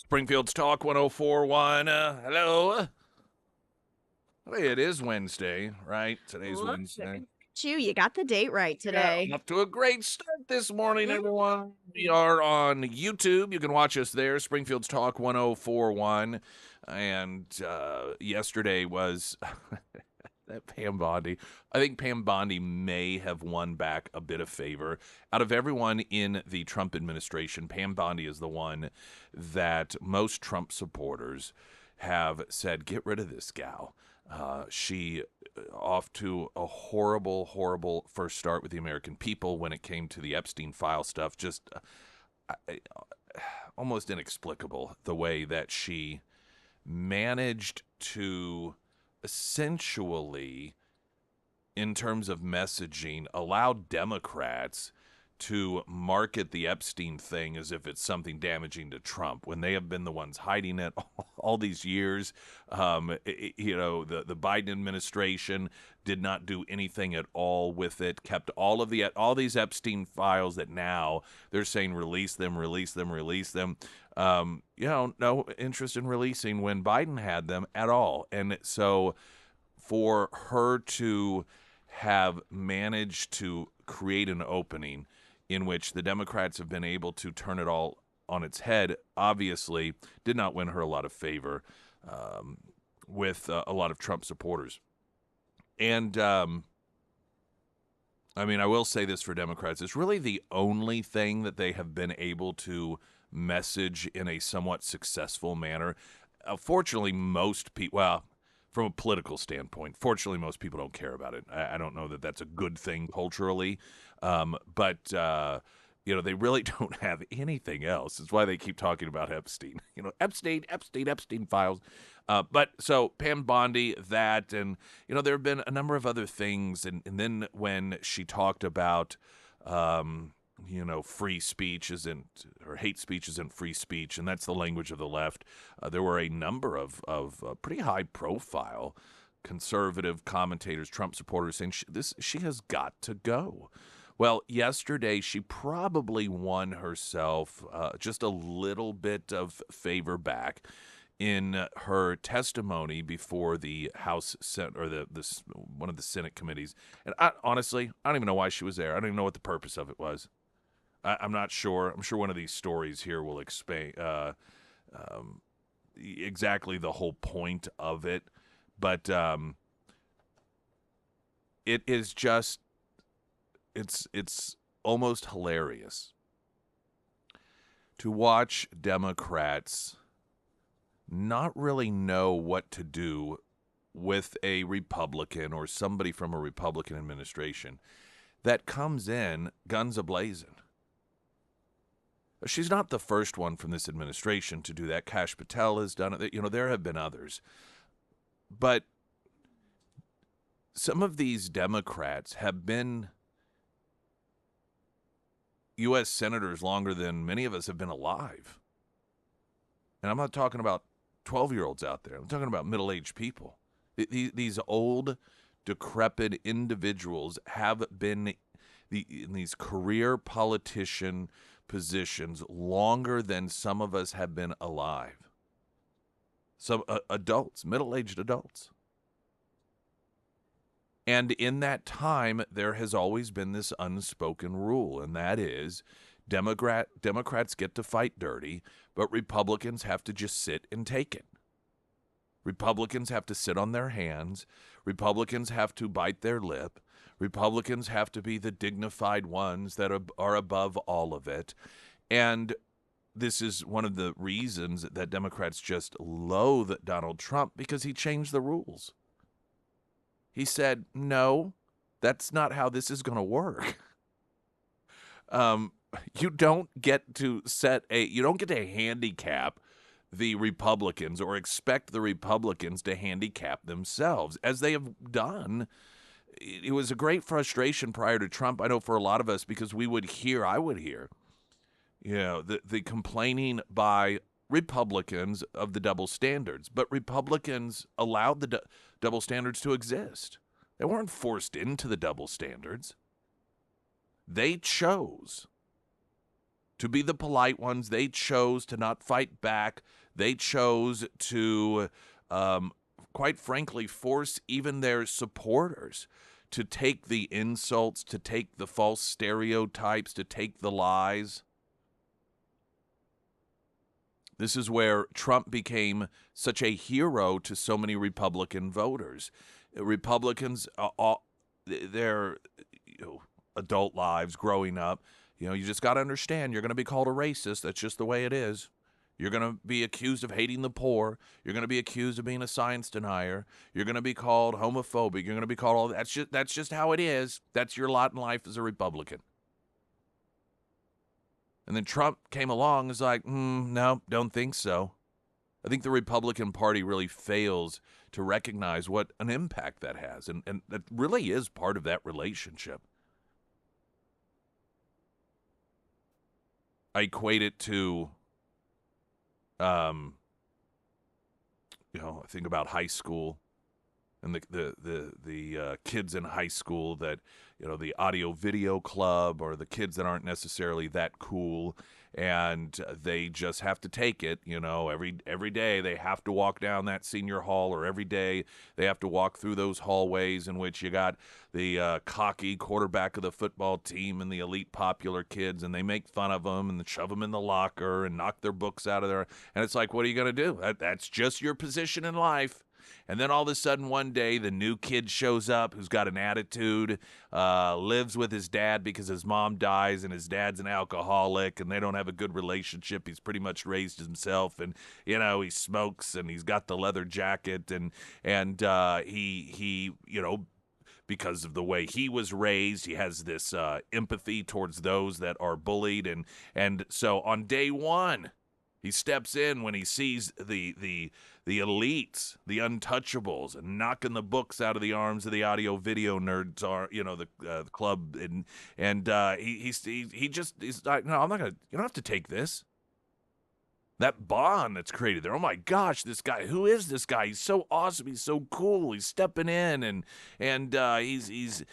Springfield's Talk 1041. Hello. Hey, it is Wednesday, right? Today's Look Wednesday. at you. You got the date right Yeah, today. off to a great start this morning, Mm. everyone. We are on YouTube. You can watch us there, Springfield's Talk 1041. And yesterday was that Pam Bondi. I think Pam Bondi may have won back a bit of favor. Out of everyone in the Trump administration, Pam Bondi is the one that most Trump supporters have said, get rid of this gal. She off to a horrible, horrible first start with the American people when it came to the Epstein file stuff. Just almost inexplicable the way that she managed to essentially, in terms of messaging, allow Democrats to market the Epstein thing as if it's something damaging to Trump when they have been the ones hiding it all these years. The Biden administration did not do anything at all with it, kept all these Epstein files that now they're saying release them, release them, release them. No interest in releasing when Biden had them at all. And so for her to have managed to create an opening in which the Democrats have been able to turn it all on its head, obviously did not win her a lot of favor with a lot of Trump supporters. And I will say this for Democrats. It's really the only thing that they have been able to message in a somewhat successful manner. Fortunately, most people, well, from a political standpoint, fortunately, most people don't care about it. I don't know that that's a good thing culturally, but they really don't have anything else. It's why they keep talking about Epstein. Epstein files. But so Pam Bondi, that, and there have been a number of other things, and then when she talked about. Free speech isn't, or hate speech isn't free speech, and that's the language of the left. There were a number of pretty high profile conservative commentators, Trump supporters, saying she has got to go. Well, yesterday she probably won herself just a little bit of favor back in her testimony before the House Senate or one of the Senate committees. And honestly, I don't even know why she was there. I don't even know what the purpose of it was. I'm not sure. I'm sure one of these stories here will explain exactly the whole point of it. But it is just it's almost hilarious to watch Democrats not really know what to do with a Republican or somebody from a Republican administration that comes in guns a-blazing. She's not the first one from this administration to do that. Kash Patel has done it. There have been others. But some of these Democrats have been U.S. senators longer than many of us have been alive. And I'm not talking about 12-year-olds out there. I'm talking about middle-aged people. These old, decrepit individuals have been in these career politician positions longer than some of us have been alive. Some adults, middle-aged adults. And in that time, there has always been this unspoken rule, and that is Democrats get to fight dirty, but Republicans have to just sit and take it. Republicans have to sit on their hands. Republicans have to bite their lip. Republicans have to be the dignified ones that are above all of it. And this is one of the reasons that Democrats just loathe Donald Trump, because he changed the rules. He said, no, that's not how this is going to work. You don't get to handicap the Republicans or expect the Republicans to handicap themselves, as they have done. It was a great frustration prior to Trump, I know, for a lot of us, because I would hear, the complaining by Republicans of the double standards. But Republicans allowed the double standards to exist. They weren't forced into the double standards. They chose. to be the polite ones. They chose to not fight back. They chose to, quite frankly, force even their supporters to take the insults, to take the false stereotypes, to take the lies. This is where Trump became such a hero to so many Republican voters. Republicans, their adult lives growing up, you just got to understand you're going to be called a racist. That's just the way it is. You're going to be accused of hating the poor. You're going to be accused of being a science denier. You're going to be called homophobic. You're going to be called all that. That's just how it is. That's your lot in life as a Republican. And then Trump came along and was like, no, don't think so. I think the Republican Party really fails to recognize what an impact that has. And that really is part of that relationship. I equate it to, I think about high school and the kids in high school that, the audio video club, or the kids that aren't necessarily that cool, and they just have to take it. Every day they have to walk down that senior hall, or every day they have to walk through those hallways in which you got the cocky quarterback of the football team and the elite popular kids, and they make fun of them and shove them in the locker and knock their books out of there. And it's like, what are you going to do? That's just your position in life. And then all of a sudden one day the new kid shows up who's got an attitude, lives with his dad because his mom dies and his dad's an alcoholic and they don't have a good relationship. He's pretty much raised himself, and he smokes and he's got the leather jacket and he because of the way he was raised, he has this empathy towards those that are bullied, and so on day one he steps in when he sees the elites, the untouchables, and knocking the books out of the arms of the audio video nerds, are the club, and he's like, no, I'm not gonna. You don't have to take this. That bond that's created there. Oh my gosh, this guy! Who is this guy? He's so awesome. He's so cool. He's stepping in and he's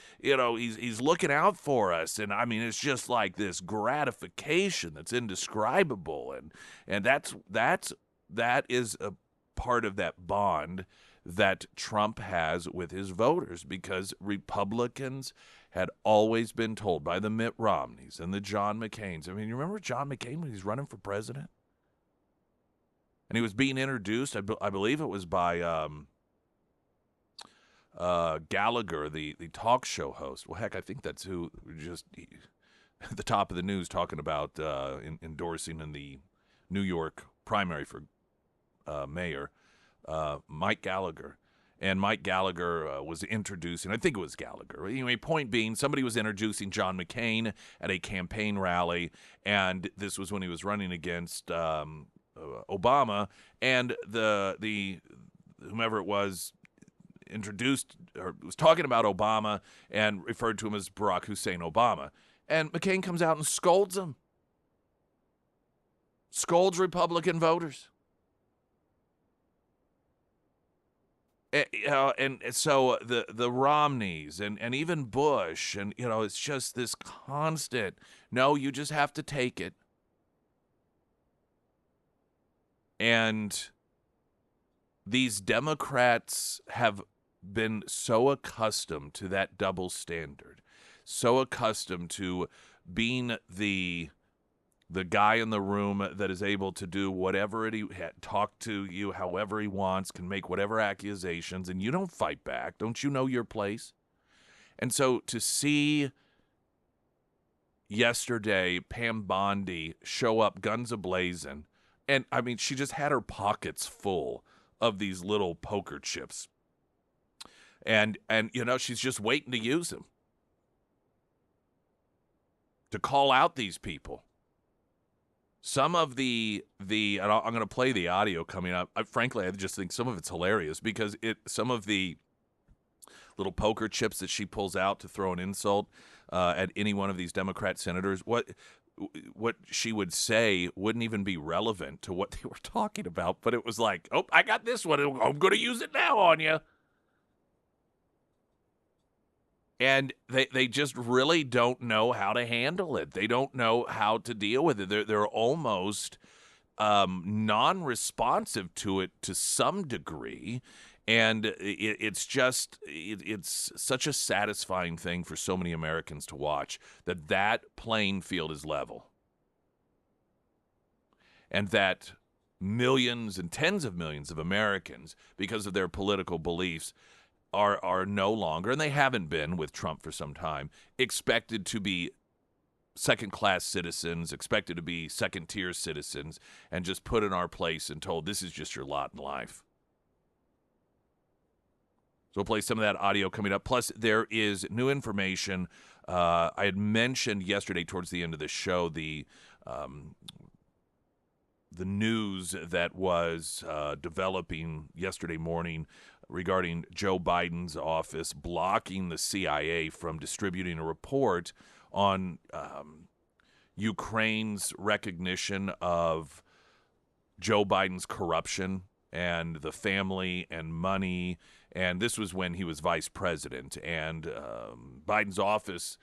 looking out for us. And I mean, it's just like this gratification that's indescribable. And that is a part of that bond that Trump has with his voters, because Republicans had always been told by the Mitt Romneys and the John McCains. I mean, you remember John McCain when he's running for president? And he was being introduced, I believe it was by Gallagher, the talk show host. Well, heck, I think that's who at the top of the news talking about endorsing in the New York primary for mayor, Mike Gallagher. And Mike Gallagher was introducing, I think it was Gallagher. Anyway, point being, somebody was introducing John McCain at a campaign rally, and this was when he was running against Obama, and the whomever it was introduced or was talking about Obama and referred to him as Barack Hussein Obama. And McCain comes out and scolds him. Scolds Republican voters. And so the Romneys and even Bush, and it's just this constant, no, you just have to take it. And these Democrats have been so accustomed to that double standard, so accustomed to being the guy in the room that is able to do whatever talk to you however he wants, can make whatever accusations, and you don't fight back. Don't you know your place? And so to see yesterday Pam Bondi show up guns a-blazing, and I mean, she just had her pockets full of these little poker chips. And she's just waiting to use them to call out these people. Some of and I'm going to play the audio coming up. Frankly, I just think some of it's hilarious, because some of the little poker chips that she pulls out to throw an insult at any one of these Democrat senators, what she would say wouldn't even be relevant to what they were talking about. But it was like, oh, I got this one. I'm going to use it now on you. And they just really don't know how to handle it. They don't know how to deal with it. They're almost non-responsive to it to some degree, and it's such a satisfying thing for so many Americans to watch that playing field is level, and that millions and tens of millions of Americans, because of their political beliefs, are no longer, and they haven't been with Trump for some time, expected to be second-class citizens, expected to be second-tier citizens, and just put in our place and told this is just your lot in life. So we'll play some of that audio coming up. Plus, there is new information. I had mentioned yesterday towards the end of the show the news that was developing yesterday morning regarding Joe Biden's office blocking the CIA from distributing a report on Ukraine's recognition of Joe Biden's corruption and the family and money. And this was when he was vice president. And Biden's office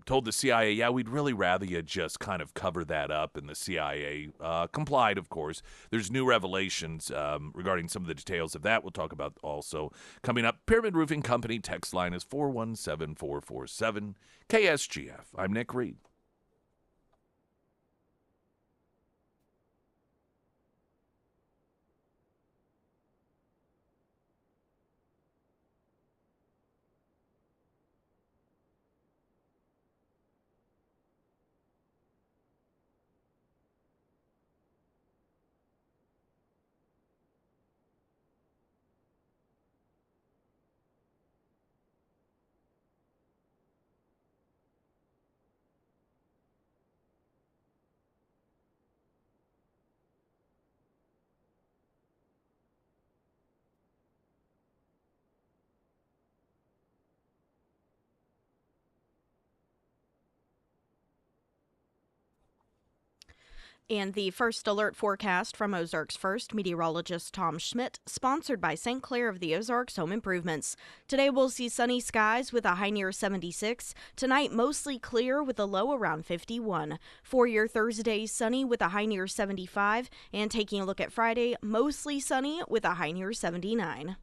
told the CIA, yeah, we'd really rather you just kind of cover that up. And the CIA complied, of course. There's new revelations regarding some of the details of that. We'll talk about also coming up. Pyramid Roofing Company text line is 417-447 KSGF. I'm Nick Reed. And the first alert forecast from Ozarks First meteorologist Tom Schmidt, sponsored by St. Clair of the Ozarks Home Improvements. Today we'll see sunny skies with a high near 76. Tonight mostly clear with a low around 51. For your Thursday, sunny with a high near 75. And taking a look at Friday, mostly sunny with a high near 79.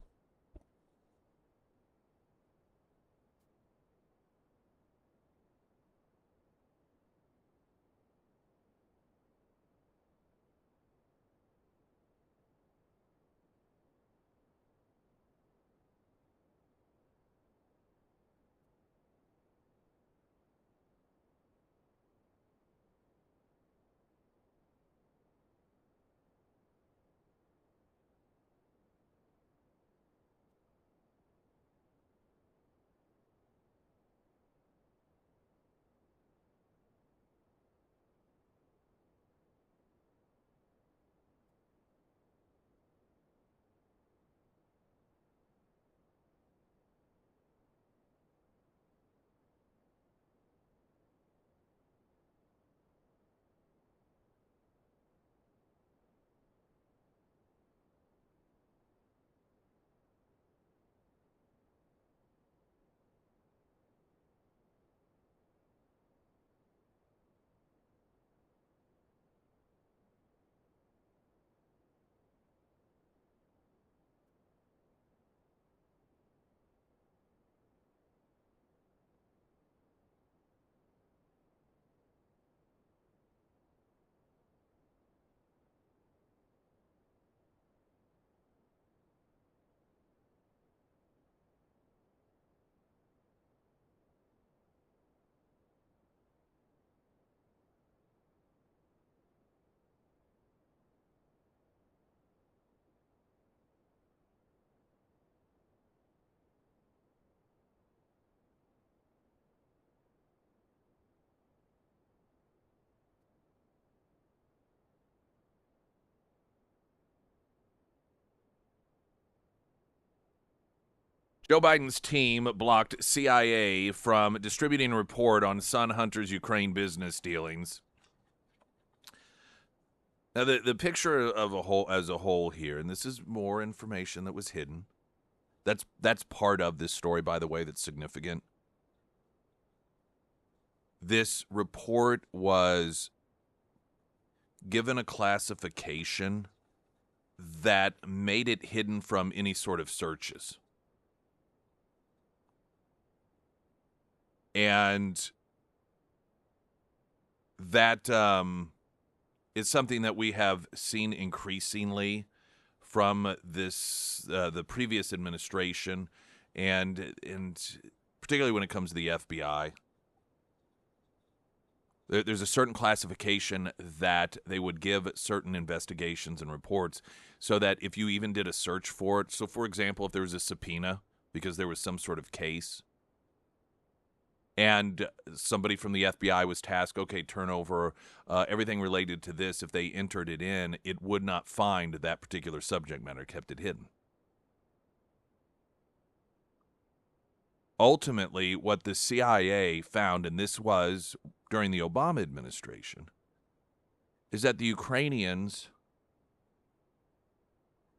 Joe Biden's team blocked CIA from distributing a report on son Hunter's Ukraine business dealings. Now, the picture of a whole as a whole here, and this is more information that was hidden. That's part of this story, by the way, that's significant. this report was given a classification that made it hidden from any sort of searches. And that is something that we have seen increasingly from this the previous administration, and particularly when it comes to the FBI. There's a certain classification that they would give certain investigations and reports so that if you even did a search for it, so for example, if there was a subpoena because there was some sort of case and somebody from the FBI was tasked, okay, turn over everything related to this, if they entered it in, it would not find that particular subject matter, kept it hidden. Ultimately, what the CIA found, and this was during the Obama administration, is that the Ukrainians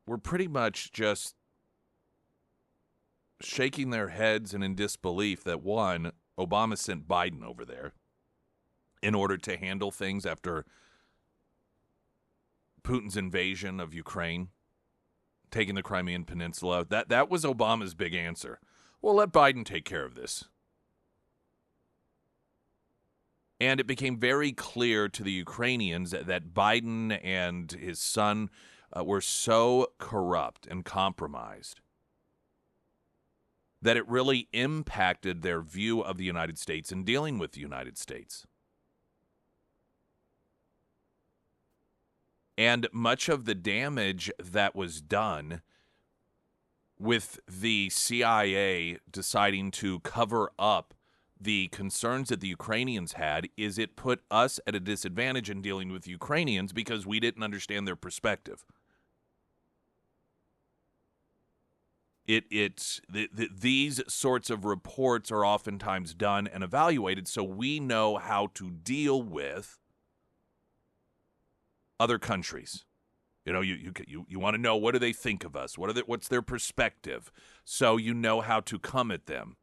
were pretty much just shaking their heads and in disbelief that, one, Obama sent Biden over there in order to handle things after Putin's invasion of Ukraine, taking the Crimean Peninsula. That was Obama's big answer. Well, let Biden take care of this. And it became very clear to the Ukrainians that Biden and his son were so corrupt and compromised that it really impacted their view of the United States and dealing with the United States. And much of the damage that was done with the CIA deciding to cover up the concerns that the Ukrainians had is it put us at a disadvantage in dealing with Ukrainians because we didn't understand their perspective. These sorts of reports are oftentimes done and evaluated so we know how to deal with other countries. You know, you want to know, what do they think of us? What's their perspective? So you know how to come at them.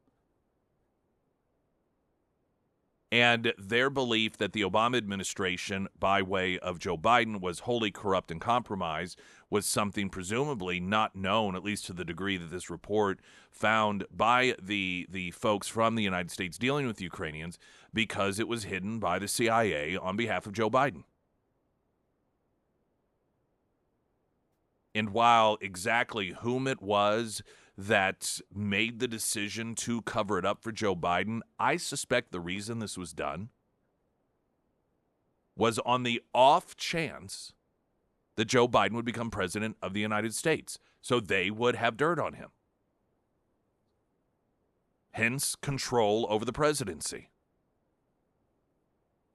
And their belief that the Obama administration, by way of Joe Biden, was wholly corrupt and compromised was something presumably not known, at least to the degree that this report found by the folks from the United States dealing with Ukrainians, because it was hidden by the CIA on behalf of Joe Biden. And while exactly whom it was that made the decision to cover it up for Joe Biden, I suspect the reason this was done was on the off chance that Joe Biden would become president of the United States, so they would have dirt on him. Hence, control over the presidency.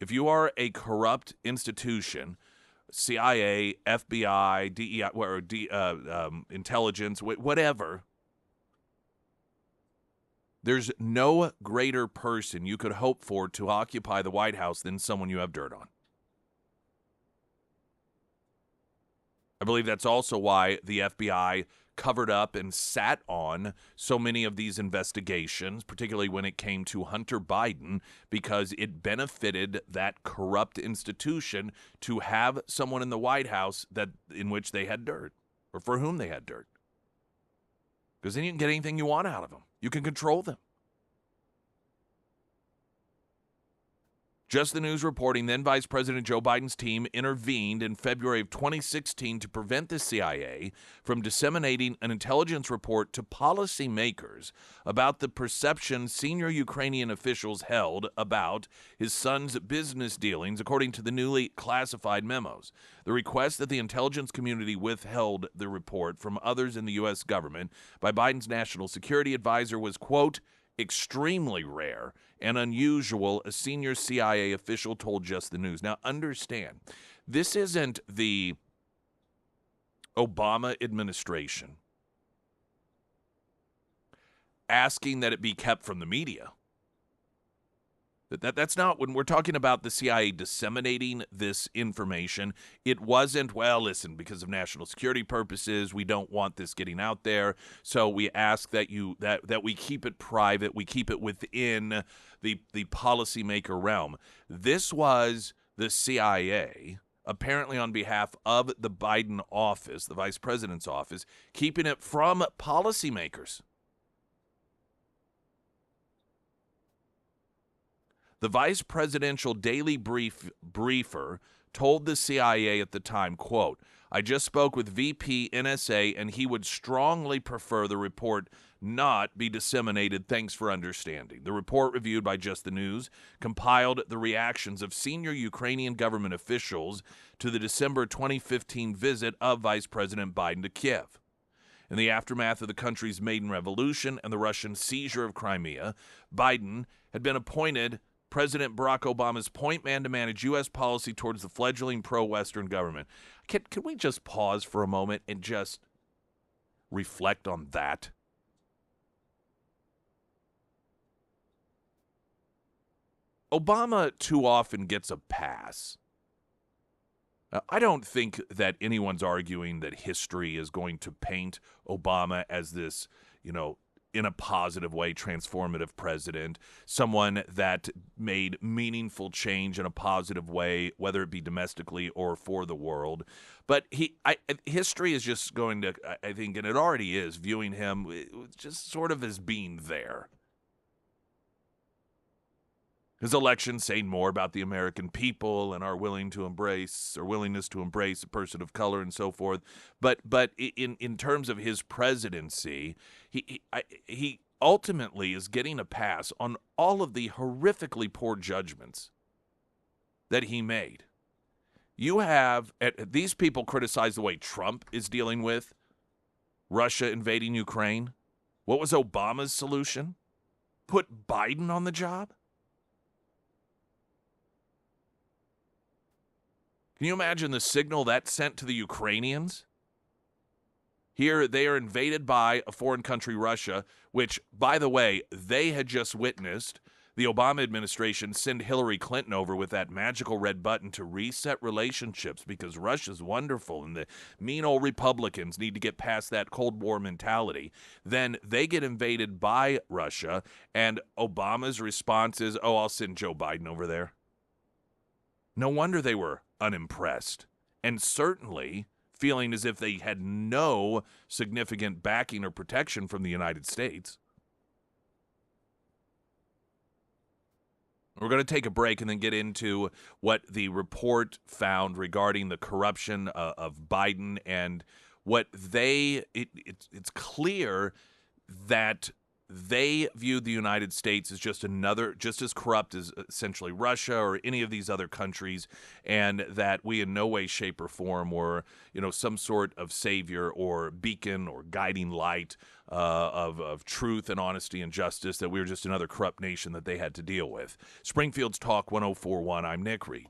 If you are a corrupt institution, CIA, FBI, DEI, or intelligence, whatever, there's no greater person you could hope for to occupy the White House than someone you have dirt on. I believe that's also why the FBI covered up and sat on so many of these investigations, particularly when it came to Hunter Biden, because it benefited that corrupt institution to have someone in the White House in which they had dirt, or for whom they had dirt. Because then you can get anything you want out of them. You can control them. Just the News reporting, then Vice President Joe Biden's team intervened in February of 2016 to prevent the CIA from disseminating an intelligence report to policymakers about the perception senior Ukrainian officials held about his son's business dealings, according to the newly classified memos. The request that the intelligence community withheld the report from others in the U.S. government by Biden's national security advisor was, quote, extremely rare and unusual, a senior CIA official told Just the News. Now, understand, this isn't the Obama administration asking that it be kept from the media. That's not when we're talking about the CIA disseminating this information. It wasn't, well, listen, because of national security purposes, we don't want this getting out there. So we ask that that we keep it private, we keep it within the policymaker realm. This was the CIA, apparently on behalf of the Biden office, the vice president's office, keeping it from policymakers. The vice presidential daily briefer told the CIA at the time, quote, "I just spoke with VP NSA and he would strongly prefer the report not be disseminated. Thanks for understanding." The report, reviewed by Just the News, compiled the reactions of senior Ukrainian government officials to the December 2015 visit of Vice President Biden to Kiev. In the aftermath of the country's maiden revolution and the Russian seizure of Crimea, Biden had been appointed President Barack Obama's point man to manage U.S. policy towards the fledgling pro-Western government. Can we just pause for a moment and just reflect on that? Obama too often gets a pass. I don't think that anyone's arguing that history is going to paint Obama as this, in a positive way, transformative president, someone that made meaningful change in a positive way, whether it be domestically or for the world. But history is just going to, I think, and it already is, viewing him just sort of as being there. His election saying more about the American people and our willingness to embrace a person of color and so forth. But in terms of his presidency, he ultimately is getting a pass on all of the horrifically poor judgments that he made. You have these people criticize the way Trump is dealing with Russia invading Ukraine. What was Obama's solution? Put Biden on the job? Can you imagine the signal that sent to the Ukrainians? Here, they are invaded by a foreign country, Russia, which, by the way, they had just witnessed the Obama administration send Hillary Clinton over with that magical red button to reset relationships because Russia's wonderful and the mean old Republicans need to get past that Cold War mentality. Then they get invaded by Russia, and Obama's response is, "Oh, I'll send Joe Biden over there." No wonder they were unimpressed, and certainly feeling as if they had no significant backing or protection from the United States. We're going to take a break and then get into what the report found regarding the corruption of Biden and what it's clear that they viewed the United States as just as corrupt as essentially Russia or any of these other countries, and that we in no way, shape, or form were, some sort of savior or beacon or guiding light of truth and honesty and justice, that we were just another corrupt nation that they had to deal with. Springfield's Talk 104.1, I'm Nick Reed.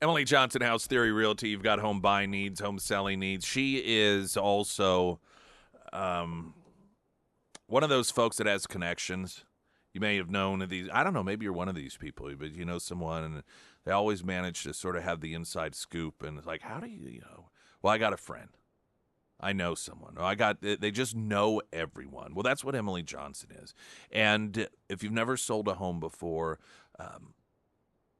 Emily Johnson, House Theory Realty. You've got home buying needs, home selling needs. She is also um, one of those folks that has connections. You may have known of these. I don't know. Maybe you're one of these people, but you know someone, and they always manage to sort of have the inside scoop. And it's like, how do you know? Well, I got a friend. I know someone. They just know everyone. Well, that's what Emily Johnson is. And if you've never sold a home before,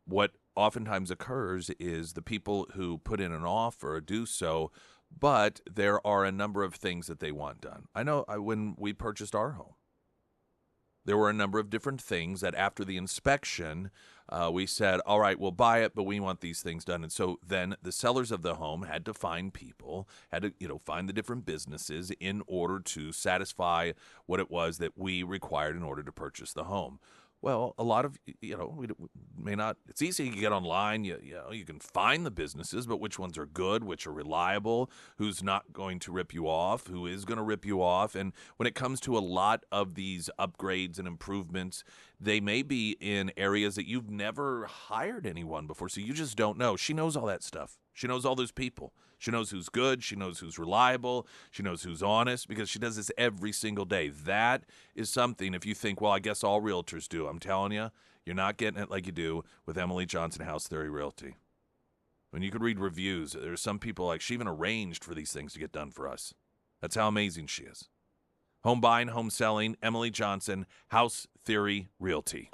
what oftentimes occurs is the people who put in an offer do so, but there are a number of things that they want done. I know when we purchased our home, there were a number of different things that after the inspection, we said, all right, we'll buy it, but we want these things done. And so then the sellers of the home had to find people, had to, find the different businesses in order to satisfy what it was that we required in order to purchase the home. Well, a lot of, we may not, it's easy to get online. You can find the businesses, but which ones are good, which are reliable, who's not going to rip you off, who is going to rip you off. And when it comes to a lot of these upgrades and improvements, they may be in areas that you've never hired anyone before. So you just don't know. She knows all that stuff. She knows all those people. She knows who's good. She knows who's reliable. She knows who's honest because she does this every single day. That is something, if you think, well, I guess all realtors do. I'm telling you, you're not getting it like you do with Emily Johnson, House Theory Realty. When you could read reviews, there's some people like she even arranged for these things to get done for us. That's how amazing she is. Home buying, home selling, Emily Johnson, House Theory Realty.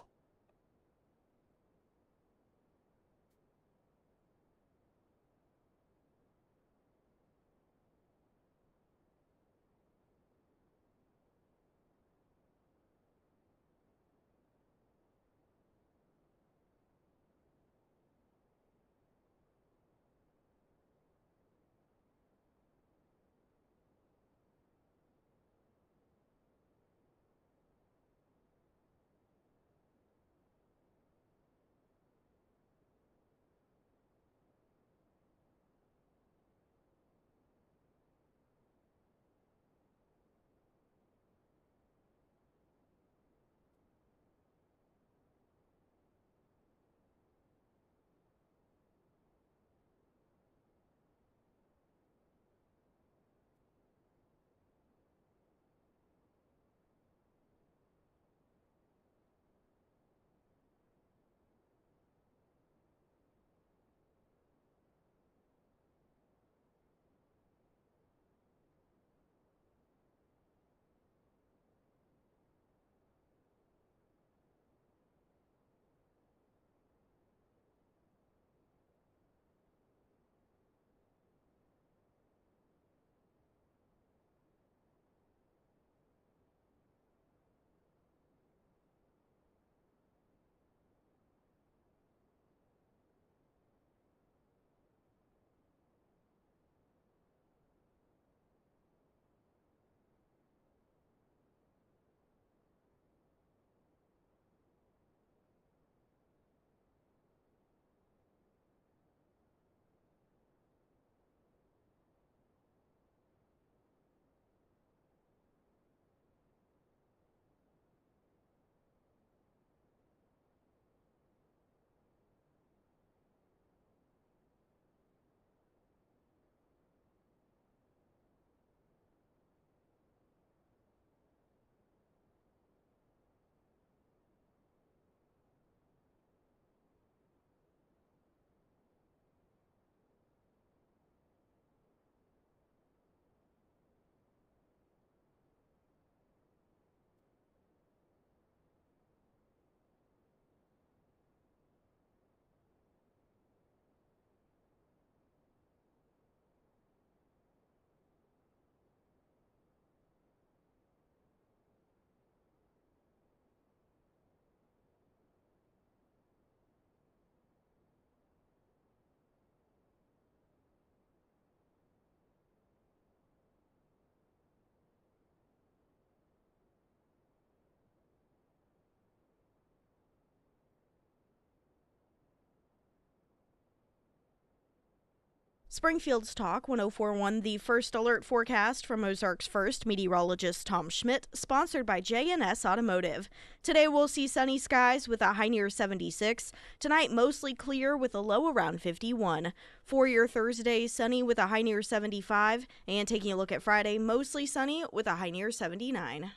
Springfield's Talk 1041, the first alert forecast from Ozarks First meteorologist Tom Schmidt, sponsored by J&S Automotive. Today we'll see sunny skies with a high near 76. Tonight mostly clear with a low around 51. For your Thursday, sunny with a high near 75. And taking a look at Friday, mostly sunny with a high near 79.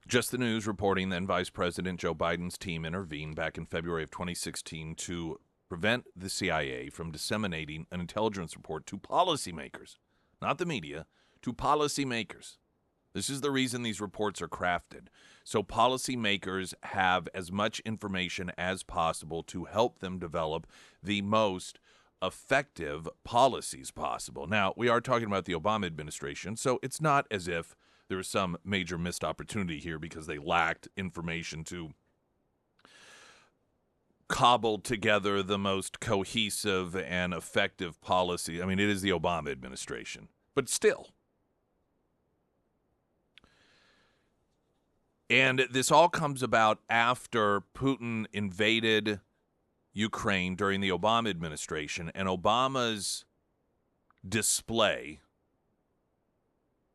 Just the News reporting then Vice President Joe Biden's team intervened back in February of 2016 to prevent the CIA from disseminating an intelligence report to policymakers, not the media, to policymakers. This is the reason these reports are crafted, so policymakers have as much information as possible to help them develop the most effective policies possible. Now, we are talking about the Obama administration, so it's not as if there was some major missed opportunity here because they lacked information to cobbled together the most cohesive and effective policy. I mean, it is the Obama administration, but still. And this all comes about after Putin invaded Ukraine during the Obama administration, and Obama's display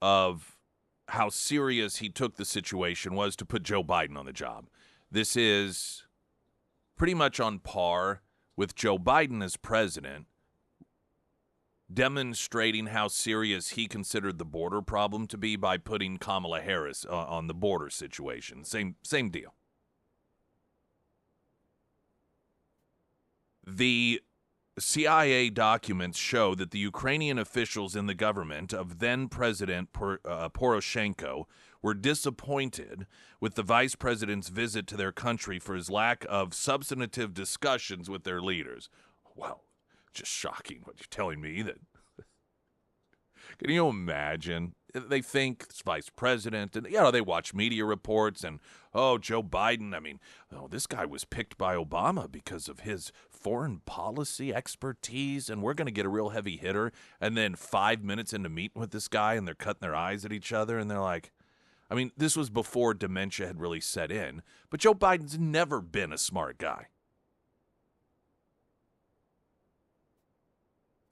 of how serious he took the situation was to put Joe Biden on the job. This is pretty much on par with Joe Biden as president, demonstrating how serious he considered the border problem to be by putting Kamala Harris on the border situation. Same deal. The CIA documents show that the Ukrainian officials in the government of then-President Poroshenko were disappointed with the vice president's visit to their country for his lack of substantive discussions with their leaders. Well, just shocking what you're telling me. That can you imagine? They think it's vice president, and they watch media reports, and Joe Biden. I mean, this guy was picked by Obama because of his foreign policy expertise, and we're going to get a real heavy hitter. And then 5 minutes into meeting with this guy, and they're cutting their eyes at each other, and they're like, I mean, this was before dementia had really set in, but Joe Biden's never been a smart guy.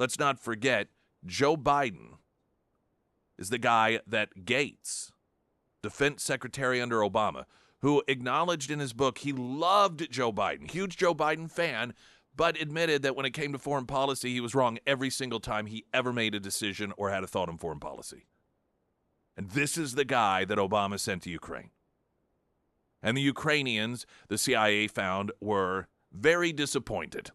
Let's not forget, Joe Biden is the guy that Gates, defense secretary under Obama, who acknowledged in his book he loved Joe Biden, huge Joe Biden fan, but admitted that when it came to foreign policy, he was wrong every single time he ever made a decision or had a thought on foreign policy. And this is the guy that Obama sent to Ukraine. And the Ukrainians, the CIA found, were very disappointed.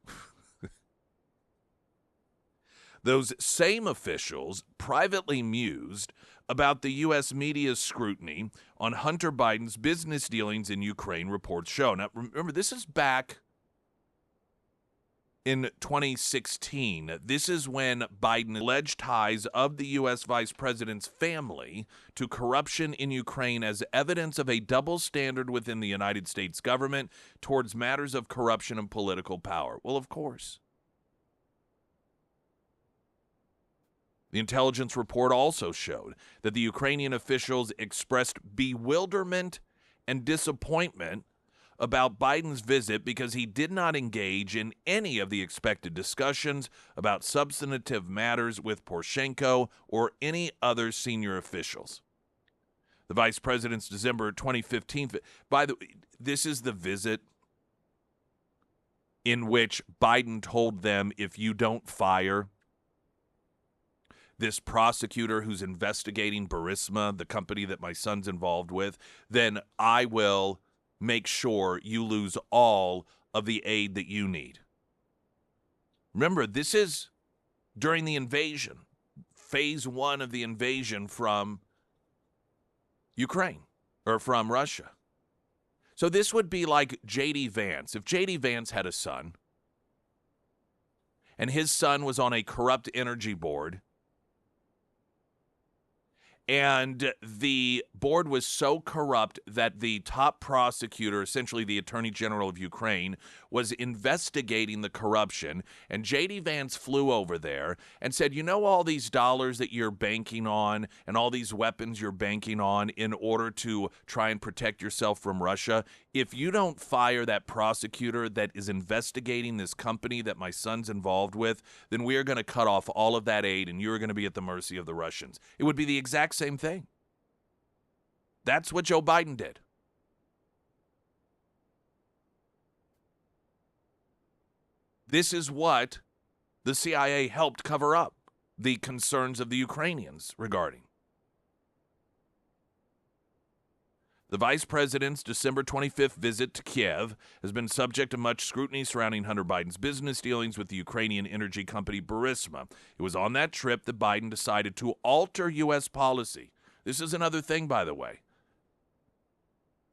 Those same officials privately mused about the U.S. media's scrutiny on Hunter Biden's business dealings in Ukraine, reports show. Now, remember, this is back in 2016. This is when Biden alleged ties of the U.S. vice president's family to corruption in Ukraine as evidence of a double standard within the United States government towards matters of corruption and political power. Well, of course. The intelligence report also showed that the Ukrainian officials expressed bewilderment and disappointment about Biden's visit because he did not engage in any of the expected discussions about substantive matters with Poroshenko or any other senior officials. The vice president's December 2015, by the way, this is the visit in which Biden told them, if you don't fire this prosecutor who's investigating Burisma, the company that my son's involved with, then I will make sure you lose all of the aid that you need. Remember, this is during the invasion, phase 1 of the invasion from Ukraine, or from Russia. So this would be like J.D. Vance. If J.D. Vance had a son, and his son was on a corrupt energy board, And the board was so corrupt that the top prosecutor, essentially the Attorney General of Ukraine, was investigating the corruption. And J.D. Vance flew over there and said, you know, all these dollars that you're banking on and all these weapons you're banking on in order to try and protect yourself from Russia, if you don't fire that prosecutor that is investigating this company that my son's involved with, then we are going to cut off all of that aid and you're going to be at the mercy of the Russians. It would be the exact same thing. That's what Joe Biden did. This is what the CIA helped cover up the concerns of the Ukrainians regarding. The vice president's December 25th visit to Kiev has been subject to much scrutiny surrounding Hunter Biden's business dealings with the Ukrainian energy company Burisma. It was on that trip that Biden decided to alter U.S. policy. This is another thing, by the way.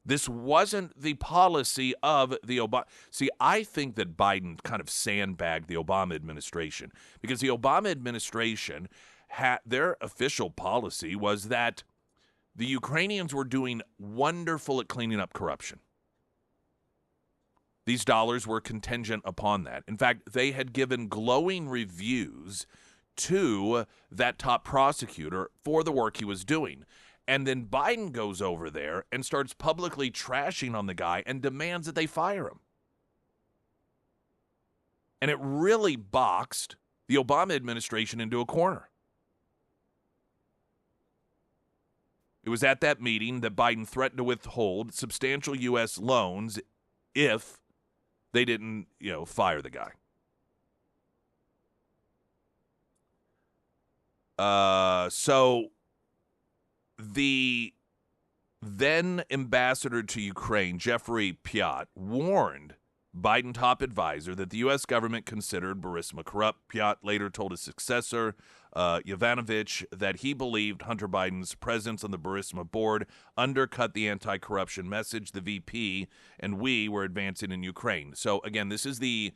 This wasn't the policy of the Obama. See, I think that Biden kind of sandbagged the Obama administration because the Obama administration their official policy was that the Ukrainians were doing wonderful at cleaning up corruption. These dollars were contingent upon that. In fact, they had given glowing reviews to that top prosecutor for the work he was doing. And then Biden goes over there and starts publicly trashing on the guy and demands that they fire him. And it really boxed the Obama administration into a corner. It was at that meeting that Biden threatened to withhold substantial U.S. loans if they didn't, fire the guy. So the then ambassador to Ukraine, Jeffrey Piot, warned Biden top advisor that the U.S. government considered Burisma corrupt. Piot later told his successor, Yovanovitch, that he believed Hunter Biden's presence on the Burisma board undercut the anti-corruption message the VP and we were advancing in Ukraine. So, again, this is the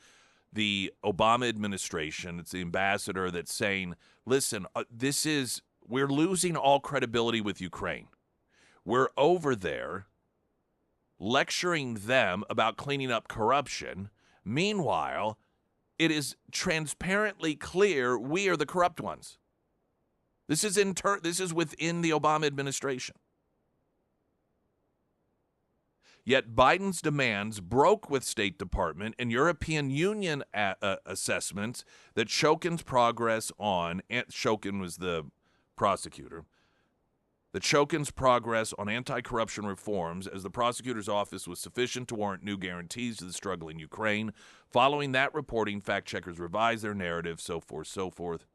Obama administration. It's the ambassador that's saying, listen, we're losing all credibility with Ukraine. We're over there lecturing them about cleaning up corruption. Meanwhile, it is transparently clear we are the corrupt ones. This is within the Obama administration. Yet Biden's demands broke with State Department and European Union assessments that Shokin's progress on Shokin was the prosecutor. That Shokin's progress on anti-corruption reforms as the prosecutor's office was sufficient to warrant new guarantees to the struggling Ukraine. Following that reporting, fact-checkers revised their narrative, so forth, so forth.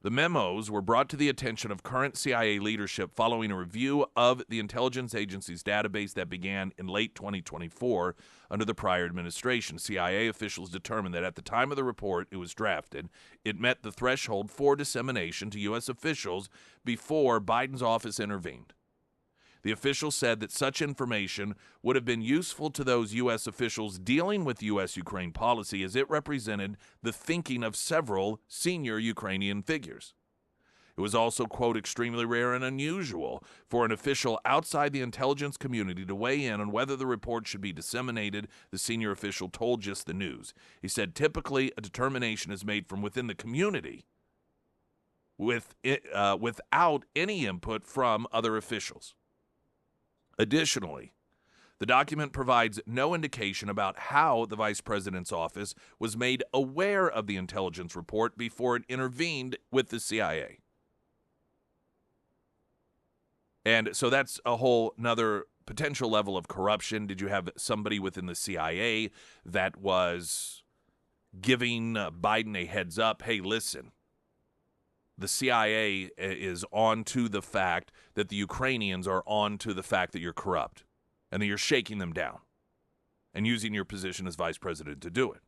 The memos were brought to the attention of current CIA leadership following a review of the intelligence agency's database that began in late 2024 under the prior administration. CIA officials determined that at the time of the report it was drafted, it met the threshold for dissemination to U.S. officials before Biden's office intervened. The officials said that such information would have been useful to those U.S. officials dealing with U.S.-Ukraine policy as it represented the thinking of several senior Ukrainian figures. It was also, quote, extremely rare and unusual for an official outside the intelligence community to weigh in on whether the report should be disseminated, the senior official told Just the News. He said, typically, a determination is made from within the community without any input from other officials. Additionally, the document provides no indication about how the vice president's office was made aware of the intelligence report before it intervened with the CIA. And so that's a whole nother potential level of corruption. Did you have somebody within the CIA that was giving Biden a heads up? Hey, listen, the CIA is on to the fact that the Ukrainians are on to the fact that you're corrupt and that you're shaking them down and using your position as vice president to do it.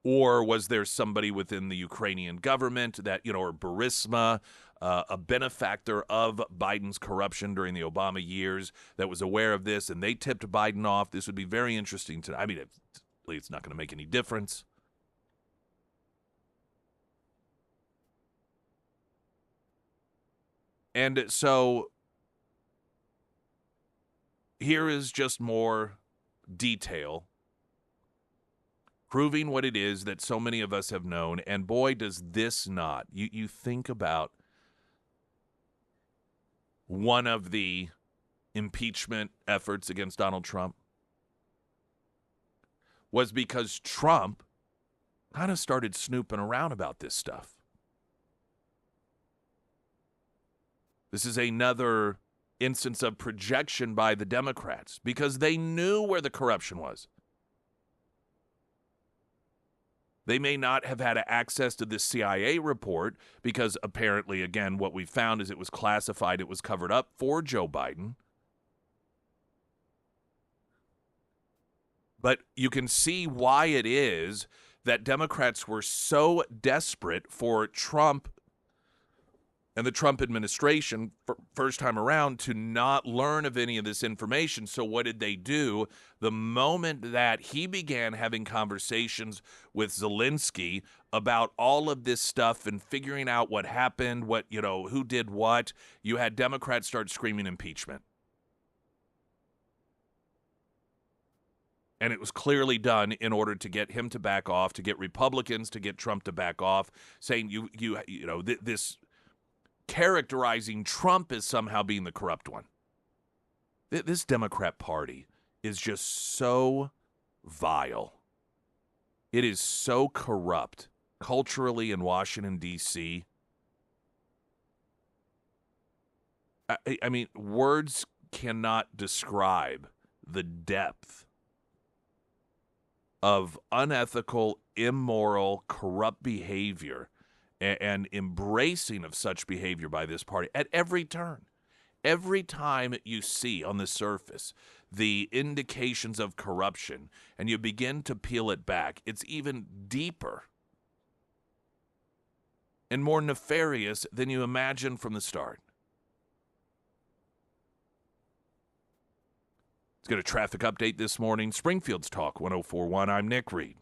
Or was there somebody within the Ukrainian government that, or Burisma, a benefactor of Biden's corruption during the Obama years that was aware of this and they tipped Biden off? This would be very interesting to, it's not going to make any difference. And so here is just more detail proving what it is that so many of us have known. And boy, does this not. You think about one of the impeachment efforts against Donald Trump was because Trump kind of started snooping around about this stuff. This is another instance of projection by the Democrats because they knew where the corruption was. They may not have had access to this CIA report because apparently, again, what we found is it was classified, it was covered up for Joe Biden. But you can see why it is that Democrats were so desperate for Trump and the Trump administration, first time around, to not learn of any of this information. So what did they do? The moment that he began having conversations with Zelensky about all of this stuff and figuring out what happened, who did what, you had Democrats start screaming impeachment. And it was clearly done in order to get him to back off, to get Republicans to get Trump to back off, saying this characterizing Trump as somehow being the corrupt one. This Democrat Party is just so vile. It is so corrupt culturally in Washington, D.C. I mean, words cannot describe the depth of unethical, immoral, corrupt behavior and embracing of such behavior by this party at every turn. Every time you see on the surface the indications of corruption and you begin to peel it back, it's even deeper and more nefarious than you imagined from the start. Let's get a traffic update this morning. Springfield's Talk 104.1. I'm Nick Reed.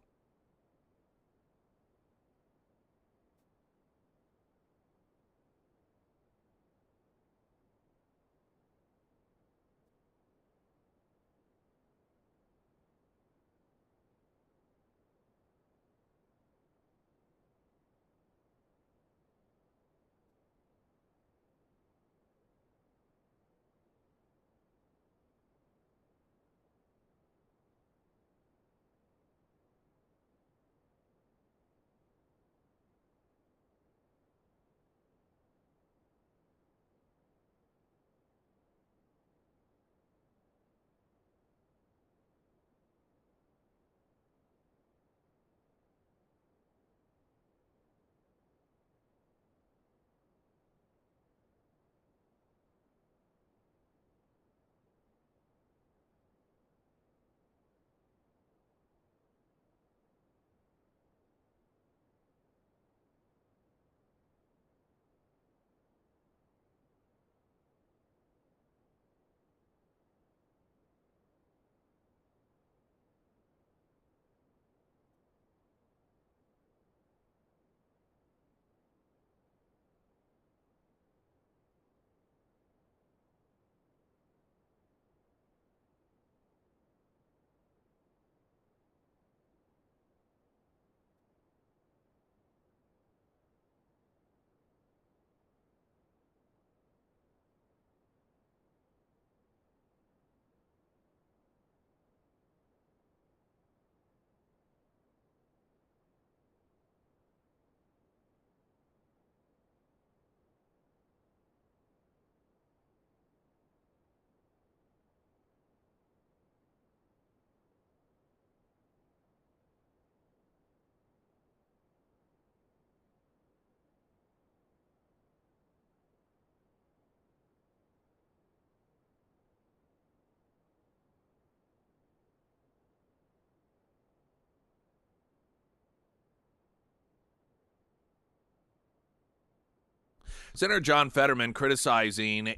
Senator John Fetterman criticizing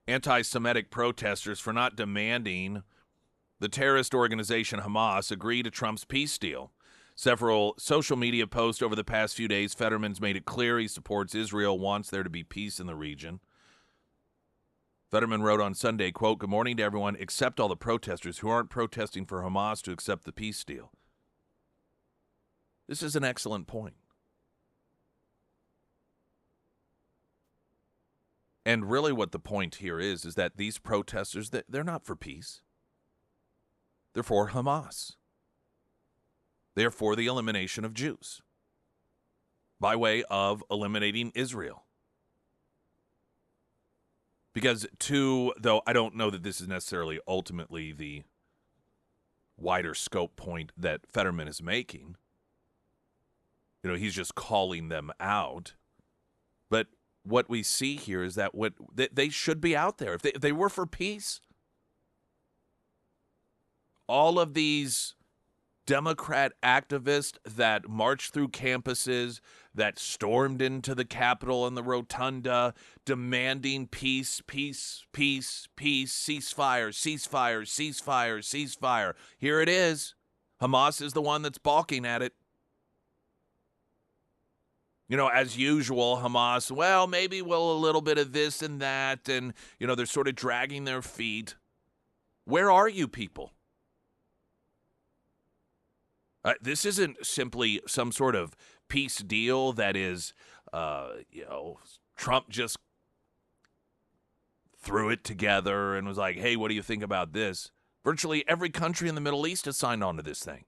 anti-Semitic protesters for not demanding the terrorist organization Hamas agree to Trump's peace deal. Several social media posts over the past few days, Fetterman's made it clear he supports Israel, wants there to be peace in the region. Fetterman wrote on Sunday, quote, "Good morning to everyone except all the protesters who aren't protesting for Hamas to accept the peace deal." This is an excellent point. And really what the point here is that these protesters, they're not for peace. They're for Hamas. They are for the elimination of Jews by way of eliminating Israel. Because though I don't know that this is necessarily ultimately the wider scope point that Fetterman is making. He's just calling them out. But what we see here is that they should be out there. If they were for peace, all of these Democrat activists that marched through campuses, that stormed into the Capitol and the Rotunda, demanding peace, peace, peace, peace, ceasefire, ceasefire, ceasefire, ceasefire. Here it is. Hamas is the one that's balking at it. As usual, Hamas, well, maybe a little bit of this and that, and, they're sort of dragging their feet. Where are you people? This isn't simply some sort of peace deal that is, Trump just threw it together and was like, hey, what do you think about this? Virtually every country in the Middle East has signed on to this thing.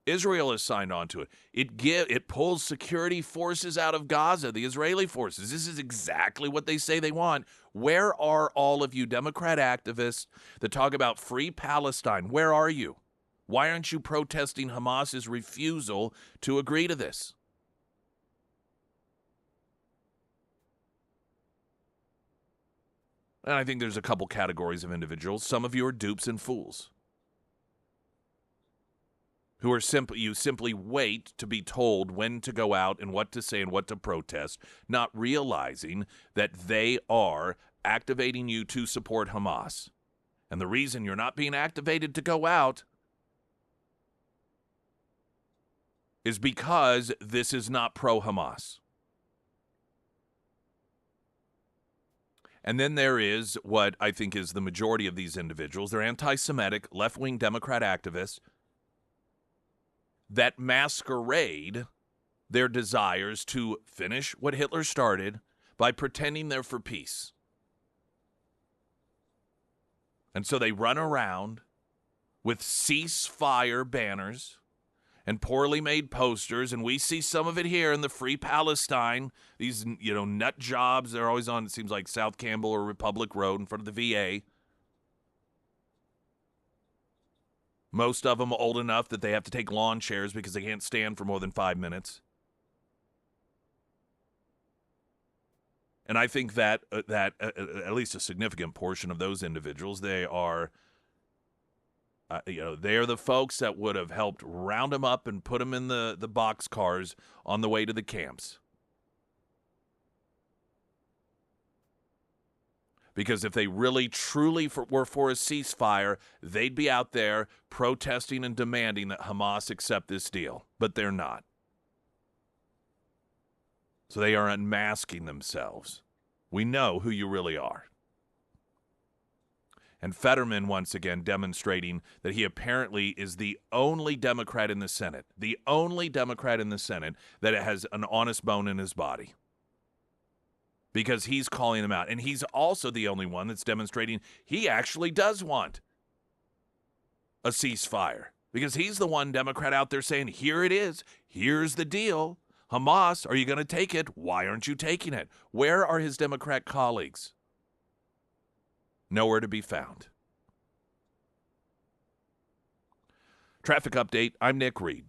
Israel has signed on to it. It pulls security forces out of Gaza, the Israeli forces. This is exactly what they say they want. Where are all of you Democrat activists that talk about free Palestine? Where are you? Why aren't you protesting Hamas's refusal to agree to this? And I think there's a couple categories of individuals. Some of you are dupes and fools who are simply wait to be told when to go out and what to say and what to protest, not realizing that they are activating you to support Hamas. And the reason you're not being activated to go out is because this is not pro-Hamas. And then there is what I think is the majority of these individuals. They're anti-Semitic, left-wing Democrat activists that masquerade their desires to finish what Hitler started by pretending they're for peace. And so they run around with ceasefire banners and poorly made posters, and we see some of it here in the Free Palestine, these, nut jobs. They're always on, it seems like, South Campbell or Republic Road in front of the VA. Most of them old enough that they have to take lawn chairs because they can't stand for more than 5 minutes. And I think that at least a significant portion of those individuals, they are, they are the folks that would have helped round them up and put them in the boxcars on the way to the camps. Because if they really, truly were for a ceasefire, they'd be out there protesting and demanding that Hamas accept this deal. But they're not. So they are unmasking themselves. We know who you really are. And Fetterman, once again, demonstrating that he apparently is the only Democrat in the Senate, that has an honest bone in his body. Because he's calling them out. And he's also the only one that's demonstrating he actually does want a ceasefire. Because he's the one Democrat out there saying, here it is. Here's the deal. Hamas, are you going to take it? Why aren't you taking it? Where are his Democrat colleagues? Nowhere to be found. Traffic update. I'm Nick Reed.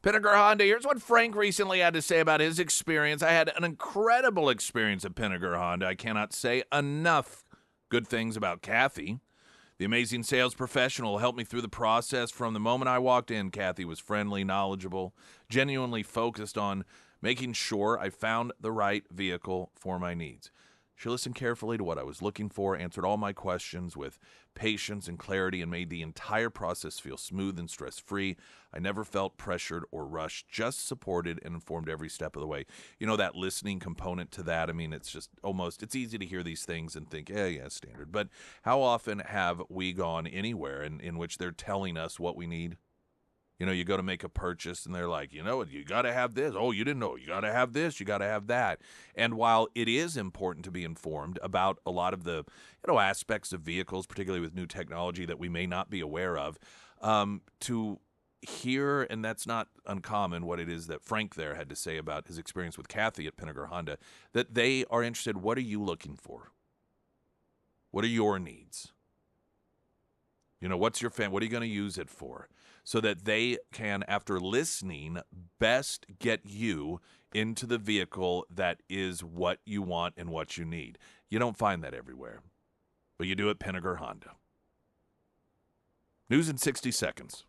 Pinnaker Honda, here's what Frank recently had to say about his experience. I had an incredible experience at Pinnaker Honda. I cannot say enough good things about Kathy. The amazing sales professional helped me through the process. From the moment I walked in, Kathy was friendly, knowledgeable, genuinely focused on making sure I found the right vehicle for my needs. She listened carefully to what I was looking for, answered all my questions with patience and clarity, and made the entire process feel smooth and stress-free. I never felt pressured or rushed, just supported and informed every step of the way. You know, that listening component to that, I mean, it's just almost, it's easy to hear these things and think, yeah, standard. But how often have we gone anywhere in which they're telling us what we need? You know, you go to make a purchase and they're like, you know, you got to have this. Oh, you didn't know. You got to have this. You got to have that. And while it is important to be informed about a lot of the, aspects of vehicles, particularly with new technology that we may not be aware of, to hear, and that's not uncommon, what it is that Frank there had to say about his experience with Kathy at Pinnaker Honda, that they are interested. What are you looking for? What are your needs? You know, what's your fan? What are you going to use it for? So that they can, after listening, best get you into the vehicle that is what you want and what you need. You don't find that everywhere, but you do at Pinnaker Honda. News in 60 seconds.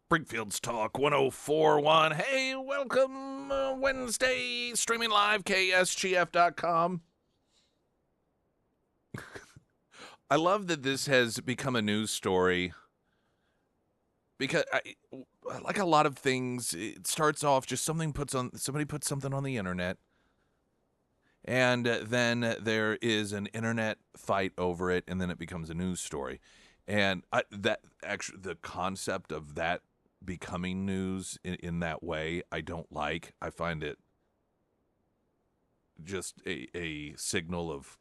Springfield's Talk 1041. Hey, welcome Wednesday, streaming live, KSGF.com. I love that this has become a news story because, like a lot of things, it starts off just somebody puts something on the internet, and then there is an internet fight over it, and then it becomes a news story. And the concept of that becoming news in that way, I don't like. I find it just a signal of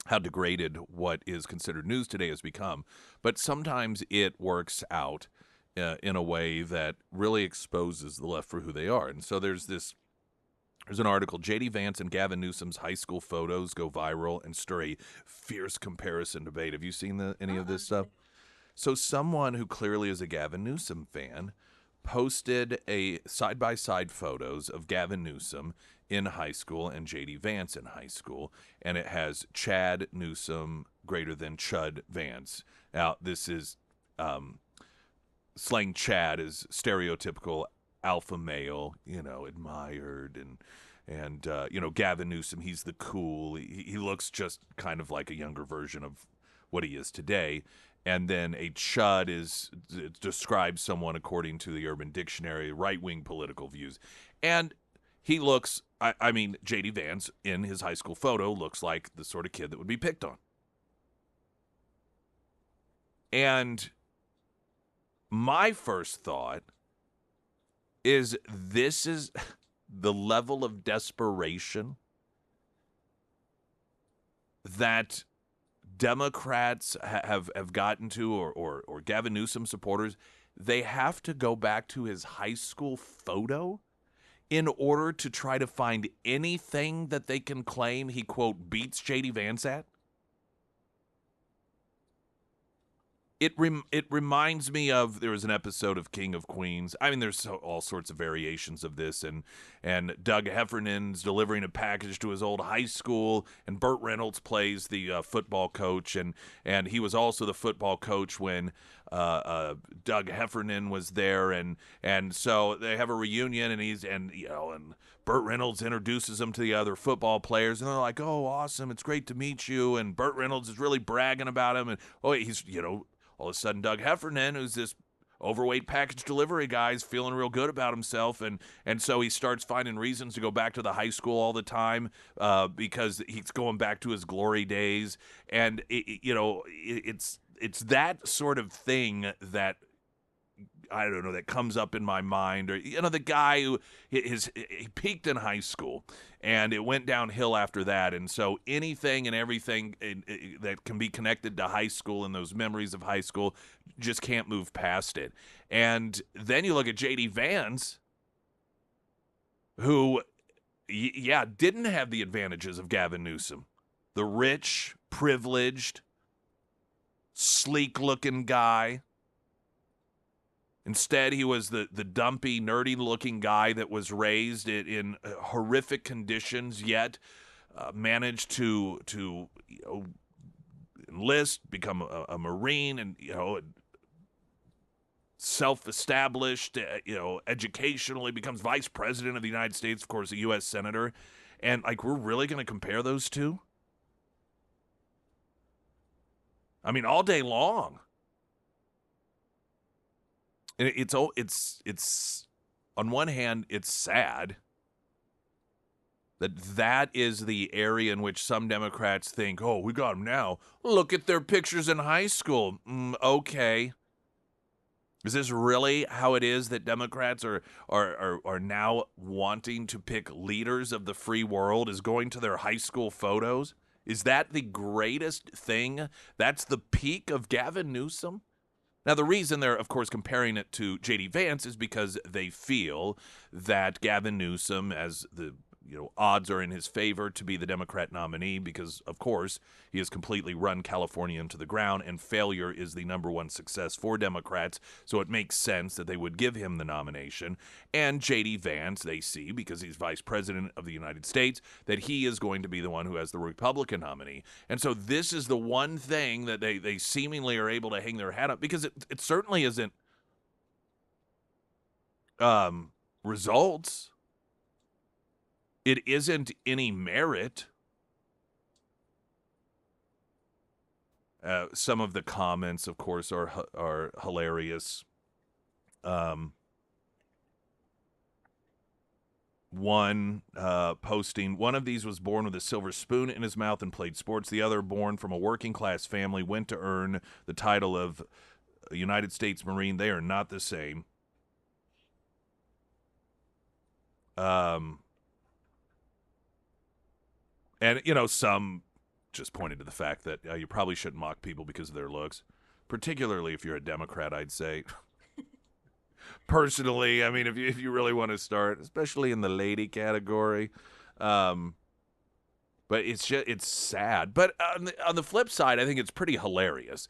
how degraded what is considered news today has become. But sometimes it works out in a way that really exposes the left for who they are. And so there's an article, J.D. Vance and Gavin Newsom's high school photos go viral and stir a fierce comparison debate. Have you seen any of this stuff? So someone who clearly is a Gavin Newsom fan posted a side-by-side photos of Gavin Newsom in high school and J.D. Vance in high school, and it has Chad Newsom greater than Chud Vance. Now, this is slang. Chad is stereotypical alpha male, admired, and Gavin Newsom, he's the cool. He looks just kind of like a younger version of what he is today. And then a chud describes someone according to the Urban Dictionary, right-wing political views. And he looks, J.D. Vance in his high school photo looks like the sort of kid that would be picked on. And my first thought is this is the level of desperation that Democrats have gotten to, or Gavin Newsom supporters. They have to go back to his high school photo in order to try to find anything that they can claim he, quote, beats J.D. Vance at. It reminds me of, there was an episode of King of Queens. I mean, there's all sorts of variations of this, and Doug Heffernan's delivering a package to his old high school, and Burt Reynolds plays the football coach, and he was also the football coach when Doug Heffernan was there, and so they have a reunion, and Burt Reynolds introduces him to the other football players, and they're like, "Oh, awesome! It's great to meet you." And Burt Reynolds is really bragging about him, and he's all of a sudden, Doug Heffernan, who's this overweight package delivery guy, is feeling real good about himself, and so he starts finding reasons to go back to the high school all the time because he's going back to his glory days, and it's that sort of thing that, I don't know, that comes up in my mind. Or the guy who he peaked in high school, and it went downhill after that. And so anything and everything that can be connected to high school and those memories of high school just can't move past it. And then you look at J.D. Vance, who, didn't have the advantages of Gavin Newsom. The rich, privileged, sleek-looking guy. Instead, he was the dumpy, nerdy-looking guy that was raised in horrific conditions, yet managed to enlist, become a Marine, and self-established, educationally, becomes vice president of the United States, of course, a U.S. senator. And we're really going to compare those two? I mean, all day long. And it's on one hand, it's sad that is the area in which some Democrats think, oh, we got them now. Look at their pictures in high school. Okay. Is this really how it is that Democrats are now wanting to pick leaders of the free world, is going to their high school photos? Is that the greatest thing? That's the peak of Gavin Newsom? Now, the reason they're, of course, comparing it to J.D. Vance is because they feel that Gavin Newsom, as the odds are in his favor to be the Democrat nominee, because, of course, he has completely run California into the ground, and failure is the number one success for Democrats, so it makes sense that they would give him the nomination. And J.D. Vance, they see, because he's vice president of the United States, that he is going to be the one who has the Republican nominee. And so this is the one thing that they seemingly are able to hang their hat up, because it certainly isn't results. It isn't any merit. Some of the comments, of course, are hilarious. One posting, one of these was born with a silver spoon in his mouth and played sports. The other, born from a working class family, went to earn the title of United States Marine. They are not the same. And, some just pointed to the fact that you probably shouldn't mock people because of their looks, particularly if you're a Democrat, I'd say. Personally, I mean, if you really want to start, especially in the lady category, but it's sad. But on the flip side, I think it's pretty hilarious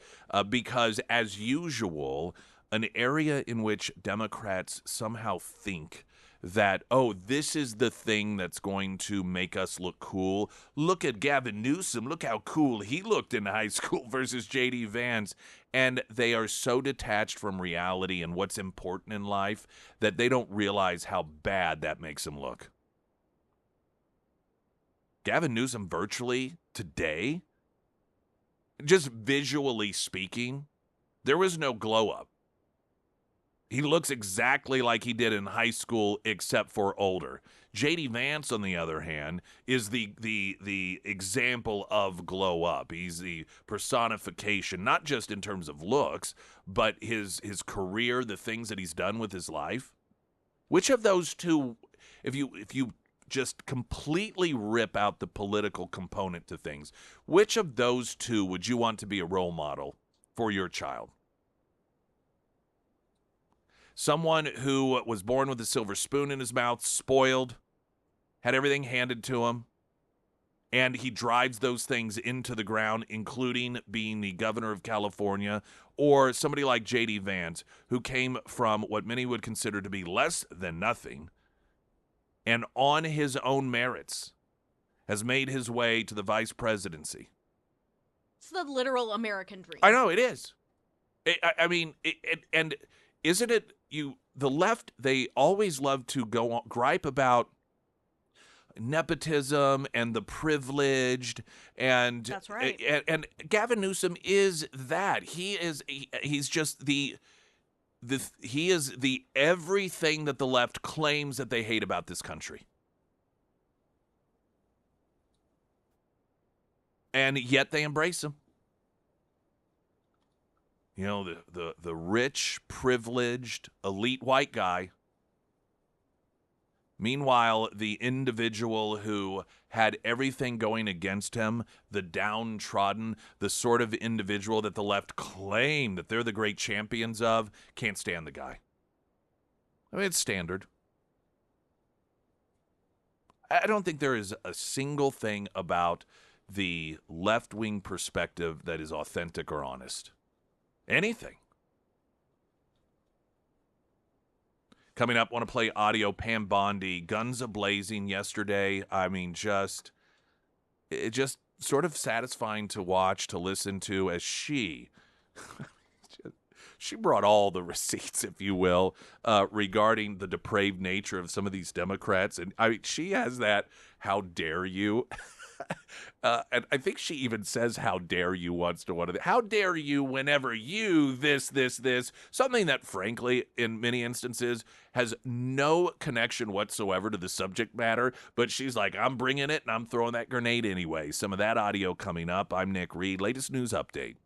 because, as usual, an area in which Democrats somehow think that, oh, this is the thing that's going to make us look cool. Look at Gavin Newsom. Look how cool he looked in high school versus J.D. Vance. And they are so detached from reality and what's important in life that they don't realize how bad that makes them look. Gavin Newsom virtually today, just visually speaking, there was no glow up. He looks exactly like he did in high school, except for older. J.D. Vance, on the other hand, is the example of glow up. He's the personification, not just in terms of looks, but his career, the things that he's done with his life. Which of those two, if you just completely rip out the political component to things, which of those two would you want to be a role model for your child? Someone who was born with a silver spoon in his mouth, spoiled, had everything handed to him, and he drives those things into the ground, including being the governor of California, or somebody like J.D. Vance, who came from what many would consider to be less than nothing, and on his own merits has made his way to the vice presidency. It's the literal American dream. I know, it is. And isn't it, the left, they always love to go on, gripe about nepotism and the privileged, and that's right. And Gavin Newsom is that. He's just he is the everything that the left claims that they hate about this country. And yet they embrace him. The rich, privileged, elite white guy. Meanwhile, the individual who had everything going against him, the downtrodden, the sort of individual that the left claim that they're the great champions of, can't stand the guy. I mean, it's standard. I don't think there is a single thing about the left-wing perspective that is authentic or honest. Anything. Coming up, want to play audio. Pam Bondi, guns a-blazing yesterday. I mean, just sort of satisfying to watch, to listen to, as she brought all the receipts, if you will, regarding the depraved nature of some of these Democrats. And I mean, she has that, how dare you? And I think she even says, how dare you, once to one of the, how dare you whenever you this, something that, frankly, in many instances has no connection whatsoever to the subject matter. But she's like, I'm bringing it and I'm throwing that grenade anyway. Some of that audio coming up. I'm Nick Reed. Latest news update.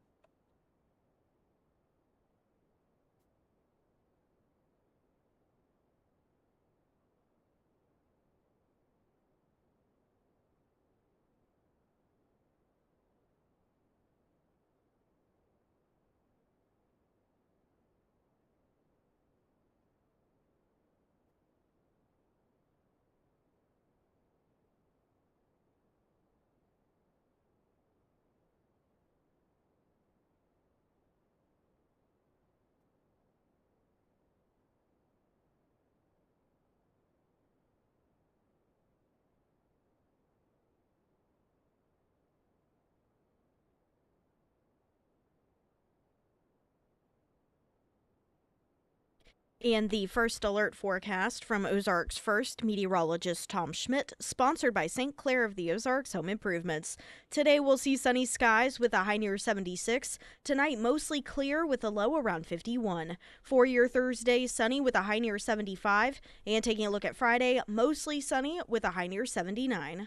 And the first alert forecast from Ozarks First meteorologist Tom Schmidt, sponsored by St. Clair of the Ozarks Home Improvements. Today we'll see sunny skies with a high near 76. Tonight mostly clear with a low around 51. For your Thursday, sunny with a high near 75. And taking a look at Friday, mostly sunny with a high near 79.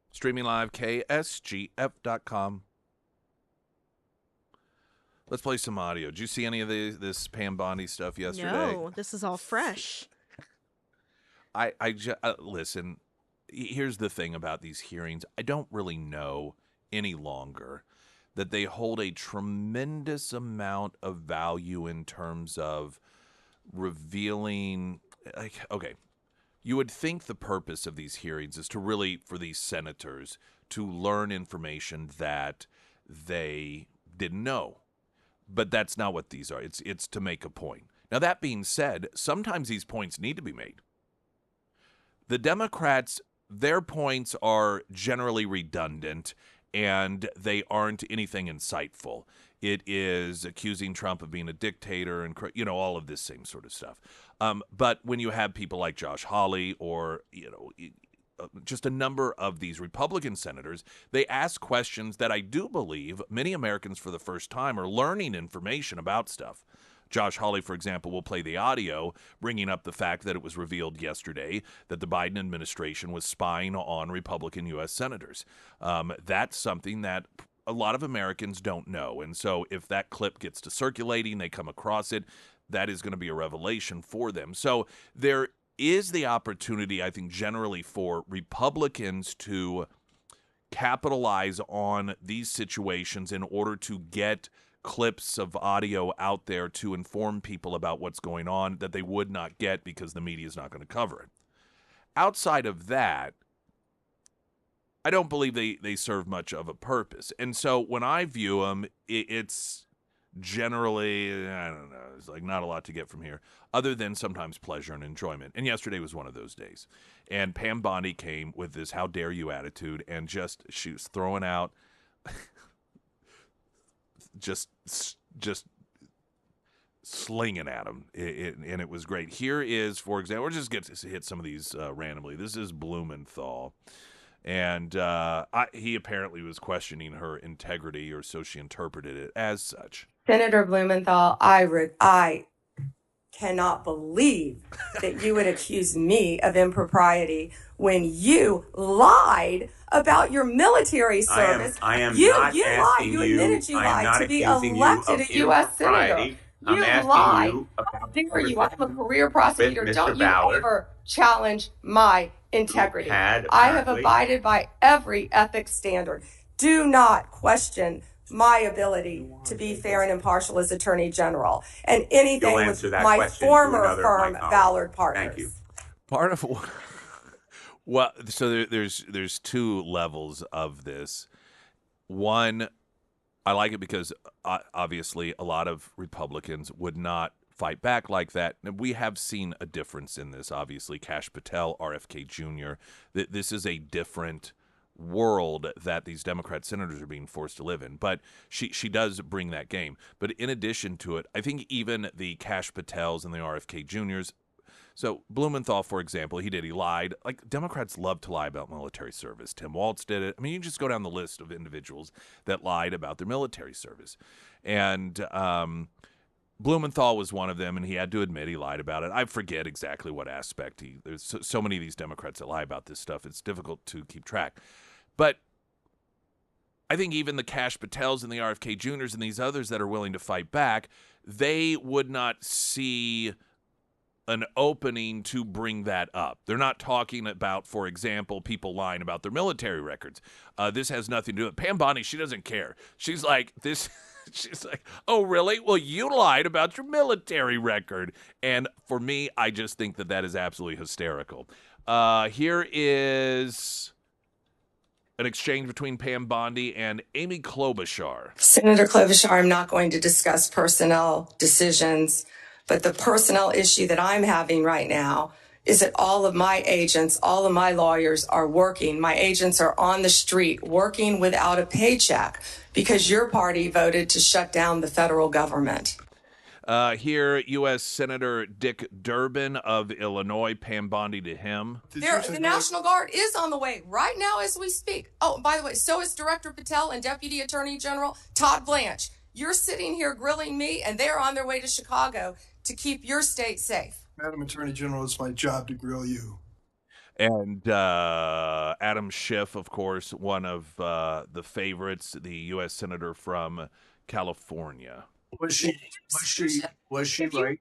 Streaming live, KSGF.com. Let's play some audio. Did you see any of this Pam Bondi stuff yesterday? No, this is all fresh. Listen, here's the thing about these hearings. I don't really know any longer that they hold a tremendous amount of value in terms of revealing, okay, you would think the purpose of these hearings is to really, for these senators, to learn information that they didn't know. But that's not what these are. It's to make a point. Now, that being said, sometimes these points need to be made. The Democrats, their points are generally redundant, and they aren't anything insightful. It is accusing Trump of being a dictator and, all of this same sort of stuff. But when you have people like Josh Hawley or, just a number of these Republican senators, they ask questions that I do believe many Americans for the first time are learning information about stuff. Josh Hawley, for example, will play the audio bringing up the fact that it was revealed yesterday that the Biden administration was spying on Republican U.S. senators. That's something that a lot of Americans don't know. And so if that clip gets to circulating, they come across it, that is going to be a revelation for them. So there is the opportunity, I think, generally for Republicans to capitalize on these situations in order to get clips of audio out there to inform people about what's going on that they would not get because the media is not going to cover it. Outside of that, I don't believe they serve much of a purpose. And so when I view them, it's generally, I don't know, it's like not a lot to get from here other than sometimes pleasure and enjoyment. And yesterday was one of those days. And Pam Bondi came with this how dare you attitude and she was throwing out just slinging at him, and it was great. Here is, for example, we're just going to hit some of these randomly. This is Blumenthal, and he apparently was questioning her integrity, or so she interpreted it as such. Senator Blumenthal, I cannot believe that you would accuse me of impropriety when you lied about your military service. I am you not asking lied. You admitted you I am lied not to be accusing you elected of a U.S. senator. impropriety. You I'm asking lied. you How about dare you? I'm a career prosecutor. Mr. Don't you Ballard. ever challenge my integrity. Had I have apparently- abided by every ethics standard. Do not question my ability to be fair and impartial as Attorney General, and anything You'll with answer that my question to former another of firm, my colleagues. Ballard Partners. Thank you. Part of well, so there's two levels of this. One, I like it because obviously a lot of Republicans would not fight back like that. And we have seen a difference in this. Obviously, Kash Patel, RFK Jr. This is a different world that these Democrat senators are being forced to live in. But she does bring that game. But in addition to it, I think even the Kash Patels and the RFK Juniors. So Blumenthal, for example, he lied. Like, Democrats love to lie about military service. Tim Walz did it. I mean, you just go down the list of individuals that lied about their military service. And Blumenthal was one of them, and he had to admit he lied about it. I forget exactly what aspect. There's so many of these Democrats that lie about this stuff. It's difficult to keep track. But I think even the Kash Patels and the RFK Juniors and these others that are willing to fight back, they would not see an opening to bring that up. They're not talking about, for example, people lying about their military records. This has nothing to do with Pam Bondi. She doesn't care. She's like, she's like, oh, really? Well, you lied about your military record. And for me, I just think that is absolutely hysterical. Here is an exchange between Pam Bondi and Amy Klobuchar. Senator Klobuchar, I'm not going to discuss personnel decisions, but the personnel issue that I'm having right now is that all of my agents, all of my lawyers are working. My agents are on the street working without a paycheck because your party voted to shut down the federal government. Here, U.S. Senator Dick Durbin of Illinois, Pam Bondi to him. The National Guard is on the way right now as we speak. Oh, by the way, so is Director Patel and Deputy Attorney General Todd Blanche. You're sitting here grilling me, and they're on their way to Chicago to keep your state safe. Madam Attorney General, it's my job to grill you. And Adam Schiff, of course, one of the favorites, the U.S. Senator from California. Was she right?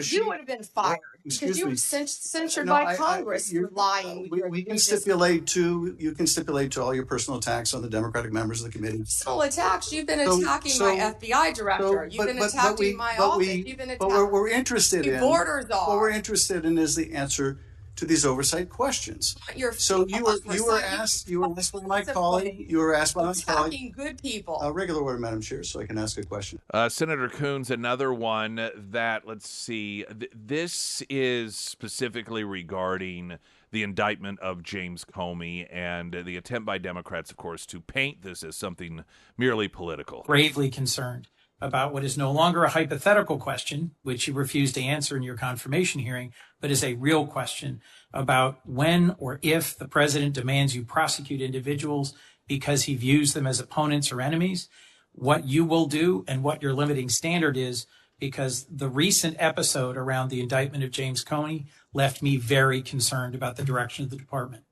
You would have been fired because you were censured by Congress for lying. We can stipulate to, you can stipulate to all your personal attacks on the Democratic members of the committee. Personal attacks. You've been attacking my FBI director. You've been attacking my office. You've been attacking. But what we're interested in, borders are. What we're interested in is the answer to these oversight questions. So you were asked by my colleague. You were asked by my colleague. Attacking good people. Regular order, Madam Chair, so I can ask a question. Senator Coons, another one that, let's see, this is specifically regarding the indictment of James Comey and the attempt by Democrats, of course, to paint this as something merely political. Gravely concerned about what is no longer a hypothetical question, which you refused to answer in your confirmation hearing, but is a real question about when or if the president demands you prosecute individuals because he views them as opponents or enemies, what you will do and what your limiting standard is, because the recent episode around the indictment of James Comey left me very concerned about the direction of the department.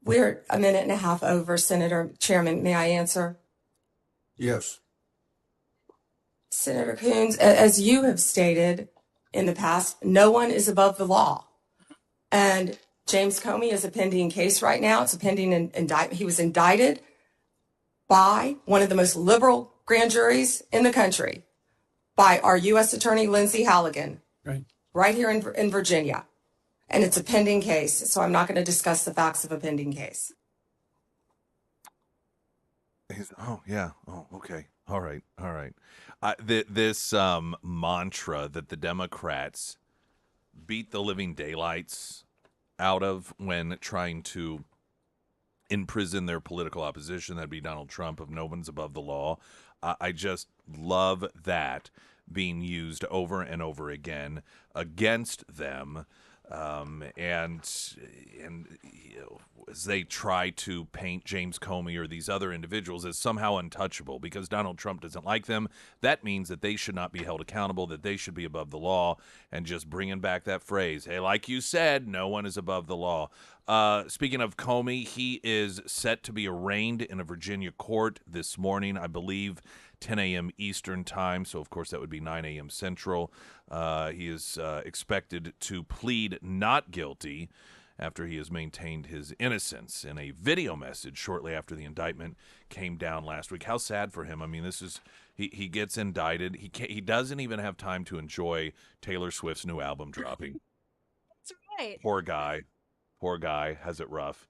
We're a minute and a half over, Senator Chairman. May I answer? Yes. Senator Coons, as you have stated in the past, no one is above the law. And James Comey is a pending case right now. It's a pending indictment. He was indicted by one of the most liberal grand juries in the country, by our U.S. Attorney Lindsay Halligan, right here in Virginia. And it's a pending case, so I'm not going to discuss the facts of a pending case. Oh, yeah. Oh, okay. All right. This mantra that the Democrats beat the living daylights out of when trying to imprison their political opposition, that'd be Donald Trump, of no one's above the law. I just love that being used over and over again against them. And you know, as they try to paint James Comey or these other individuals as somehow untouchable because Donald Trump doesn't like them, that means that they should not be held accountable, that they should be above the law, and just bringing back that phrase, hey, like you said, no one is above the law. Speaking of Comey, he is set to be arraigned in a Virginia court this morning, I believe 10 a.m. Eastern time, so of course that would be 9 a.m. Central. He is expected to plead not guilty after he has maintained his innocence in a video message shortly after the indictment came down last week. How sad for him. I mean, this is he gets indicted. He doesn't even have time to enjoy Taylor Swift's new album dropping. That's right. Poor guy has it rough.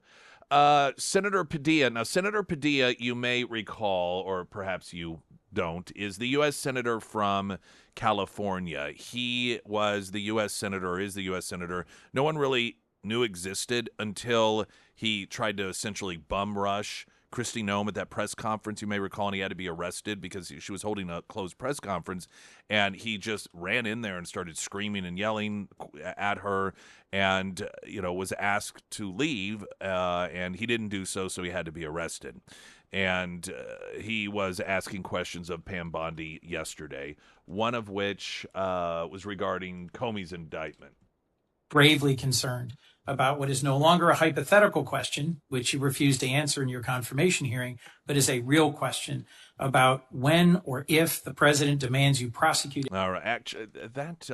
Senator Padilla. Now, Senator Padilla, you may recall, or perhaps you don't, is the U.S. Senator from California. He was the U.S. Senator, or is the U.S. Senator. No one really knew existed until he tried to essentially bum rush Kristi Noem at that press conference, you may recall, and he had to be arrested because she was holding a closed press conference, and he just ran in there and started screaming and yelling at her and, was asked to leave, and he didn't do so, so he had to be arrested. And he was asking questions of Pam Bondi yesterday, one of which was regarding Comey's indictment. Gravely concerned about what is no longer a hypothetical question, which you refused to answer in your confirmation hearing, but is a real question about when or if the president demands you prosecute. All right, actually, that's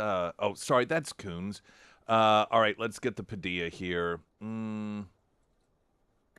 Coons. All right, let's get the Padilla here. My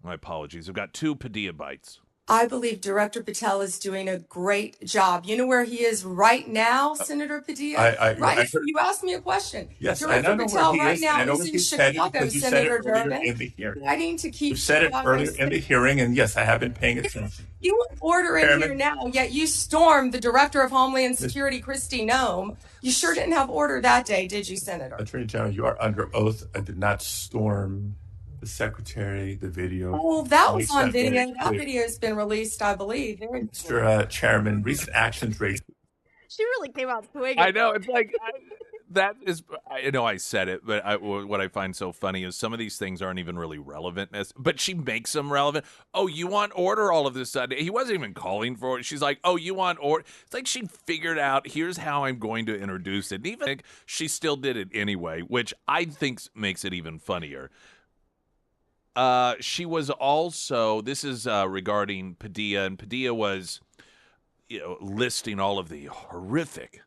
apologies. I've got 2 Padilla bites. I believe Director Patel is doing a great job. You know where he is right now, Senator Padilla? You asked me a question. Yes, Director I know Patel where he is. now I know is where in he's headed Chicago, because you said Senator it earlier Durbin, in the hearing. fighting to keep You said it Chicago earlier safe. in the hearing, and yes, I have been paying attention. You want order in here now, yet you stormed the Director of Homeland Security, Kristi Noem. You sure didn't have order that day, did you, Senator? Attorney General, you are under oath. I did not storm the secretary, the video. Oh, that was on video. That video has been released, I believe. Mr. Chairman, recent actions raised. She really came out swinging. I know. It's like, I said it, but what I find so funny is some of these things aren't even really relevant, but she makes them relevant. Oh, you want order all of this sudden? He wasn't even calling for it. She's like, oh, you want order? It's like she figured out, here's how I'm going to introduce it. And even she still did it anyway, which I think makes it even funnier. She was also, this is regarding Padilla, and Padilla was listing all of the horrific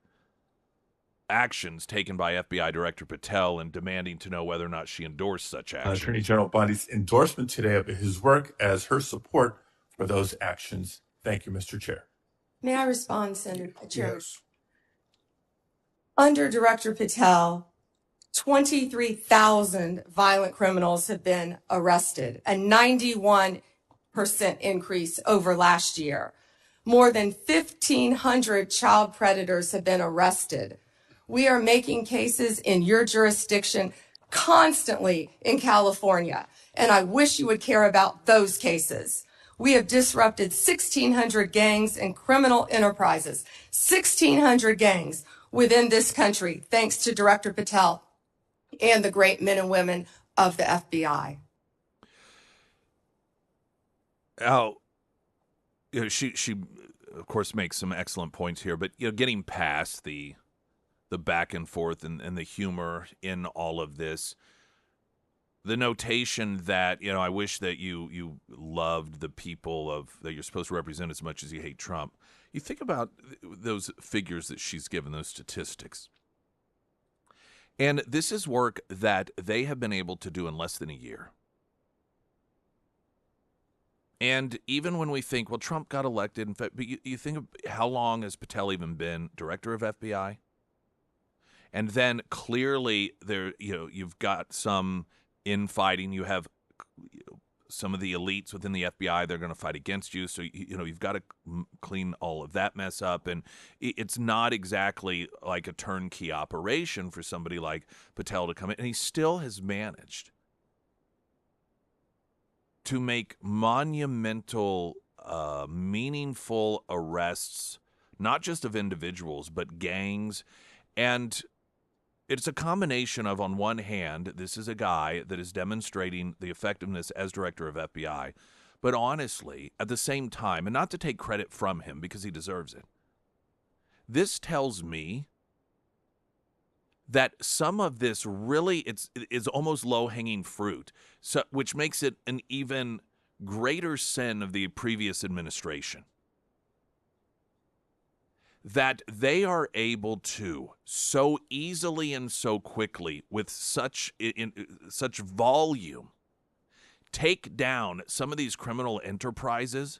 actions taken by FBI Director Patel and demanding to know whether or not she endorsed such actions. Attorney General Bondi's endorsement today of his work as her support for those actions. Thank you, Mr. Chair. May I respond, Senator Chair? Yes. Under Director Patel, 23,000 violent criminals have been arrested, a 91% increase over last year. More than 1,500 child predators have been arrested. We are making cases in your jurisdiction constantly in California, and I wish you would care about those cases. We have disrupted 1,600 gangs and criminal enterprises, 1,600 gangs within this country, thanks to Director Patel and the great men and women of the FBI. Oh, she of course makes some excellent points here, but getting past the back and forth and the humor in all of this, the notation that I wish that you loved the people that you're supposed to represent as much as you hate Trump. You think about those figures that she's given, those statistics. And this is work that they have been able to do in less than a year. And even when we think, well, Trump got elected, in fact, but you think of how long has Patel even been director of FBI? And then clearly you've got some infighting. You have some of the elites within the FBI, they're going to fight against you. So, you've got to clean all of that mess up. And it's not exactly like a turnkey operation for somebody like Patel to come in. And he still has managed to make monumental, meaningful arrests, not just of individuals, but gangs. And it's a combination of, on one hand, this is a guy that is demonstrating the effectiveness as director of FBI. But honestly, at the same time, and not to take credit from him because he deserves it, this tells me that some of this really is almost low-hanging fruit, so, which makes it an even greater sin of the previous administration. That they are able to so easily and so quickly, with such volume, take down some of these criminal enterprises,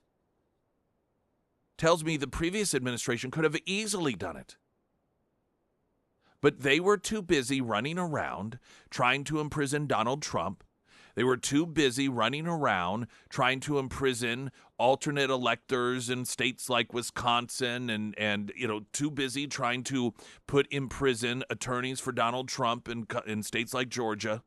tells me the previous administration could have easily done it. But they were too busy running around trying to imprison Donald Trump. They were too busy running around trying to imprison alternate electors in states like Wisconsin and too busy trying to put in prison attorneys for Donald Trump in states like Georgia.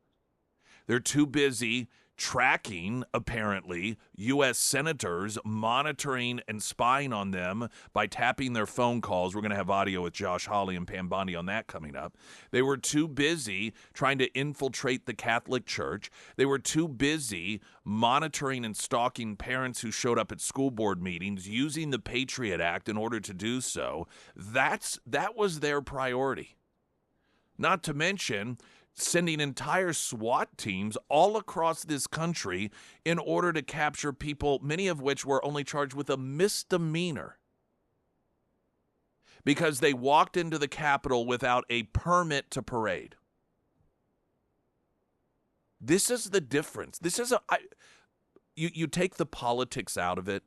They're too busy tracking, apparently, U.S. senators, monitoring and spying on them by tapping their phone calls. We're going to have audio with Josh Hawley and Pam Bondi on that coming up. They were too busy trying to infiltrate the Catholic Church. They were too busy monitoring and stalking parents who showed up at school board meetings, using the Patriot Act in order to do so. That was their priority. Not to mention sending entire SWAT teams all across this country in order to capture people, many of which were only charged with a misdemeanor because they walked into the Capitol without a permit to parade. This is the difference. This is you take the politics out of it.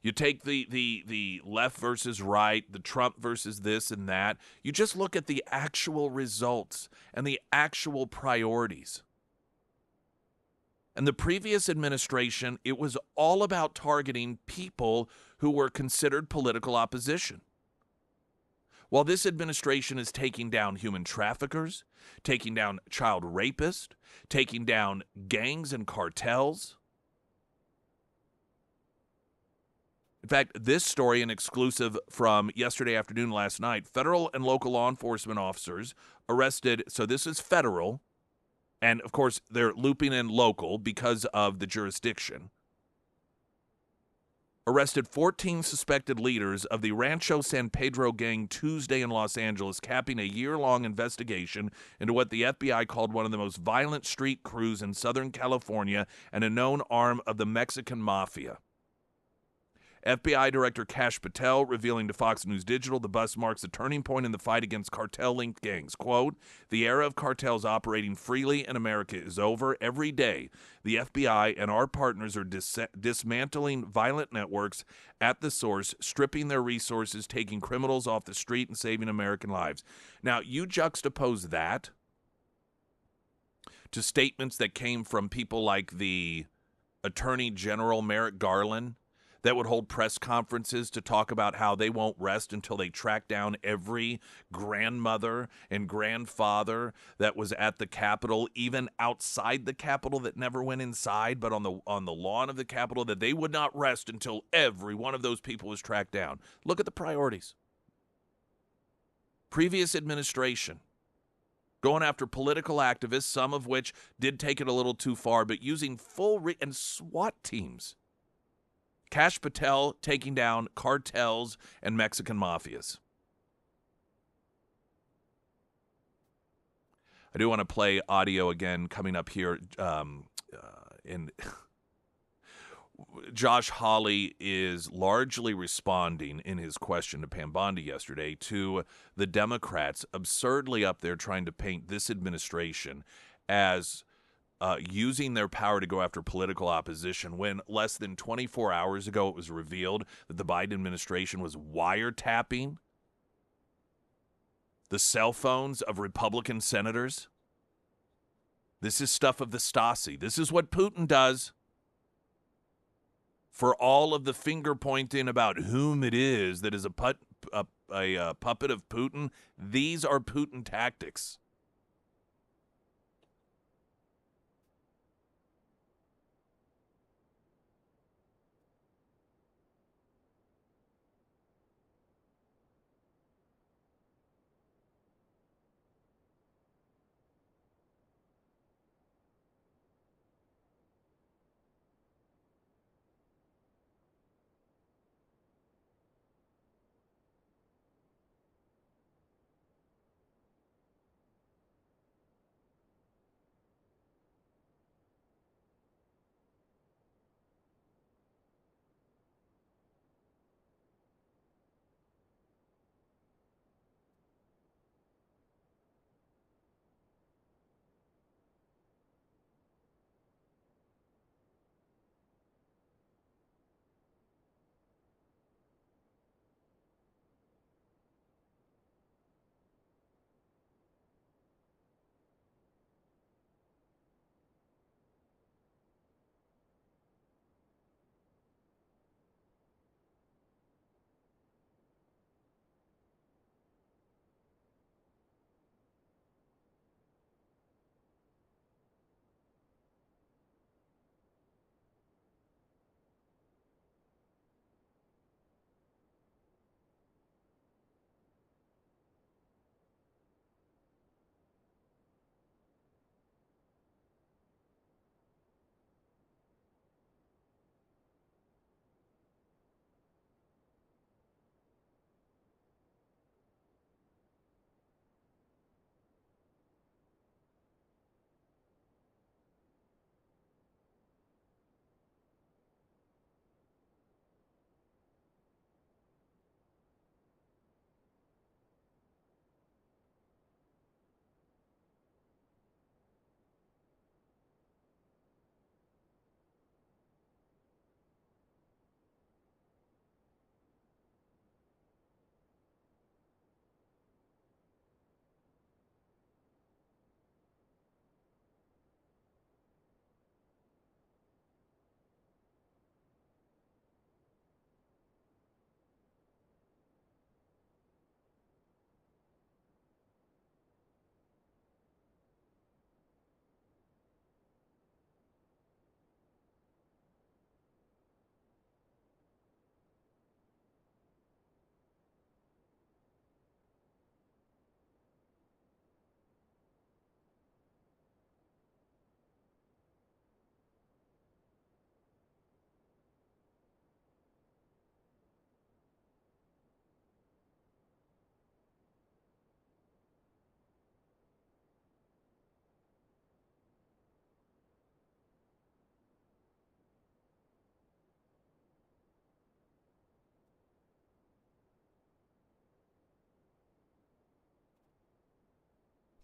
You take the left versus right, the Trump versus this and that. You just look at the actual results and the actual priorities. And the previous administration, it was all about targeting people who were considered political opposition. While this administration is taking down human traffickers, taking down child rapists, taking down gangs and cartels. In fact, this story, an exclusive from yesterday afternoon, last night, federal and local law enforcement officers arrested, so this is federal, and of course they're looping in local because of the jurisdiction, arrested 14 suspected leaders of the Rancho San Pedro gang Tuesday in Los Angeles, capping a year-long investigation into what the FBI called one of the most violent street crews in Southern California and a known arm of the Mexican mafia. FBI Director Kash Patel revealing to Fox News Digital the bust marks a turning point in the fight against cartel-linked gangs. Quote, "The era of cartels operating freely in America is over. Every day, the FBI and our partners are dismantling violent networks at the source, stripping their resources, taking criminals off the street, and saving American lives." Now, you juxtapose that to statements that came from people like the Attorney General Merrick Garland, that would hold press conferences to talk about how they won't rest until they track down every grandmother and grandfather that was at the Capitol, even outside the Capitol that never went inside, but on the lawn of the Capitol, that they would not rest until every one of those people was tracked down. Look at the priorities. Previous administration going after political activists, some of which did take it a little too far, but using and SWAT teams. Kash Patel taking down cartels and Mexican mafias. I do want to play audio again coming up here. Josh Hawley is largely responding in his question to Pam Bondi yesterday to the Democrats absurdly up there trying to paint this administration as using their power to go after political opposition when less than 24 hours ago it was revealed that the Biden administration was wiretapping the cell phones of Republican senators. This is stuff of the Stasi. This is what Putin does. For all of the finger pointing about whom it is that is a puppet of Putin, these are Putin tactics.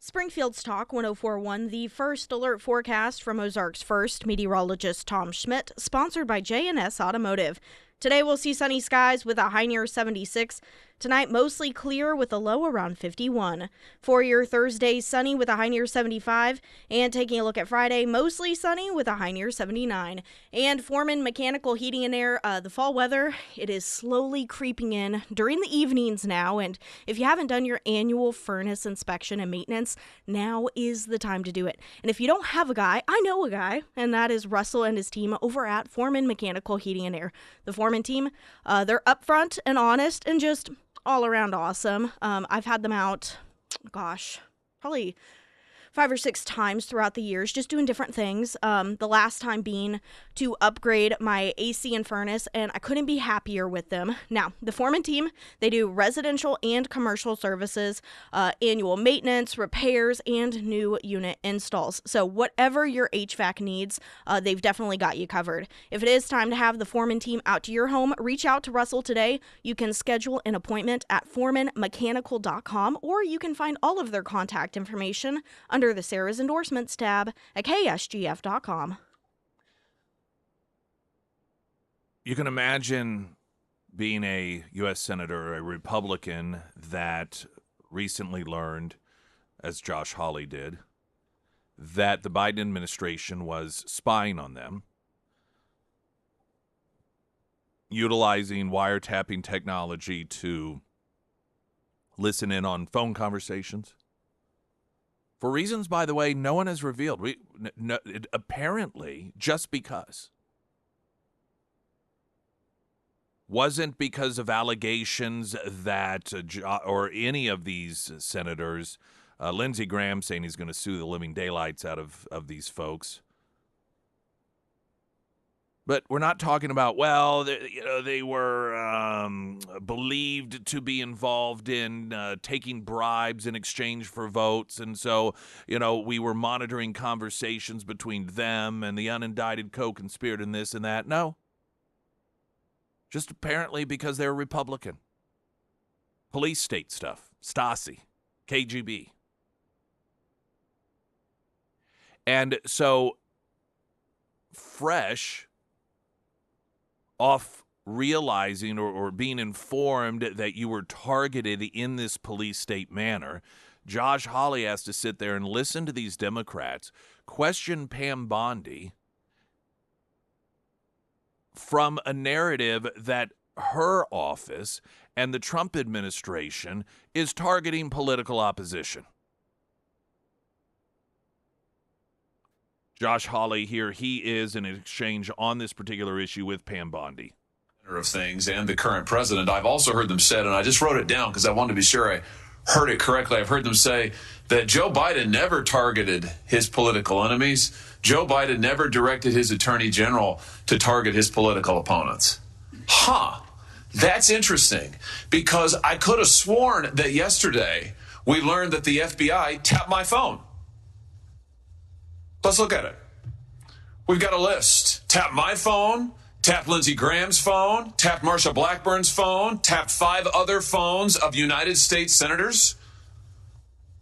Springfield's Talk 1041, the first alert forecast from Ozarks First meteorologist Tom Schmidt, sponsored by J&S Automotive. Today we'll see sunny skies with a high near 76. Tonight mostly clear with a low around 51. For your Thursday, sunny with a high near 75. And taking a look at Friday, mostly sunny with a high near 79. And Foreman Mechanical Heating and Air, the fall weather, it is slowly creeping in during the evenings now. And if you haven't done your annual furnace inspection and maintenance, now is the time to do it. And if you don't have a guy, I know a guy, and that is Russell and his team over at Foreman Mechanical Heating and Air. The Foreman team, they're upfront and honest and just all around awesome. I've had them out, probably 5 or 6 times throughout the years, just doing different things. The last time being to upgrade my AC and furnace, and I couldn't be happier with them. Now, the Foreman team, they do residential and commercial services, annual maintenance, repairs, and new unit installs. So whatever your HVAC needs, they've definitely got you covered. If it is time to have the Foreman team out to your home, reach out to Russell today. You can schedule an appointment at foremanmechanical.com, or you can find all of their contact information under the Sarah's Endorsements tab at KSGF.com. You can imagine being a U.S. Senator, a Republican that recently learned, as Josh Hawley did, that the Biden administration was spying on them, utilizing wiretapping technology to listen in on phone conversations. For reasons, by the way, no one has revealed. Apparently, just because. Wasn't because of allegations that, or any of these senators, Lindsey Graham saying he's going to sue the living daylights out of these folks. But we're not talking about, they were believed to be involved in taking bribes in exchange for votes. And so, we were monitoring conversations between them and the unindicted co-conspirator and this and that. No. Just apparently because they're Republican. Police state stuff. Stasi. KGB. And so, fresh off realizing or being informed that you were targeted in this police state manner, Josh Hawley has to sit there and listen to these Democrats question Pam Bondi from a narrative that her office and the Trump administration is targeting political opposition. Josh Hawley here, he is in an exchange on this particular issue with Pam Bondi. Of things and the current president. I've also heard them said, and I just wrote it down because I wanted to be sure I heard it correctly. I've heard them say that Joe Biden never targeted his political enemies. Joe Biden never directed his attorney general to target his political opponents. That's interesting, because I could have sworn that yesterday we learned that the FBI tapped my phone. Let's look at it. We've got a list. Tap my phone, tapped Lindsey Graham's phone, tapped Marsha Blackburn's phone, tapped 5 other phones of United States senators.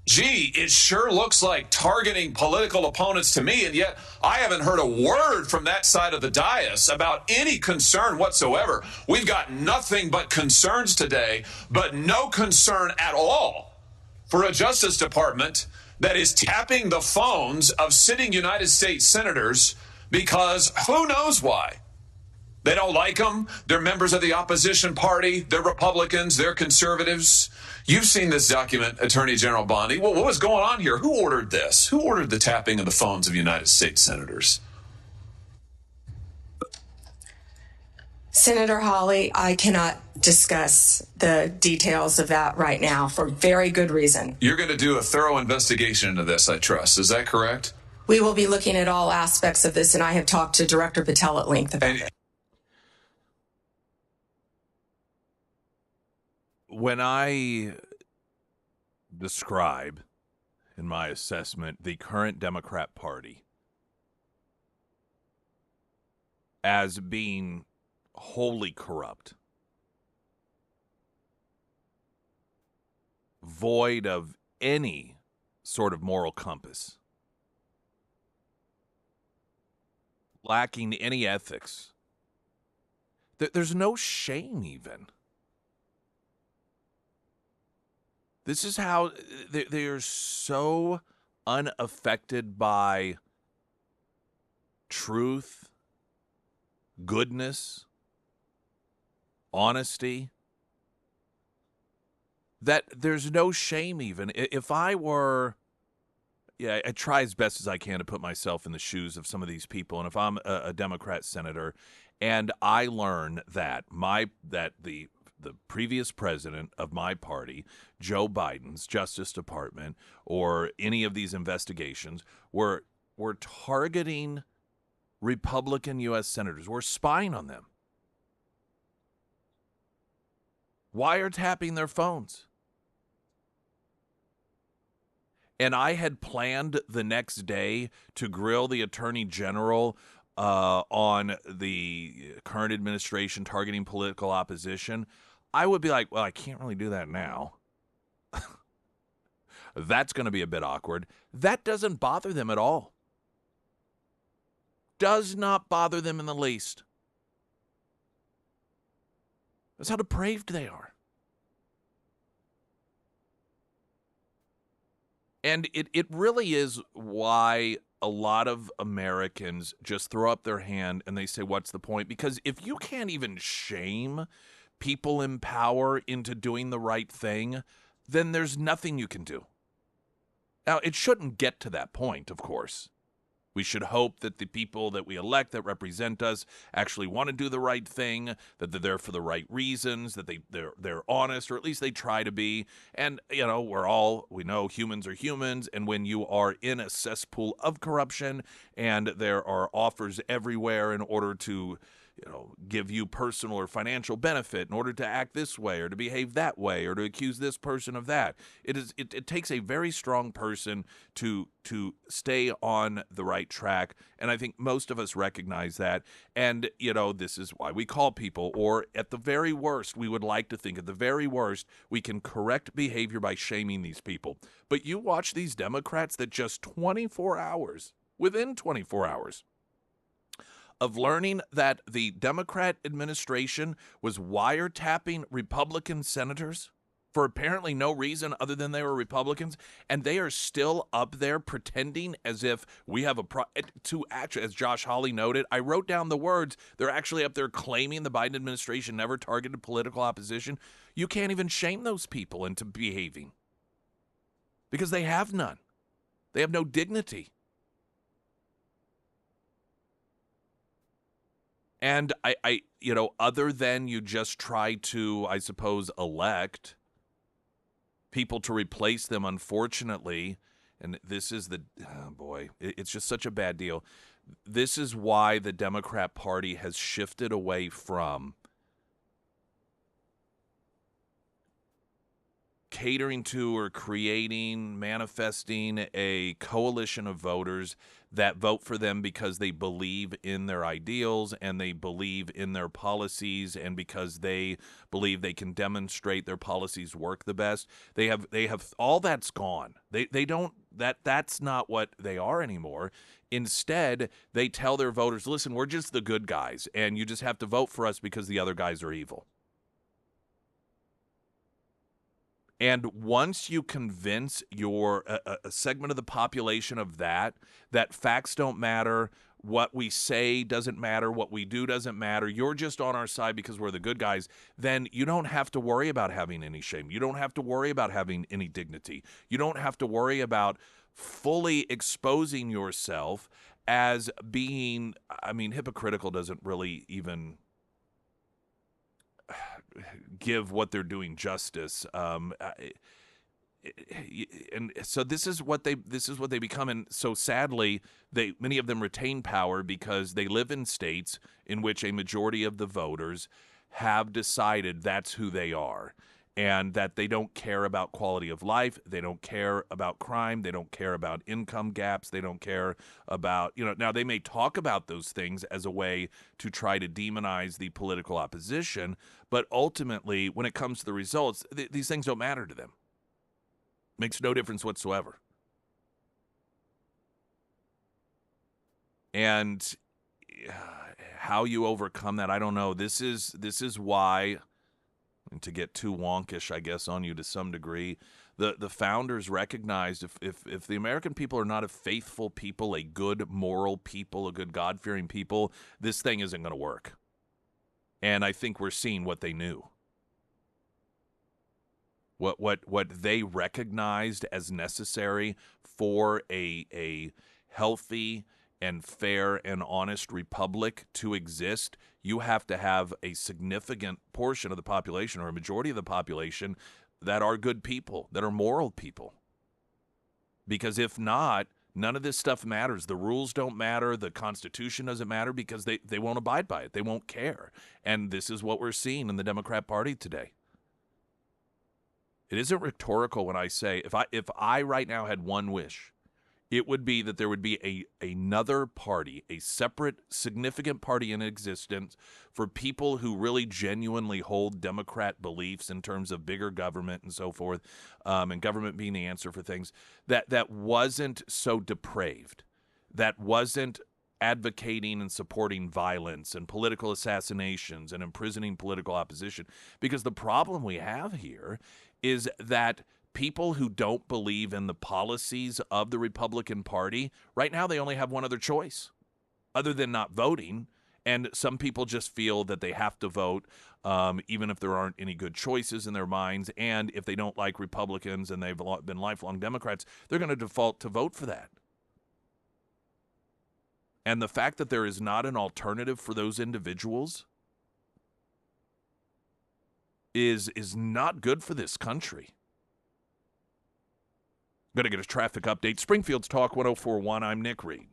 Gee, it sure looks like targeting political opponents to me, and yet I haven't heard a word from that side of the dais about any concern whatsoever. We've got nothing but concerns today, but no concern at all for a Justice Department that is tapping the phones of sitting United States senators because who knows why. They don't like them. They're members of the opposition party. They're Republicans. They're conservatives. You've seen this document, Attorney General Bondi. Well, what was going on here? Who ordered this? Who ordered the tapping of the phones of United States senators? Senator Hawley, I cannot discuss the details of that right now for very good reason. You're going to do a thorough investigation into this, I trust. Is that correct? We will be looking at all aspects of this, and I have talked to Director Patel at length about it. When I describe, in my assessment, the current Democrat Party as being wholly corrupt, void of any sort of moral compass, lacking any ethics. There's no shame even. This is how they're so unaffected by truth, goodness, honesty, that there's no shame even. If I were, I try as best as I can to put myself in the shoes of some of these people. And if I'm a Democrat senator and I learn that the previous president of my party, Joe Biden's Justice Department, or any of these investigations were targeting Republican U.S. senators, were spying on them, wiretapping their phones. And I had planned the next day to grill the Attorney General on the current administration targeting political opposition. I would be like, well, I can't really do that now. That's going to be a bit awkward. That doesn't bother them at all. Does not bother them in the least. That's how depraved they are. And it really is why a lot of Americans just throw up their hand and they say, what's the point? Because if you can't even shame people in power into doing the right thing, then there's nothing you can do. Now, it shouldn't get to that point, of course. We should hope that the people that we elect that represent us actually want to do the right thing, that they're there for the right reasons, that they're honest, or at least they try to be. And, we know humans are humans, and when you are in a cesspool of corruption and there are offers everywhere in order to give you personal or financial benefit in order to act this way or to behave that way or to accuse this person of that. It takes a very strong person to stay on the right track, and I think most of us recognize that. And, this is why we call people, or at the very worst, we would like to think at the very worst, we can correct behavior by shaming these people. But you watch these Democrats that just within 24 hours, of learning that the Democrat administration was wiretapping Republican senators for apparently no reason other than they were Republicans, and they are still up there pretending as if we have as Josh Hawley noted, I wrote down the words, they're actually up there claiming the Biden administration never targeted political opposition. You can't even shame those people into behaving because they have none. They have no dignity. And I other than you just try to, I suppose, elect people to replace them, unfortunately, and this is it's just such a bad deal. This is why the Democrat Party has shifted away from catering to or manifesting a coalition of voters that vote for them because they believe in their ideals and they believe in their policies and because they believe they can demonstrate their policies work the best. They have all that's gone. That's not what they are anymore. Instead, they tell their voters, listen, we're just the good guys and you just have to vote for us because the other guys are evil. And once you convince a segment of the population of that facts don't matter, what we say doesn't matter, what we do doesn't matter, you're just on our side because we're the good guys, then you don't have to worry about having any shame. You don't have to worry about having any dignity. You don't have to worry about fully exposing yourself as being, hypocritical doesn't really even give what they're doing justice, and so this is what they become. And so sadly, many of them retain power because they live in states in which a majority of the voters have decided that's who they are, and that they don't care about quality of life, they don't care about crime, they don't care about income gaps, they don't care about, now they may talk about those things as a way to try to demonize the political opposition, but ultimately, when it comes to the results, these things don't matter to them. Makes no difference whatsoever. And how you overcome that, I don't know. This is why, and to get too wonkish, I guess, on you to some degree, the founders recognized if the American people are not a faithful people, a good moral people, a good God-fearing people, this thing isn't going to work. And I think we're seeing what they knew. What they recognized as necessary for a healthy and fair and honest republic to exist, you have to have a significant portion of the population or a majority of the population that are good people, that are moral people. Because if not, none of this stuff matters. The rules don't matter. The Constitution doesn't matter because they won't abide by it. They won't care. And this is what we're seeing in the Democrat Party today. It isn't rhetorical when I say if I right now had one wish, it would be that there would be another party, a separate, significant party in existence for people who really genuinely hold Democrat beliefs in terms of bigger government and so forth, and government being the answer for things, that wasn't so depraved, that wasn't advocating and supporting violence and political assassinations and imprisoning political opposition. Because the problem we have here is that people who don't believe in the policies of the Republican Party, right now they only have one other choice other than not voting. And some people just feel that they have to vote, even if there aren't any good choices in their minds. And if they don't like Republicans and they've been lifelong Democrats, they're going to default to vote for that. And the fact that there is not an alternative for those individuals is not good for this country. Going to get a traffic update. Springfield's Talk 104.1. I'm Nick Reed.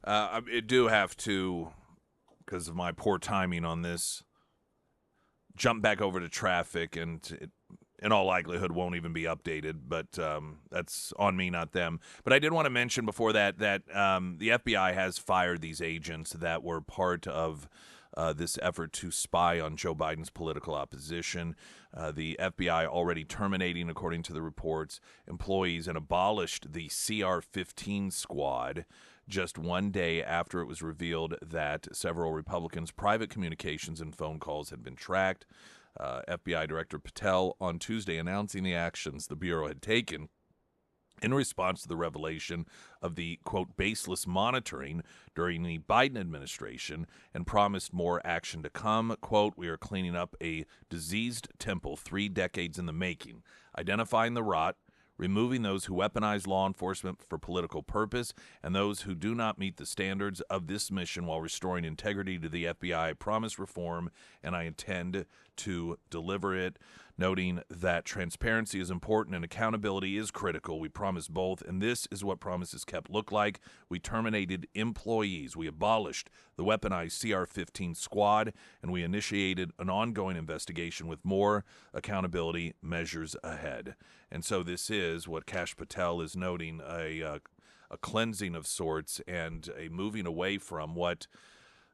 I do have to, because of my poor timing on this, jump back over to traffic, and it, in all likelihood, won't even be updated, but that's on me, not them. But I did want to mention before that the FBI has fired these agents that were part of this effort to spy on Joe Biden's political opposition. The FBI already terminating, according to the reports, employees and abolished the CR-15 squad just one day after it was revealed that several Republicans' private communications and phone calls had been tracked. FBI Director Patel on Tuesday announcing the actions the Bureau had taken in response to the revelation of the, quote, baseless monitoring during the Biden administration, and promised more action to come. Quote, we are cleaning up a diseased temple 3 decades in the making, identifying the rot, removing those who weaponize law enforcement for political purpose and those who do not meet the standards of this mission while restoring integrity to the FBI. I promise reform, and I intend to deliver it, noting that transparency is important and accountability is critical. We promise both, and this is what promises kept look like. We terminated employees. We abolished the weaponized CR-15 squad, and we initiated an ongoing investigation with more accountability measures ahead. And so this is what Kash Patel is noting, a cleansing of sorts and a moving away from what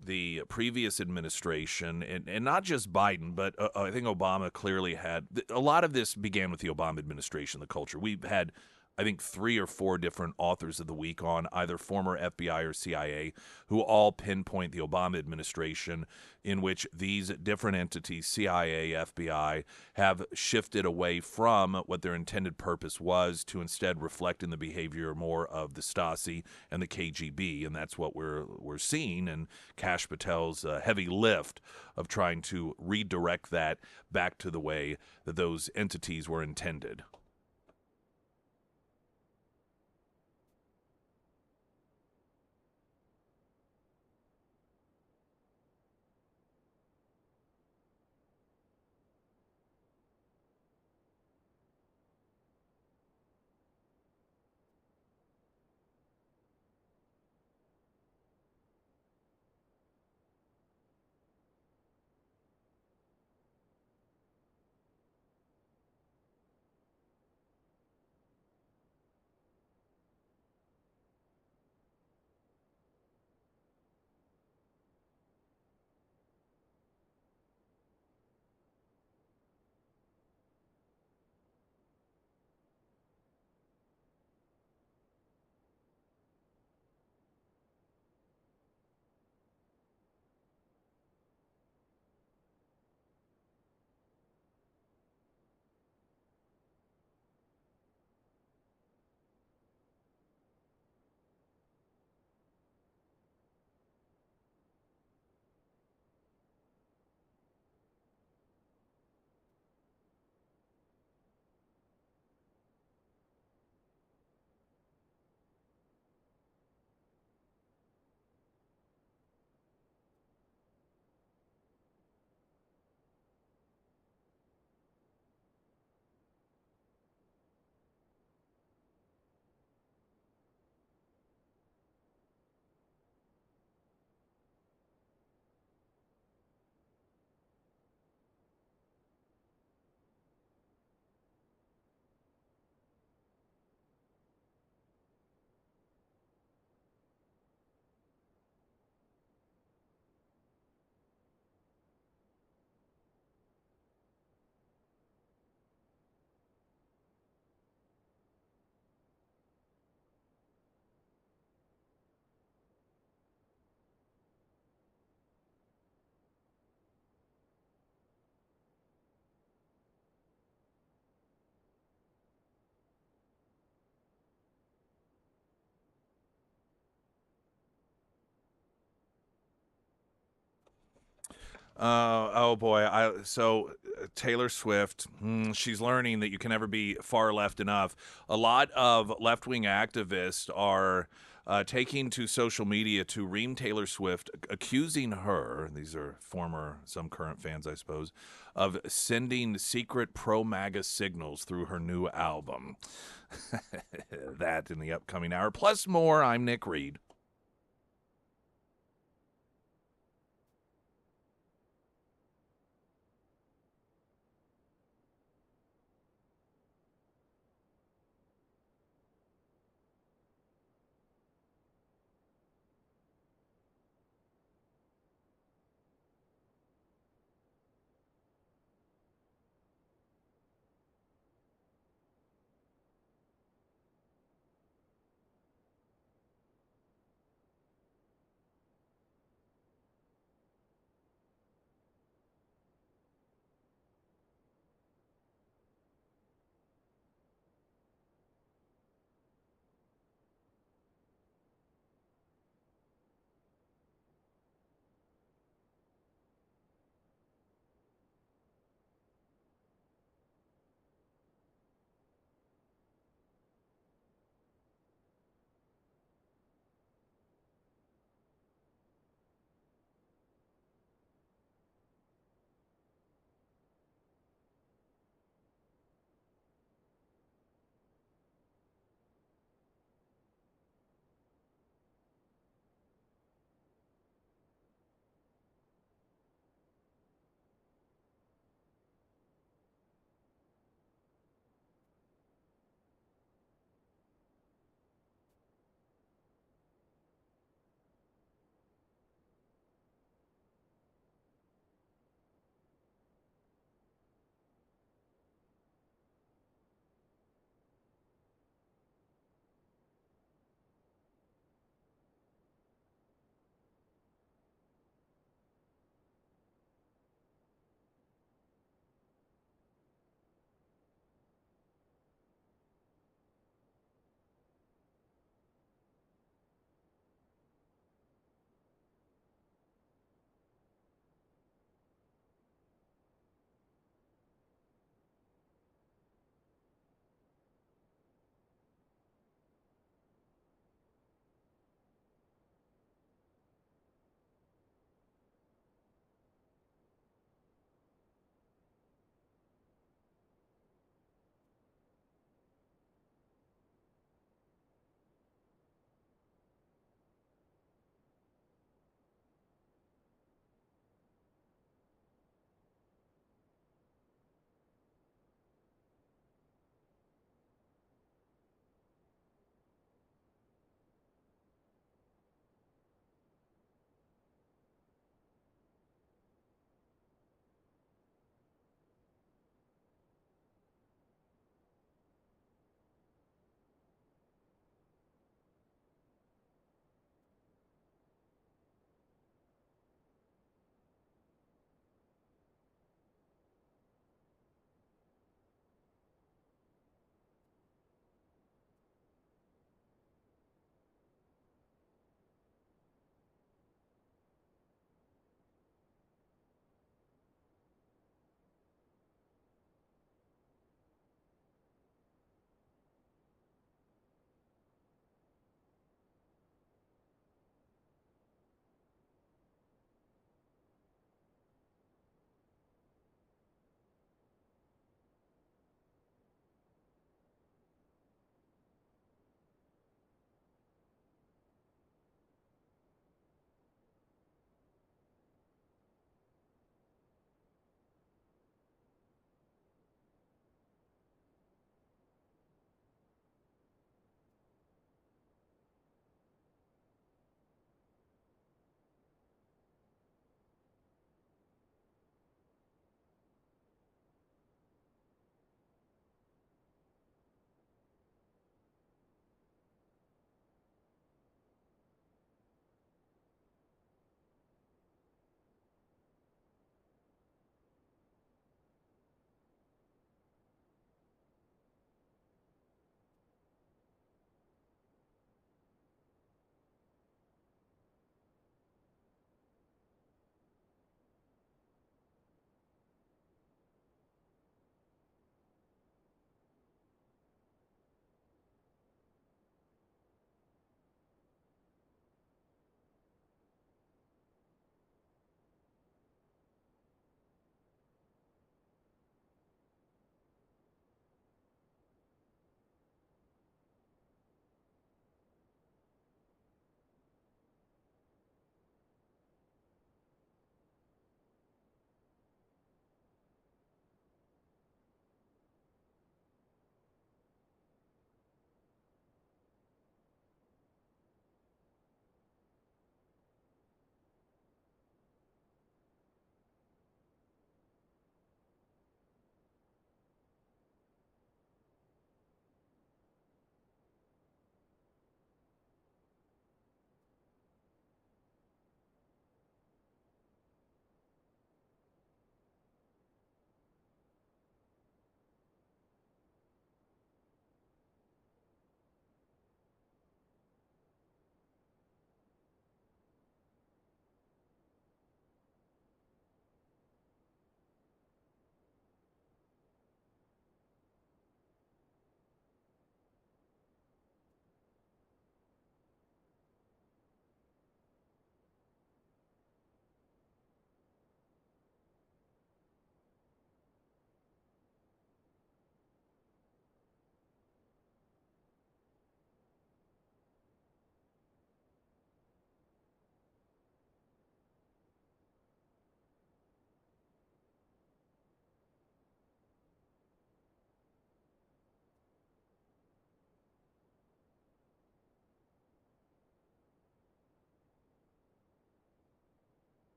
the previous administration, and not just Biden, but I think Obama clearly had a lot of this began with the Obama administration, the culture. We've had, I think, 3 or 4 different authors of the week on, either former FBI or CIA, who all pinpoint the Obama administration, in which these different entities, CIA, FBI, have shifted away from what their intended purpose was to instead reflect in the behavior more of the Stasi and the KGB, and that's what we're seeing. And Kash Patel's heavy lift of trying to redirect that back to the way that those entities were intended. Oh boy! Taylor Swift, she's learning that you can never be far left enough. A lot of left-wing activists are taking to social media to ream Taylor Swift, accusing her, these are former, some current fans, I suppose, of sending secret pro-MAGA signals through her new album. That in the upcoming hour. Plus more, I'm Nick Reed.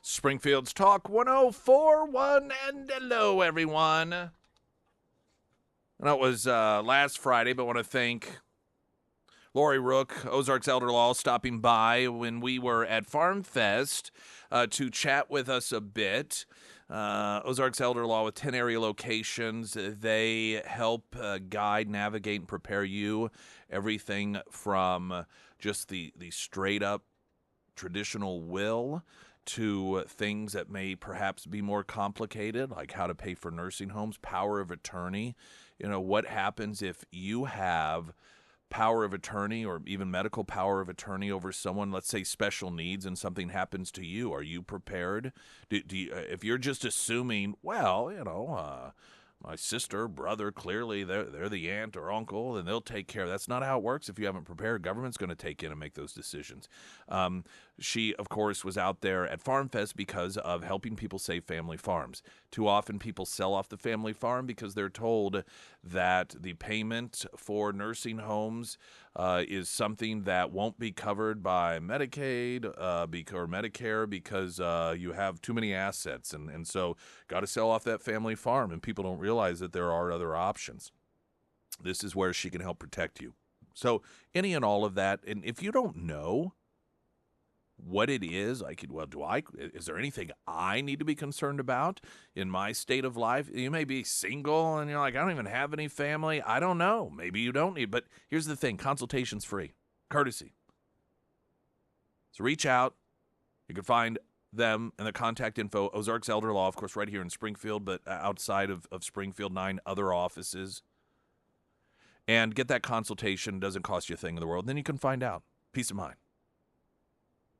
Springfield's Talk 104.1, and hello, everyone. I know it was last Friday, but I want to thank Lori Rook, Ozarks Elder Law, stopping by when we were at Farm Fest to chat with us a bit. Ozarks Elder Law with 10 area locations. They help guide, navigate, and prepare you. Everything from just the straight-up traditional will to things that may perhaps be more complicated, like how to pay for nursing homes, power of attorney. You know, what happens if you have power of attorney or even medical power of attorney over someone, let's say special needs, and something happens to you? Are you prepared? Do you, if you're just assuming, well, my sister, brother, clearly they're the aunt or uncle, and they'll take care. That's not how it works. If you haven't prepared, government's going to take in and make those decisions. She, of course, was out there at Farm Fest because of helping people save family farms. Too often people sell off the family farm because they're told that the payment for nursing homes is something that won't be covered by Medicaid or Medicare because you have too many assets. And so got to sell off that family farm. And people don't realize that there are other options. This is where she can help protect you. So any and all of that. And if you don't know what it is, is there anything I need to be concerned about in my state of life? You may be single and you're like, I don't even have any family. I don't know. Maybe you don't need, but here's the thing. Consultation's free, courtesy. So reach out. You can find them and the contact info, Ozarks Elder Law, of course, right here in Springfield, but outside of Springfield, 9 other offices. And get that consultation. It doesn't cost you a thing in the world. Then you can find out. Peace of mind.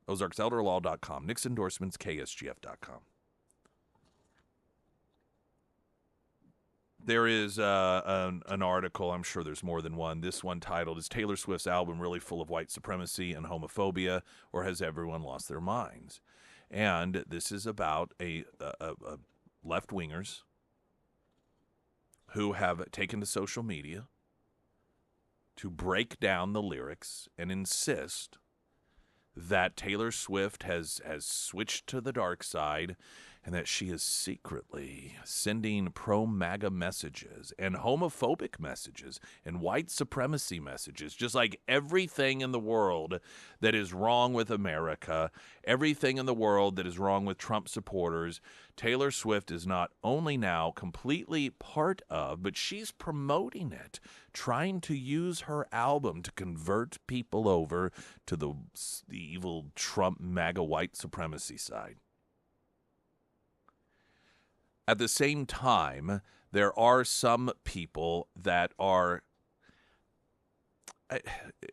OzarksElderLaw.com. Nick's endorsements, KSGF.com. There is an article, I'm sure there's more than one. This one titled, Is Taylor Swift's album really full of white supremacy and homophobia, or has everyone lost their minds? And this is about a left-wingers who have taken to social media to break down the lyrics and insist that Taylor Swift has switched to the dark side and that she is secretly sending pro-MAGA messages and homophobic messages and white supremacy messages, just like everything in the world that is wrong with America, everything in the world that is wrong with Trump supporters. Taylor Swift is not only now completely part of, but she's promoting it, trying to use her album to convert people over to the evil Trump MAGA white supremacy side. At the same time, there are some people that are,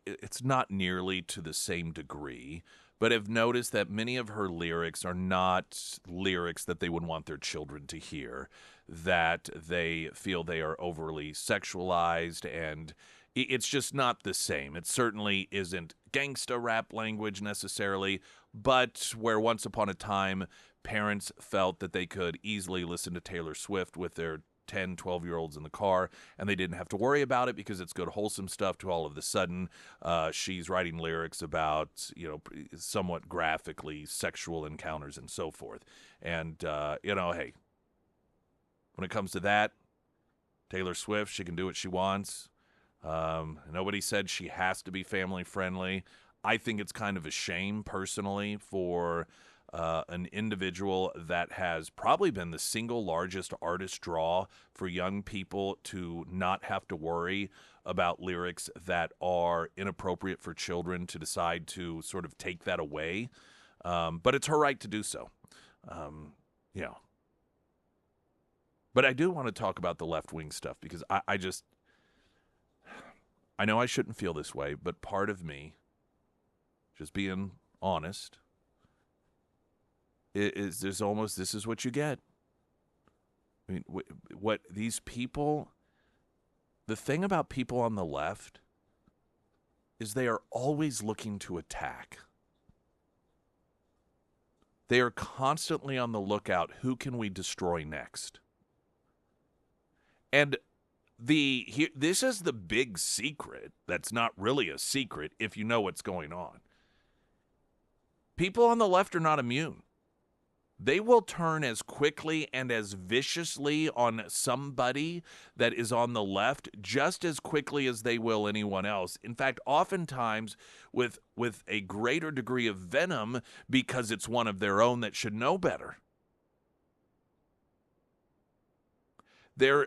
it's not nearly to the same degree, but have noticed that many of her lyrics are not lyrics that they would want their children to hear, that they feel they are overly sexualized, and it's just not the same. It certainly isn't gangsta rap language necessarily, but where once upon a time parents felt that they could easily listen to Taylor Swift with their 10, 12-year-olds in the car, and they didn't have to worry about it because it's good, wholesome stuff, to all of a sudden she's writing lyrics about, somewhat graphically sexual encounters and so forth. And, hey, when it comes to that, Taylor Swift, she can do what she wants. Nobody said she has to be family friendly. I think it's kind of a shame, personally, for an individual that has probably been the single largest artist draw for young people to not have to worry about lyrics that are inappropriate for children, to decide to sort of take that away. But it's her right to do so. But I do want to talk about the left-wing stuff because I know I shouldn't feel this way, but part of me, just being honest, is this is what you get. I mean, what these people, the thing about people on the left is they are always looking to attack. They are constantly on the lookout. Who can we destroy next? And this is the big secret that's not really a secret if you know what's going on. People on the left are not immune. they will turn as quickly and as viciously on somebody that is on the left just as quickly as they will anyone else. In fact, oftentimes with a greater degree of venom because it's one of their own that should know better.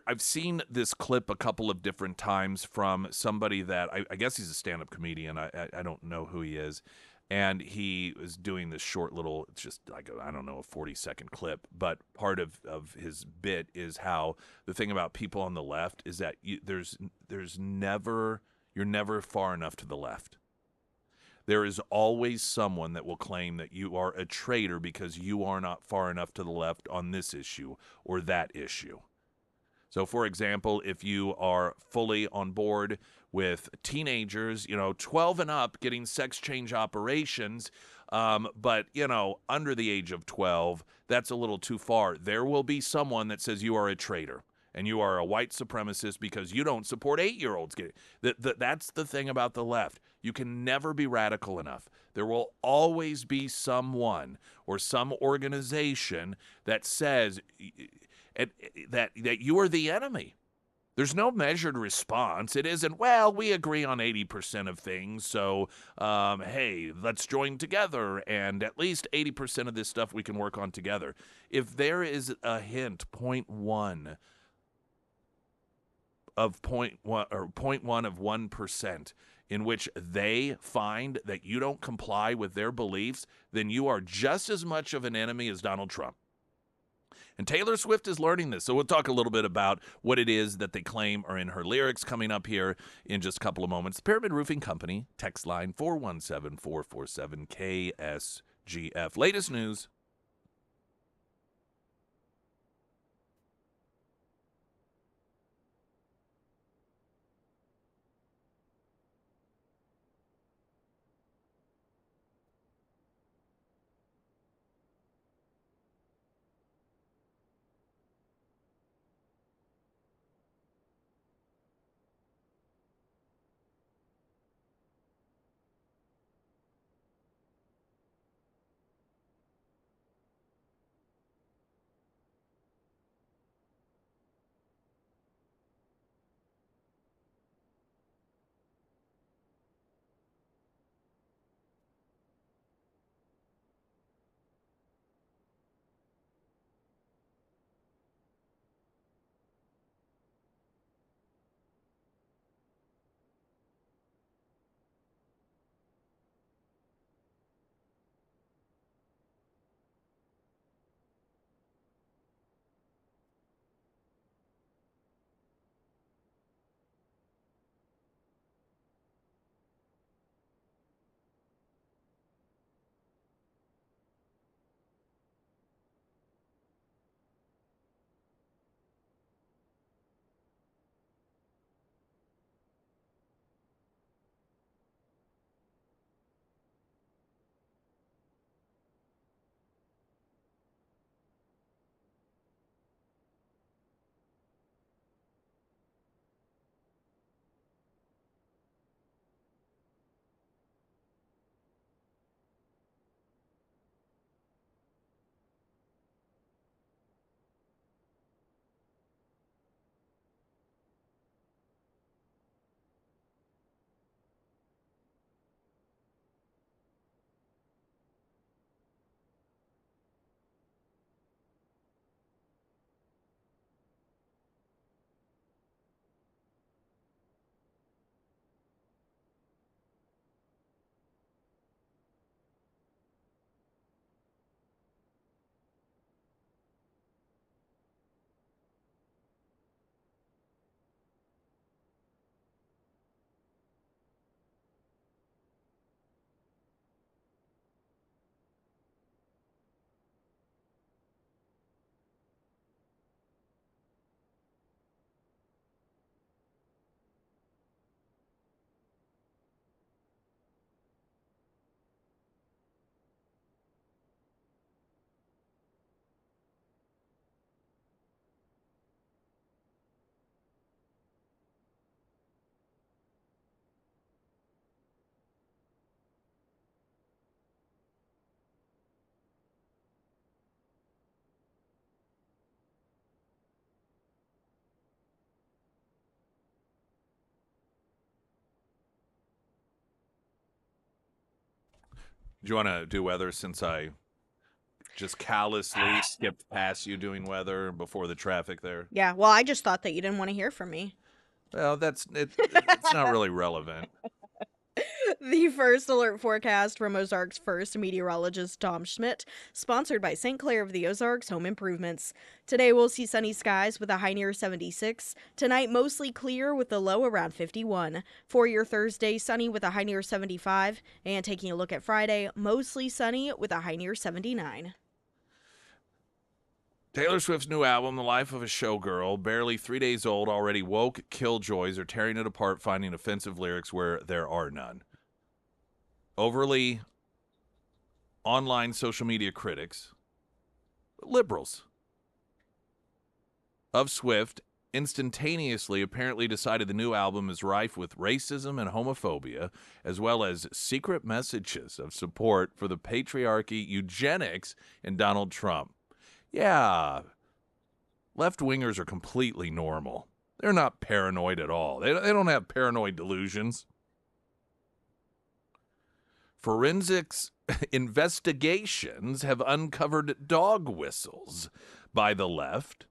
I've seen this clip a couple of different times from somebody that I guess he's a stand-up comedian. I don't know who he is. And he was doing this short little, it's just like, I don't know, a 40-second clip. But part of his bit is how the thing about people on the left is that you're never far enough to the left. There is always someone that will claim that you are a traitor because you are not far enough to the left on this issue or that issue. So, for example, if you are fully on board with teenagers, 12 and up getting sex change operations, but, under the age of 12, that's a little too far. There will be someone that says you are a traitor and you are a white supremacist because you don't support 8-year-olds getting. That's the thing about the left. You can never be radical enough. There will always be someone or some organization that says that you are the enemy. There's no measured response. It isn't, well, we agree on 80% of things, so, hey, let's join together, and at least 80% of this stuff we can work on together. If there is a hint, 0.1 of 1% in which they find that you don't comply with their beliefs, then you are just as much of an enemy as Donald Trump. And Taylor Swift is learning this. So we'll talk a little bit about what it is that they claim are in her lyrics coming up here in just a couple of moments. The Pyramid Roofing Company, text line 417-447-KSGF. Latest news. Do you want to do weather since I just callously skipped past you doing weather before the traffic there? Yeah, well, I just thought that you didn't want to hear from me. Well, it's not really relevant. The first alert forecast from Ozarks First meteorologist Tom Schmidt, sponsored by St. Clair of the Ozarks Home Improvements. Today we'll see sunny skies with a high near 76. Tonight mostly clear with a low around 51. For your Thursday, sunny with a high near 75. And taking a look at Friday, mostly sunny with a high near 79. Taylor Swift's new album, The Life of a Showgirl, barely 3 days old, already woke killjoys are tearing it apart, finding offensive lyrics where there are none. Overly online social media critics, liberals of Swift, instantaneously apparently decided the new album is rife with racism and homophobia, as well as secret messages of support for the patriarchy, eugenics, and Donald Trump. Yeah, left-wingers are completely normal. They're not paranoid at all. They don't have paranoid delusions. Forensics investigations have uncovered dog whistles by the left.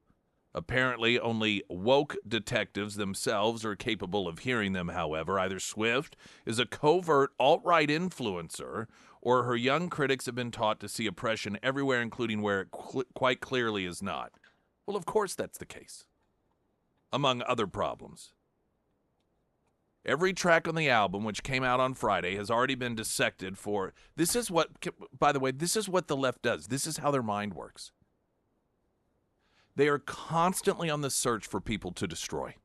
Apparently, only woke detectives themselves are capable of hearing them, however. Either Swift is a covert alt-right influencer, or her young critics have been taught to see oppression everywhere, including where it quite clearly is not. Well, of course that's the case, among other problems. Every track on the album, which came out on Friday, has already been dissected for... This is what, by the way, this is what the left does. This is how their mind works. They are constantly on the search for people to destroy.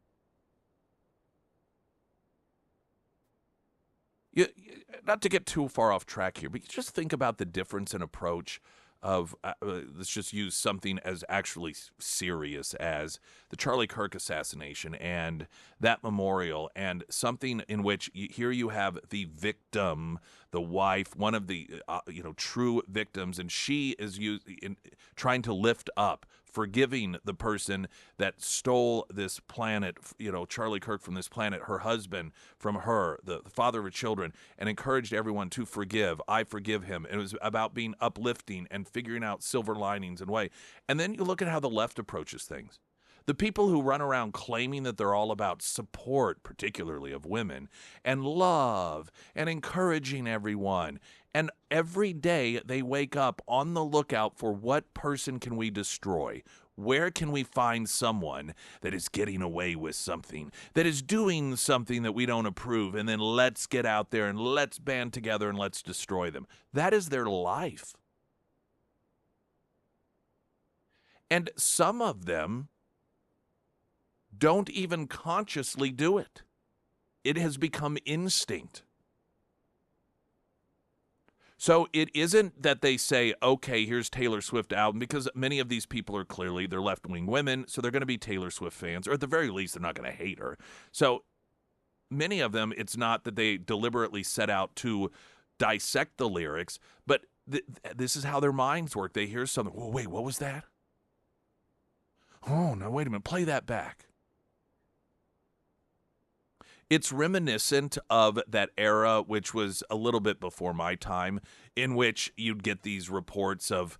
Not to get too far off track here, but you just think about the difference in approach of, let's just use something as actually serious as the Charlie Kirk assassination and that memorial, and something in which here you have the victim, the wife, one of the true victims, and she is trying to lift up, forgiving the person that stole this planet, Charlie Kirk from this planet, her husband from her, the father of her children, and encouraged everyone to forgive. I forgive him. And it was about being uplifting and figuring out silver linings and way. And then you look at how the left approaches things. The people who run around claiming that they're all about support, particularly of women, and love, and encouraging everyone. And every day they wake up on the lookout for what person can we destroy? Where can we find someone that is getting away with something, that is doing something that we don't approve, and then let's get out there and let's band together and let's destroy them. That is their life. And some of them don't even consciously do it. It has become instinct. So it isn't that they say, okay, here's Taylor Swift album, because many of these people are clearly, they're left-wing women, so they're going to be Taylor Swift fans, or at the very least, they're not going to hate her. So many of them, it's not that they deliberately set out to dissect the lyrics, but this is how their minds work. They hear something, whoa, wait, what was that? Oh, no, wait a minute, play that back. It's reminiscent of that era, which was a little bit before my time, in which you'd get these reports of,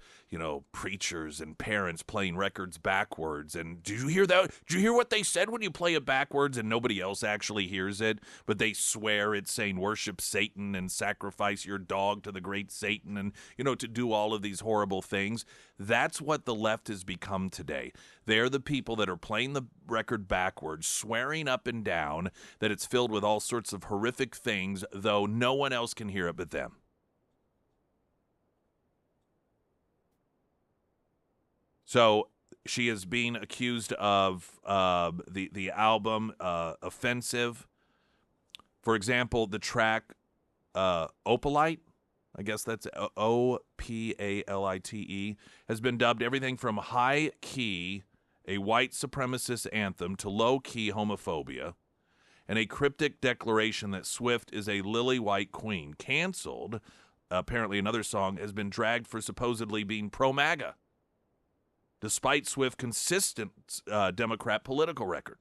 preachers and parents playing records backwards. And did you hear that? Did you hear what they said when you play it backwards and nobody else actually hears it? But they swear it's saying worship Satan and sacrifice your dog to the great Satan and, to do all of these horrible things. That's what the left has become today. They're the people that are playing the record backwards, swearing up and down that it's filled with all sorts of horrific things, though no one else can hear it but them. So she is being accused of the album offensive. For example, the track Opalite, I guess that's Opalite, has been dubbed everything from high key, a white supremacist anthem, to low key homophobia, and a cryptic declaration that Swift is a lily white queen. Canceled, apparently another song has been dragged for supposedly being pro-MAGA, despite Swift's consistent Democrat political record.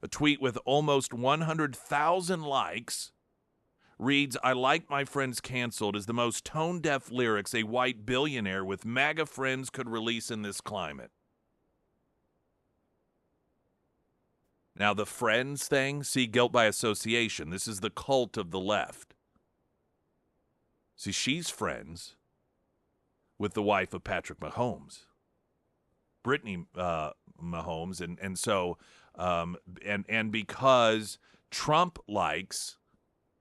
A tweet with almost 100,000 likes reads, "I like my friends canceled" is the most tone-deaf lyrics a white billionaire with MAGA friends could release in this climate. Now, the friends thing, see, guilt by association. This is the cult of the left. See, she's friends with the wife of Patrick Mahomes, Brittany Mahomes, and so because Trump likes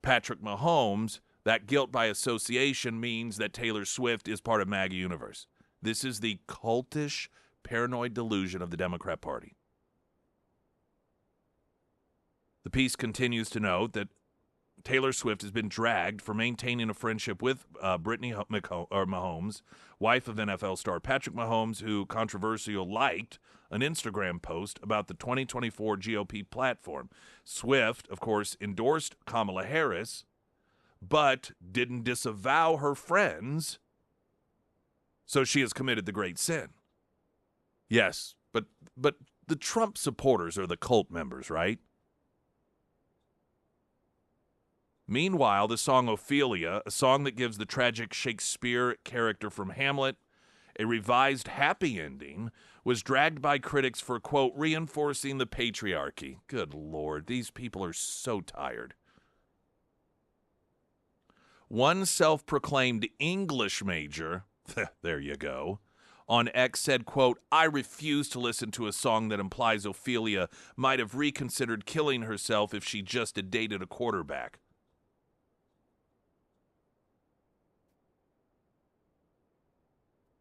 Patrick Mahomes, that guilt by association means that Taylor Swift is part of MAGA universe. This is the cultish, paranoid delusion of the Democrat Party. The piece continues to note that Taylor Swift has been dragged for maintaining a friendship with Brittany Mahomes, wife of NFL star Patrick Mahomes, who controversially liked an Instagram post about the 2024 GOP platform. Swift, of course, endorsed Kamala Harris, but didn't disavow her friends, so she has committed the great sin. Yes, but the Trump supporters are the cult members, right? Meanwhile, the song Ophelia, a song that gives the tragic Shakespeare character from Hamlet a revised happy ending, was dragged by critics for, quote, reinforcing the patriarchy. Good Lord, these people are so tired. One self-proclaimed English major, there you go, on X said, quote, "I refuse to listen to a song that implies Ophelia might have reconsidered killing herself if she just had dated a quarterback."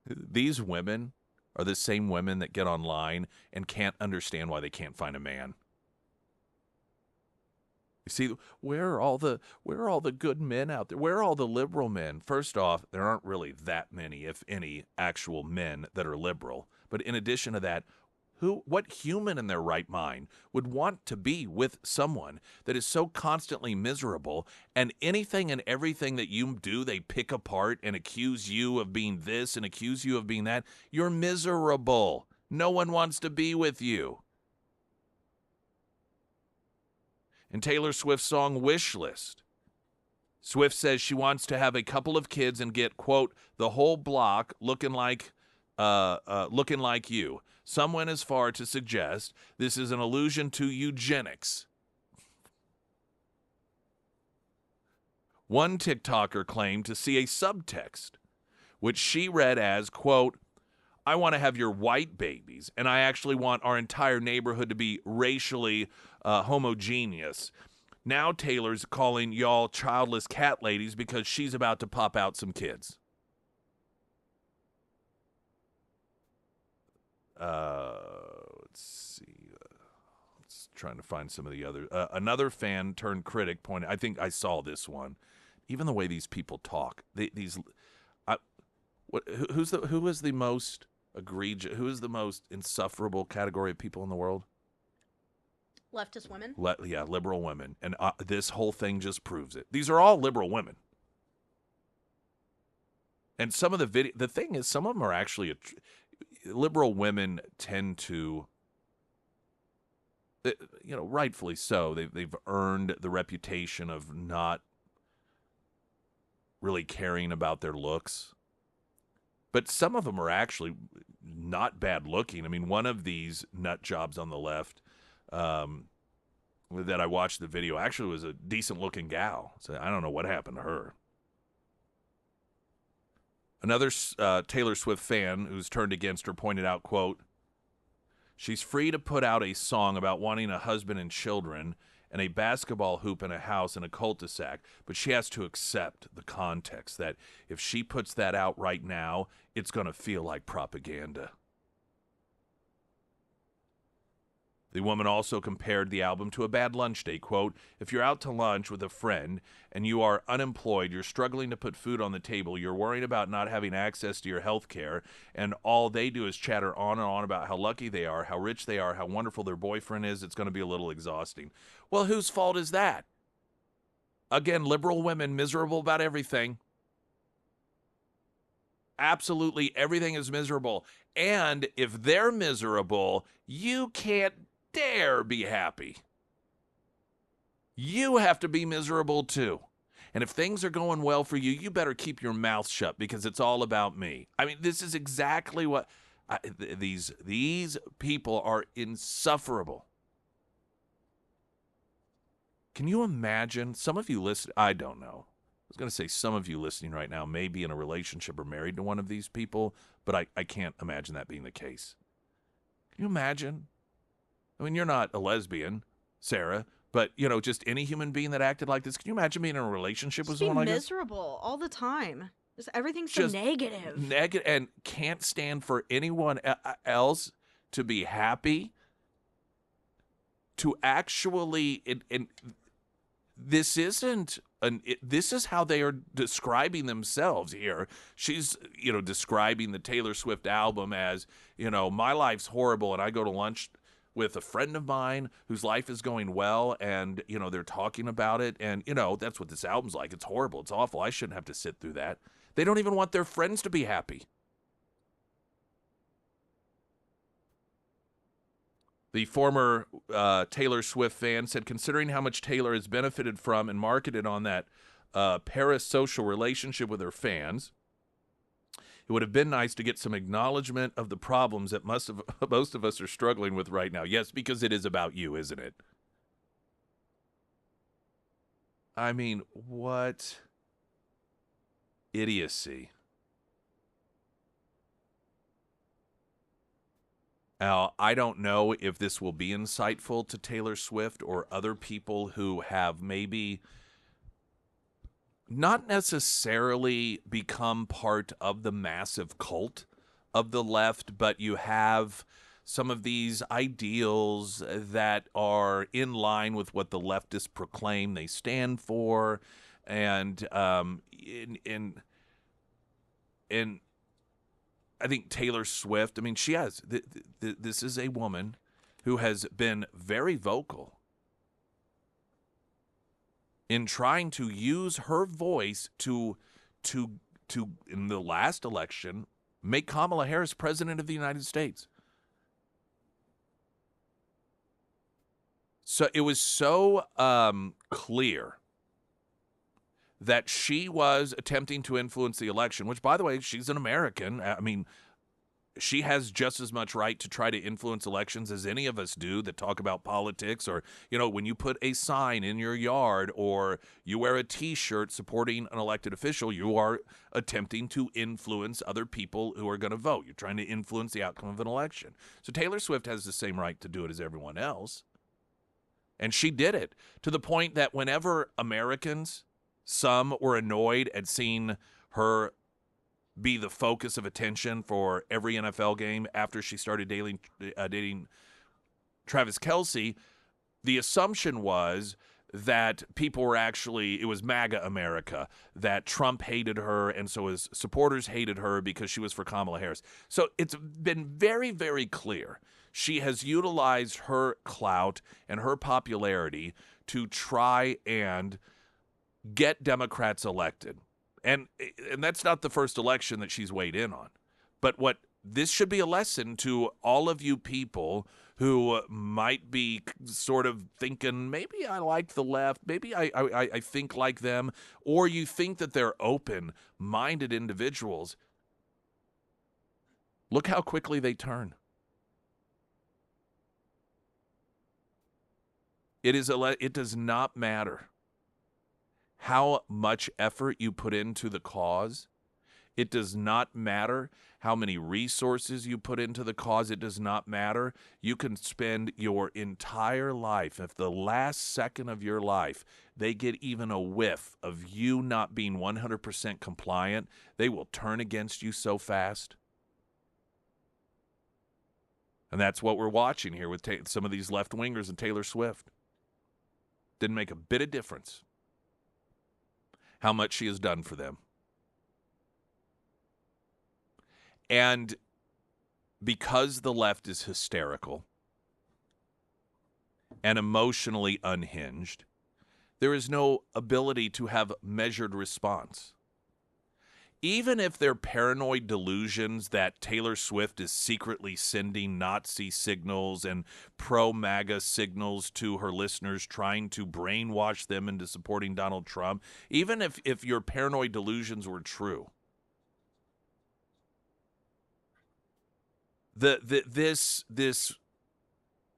These women are the same women that get online and can't understand why they can't find a man. You see, where are all the good men out there? Where are all the liberal men? First off, there aren't really that many, if any, actual men that are liberal. But in addition to that, what human in their right mind would want to be with someone that is so constantly miserable, and anything and everything that you do, they pick apart and accuse you of being this and accuse you of being that? You're miserable. No one wants to be with you. In Taylor Swift's song Wish List, Swift says she wants to have a couple of kids and get, quote, the whole block looking like you. Some went as far to suggest this is an allusion to eugenics. One TikToker claimed to see a subtext, which she read as, quote, I want to have your white babies, and I actually want our entire neighborhood to be racially homogeneous. Now Taylor's calling y'all childless cat ladies because she's about to pop out some kids. Let's see. Let's trying to find some of the other. Another fan turned critic pointed. I think I saw this one. Even the way these people talk. Who is the most egregious? Who is the most insufferable category of people in the world? Leftist women. Liberal women, and this whole thing just proves it. These are all liberal women. And some of the thing is, some of them are actually liberal women tend to, rightfully so. They've earned the reputation of not really caring about their looks. But some of them are actually not bad looking. I mean, one of these nut jobs on the left that I watched the video actually was a decent looking gal. So I don't know what happened to her. Another Taylor Swift fan who's turned against her pointed out, quote, she's free to put out a song about wanting a husband and children and a basketball hoop in a house in a cul-de-sac, but she has to accept the context that if she puts that out right now, it's going to feel like propaganda. The woman also compared the album to a bad lunch date. Quote, if you're out to lunch with a friend and you are unemployed, you're struggling to put food on the table, you're worried about not having access to your health care, and all they do is chatter on and on about how lucky they are, how rich they are, how wonderful their boyfriend is, it's going to be a little exhausting. Well, whose fault is that? Again, liberal women miserable about everything. Absolutely everything is miserable. And if they're miserable, you can't dare be happy. You have to be miserable too. And if things are going well for you, you better keep your mouth shut because it's all about me. I mean, this is exactly what these people are insufferable. Can you imagine? Some of you listen, I don't know. I was going to say some of you listening right now may be in a relationship or married to one of these people, but I can't imagine that being the case. Can you imagine? I mean, you're not a lesbian, Sarah, but, you know, just any human being that acted like this. Can you imagine being in a relationship with someone like this? Miserable all the time. Just everything's so negative. Negative, and can't stand for anyone else to be happy. To actually, this isn't this is how they are describing themselves here. She's, you know, describing the Taylor Swift album as, you know, my life's horrible and I go to lunch with a friend of mine whose life is going well, and, you know, they're talking about it, and, you know, that's what this album's like. It's horrible. It's awful. I shouldn't have to sit through that. They don't even want their friends to be happy. The former Taylor Swift fan said, considering how much Taylor has benefited from and marketed on that parasocial relationship with her fans, it would have been nice to get some acknowledgement of the problems that most of us are struggling with right now. Yes, because it is about you, isn't it? I mean, what idiocy. Now, I don't know if this will be insightful to Taylor Swift or other people who have maybe not necessarily become part of the massive cult of the left, but you have some of these ideals that are in line with what the leftists proclaim they stand for. And I think Taylor Swift, I mean, she has, this is a woman who has been very vocal in trying to use her voice to in the last election, make Kamala Harris president of the United States. So it was so clear that she was attempting to influence the election, which, by the way, she's an American. I mean, she has just as much right to try to influence elections as any of us do that talk about politics, or, you know, when you put a sign in your yard or you wear a T-shirt supporting an elected official, you are attempting to influence other people who are going to vote. You're trying to influence the outcome of an election. So Taylor Swift has the same right to do it as everyone else. And she did it to the point that whenever Americans, some were annoyed at seeing her be the focus of attention for every NFL game after she started dating Travis Kelce, the assumption was that people were actually, it was MAGA America, that Trump hated her, and so his supporters hated her because she was for Kamala Harris. So it's been very, very clear. She has utilized her clout and her popularity to try and get Democrats elected. And that's not the first election that she's weighed in on. But what this should be a lesson to all of you people who might be sort of thinking, maybe I like the left, maybe I think like them, or you think that they're open-minded individuals. Look how quickly they turn. It does not matter how much effort you put into the cause. It does not matter how many resources you put into the cause. It does not matter. You can spend your entire life, if the last second of your life, they get even a whiff of you not being 100% compliant, they will turn against you so fast. And that's what we're watching here with some of these left-wingers and Taylor Swift. Didn't make a bit of difference how much she has done for them. And because the left is hysterical and emotionally unhinged, there is no ability to have measured response. even if they're paranoid delusions that Taylor Swift is secretly sending Nazi signals and pro-MAGA signals to her listeners, trying to brainwash them into supporting Donald Trump, even if your paranoid delusions were true, this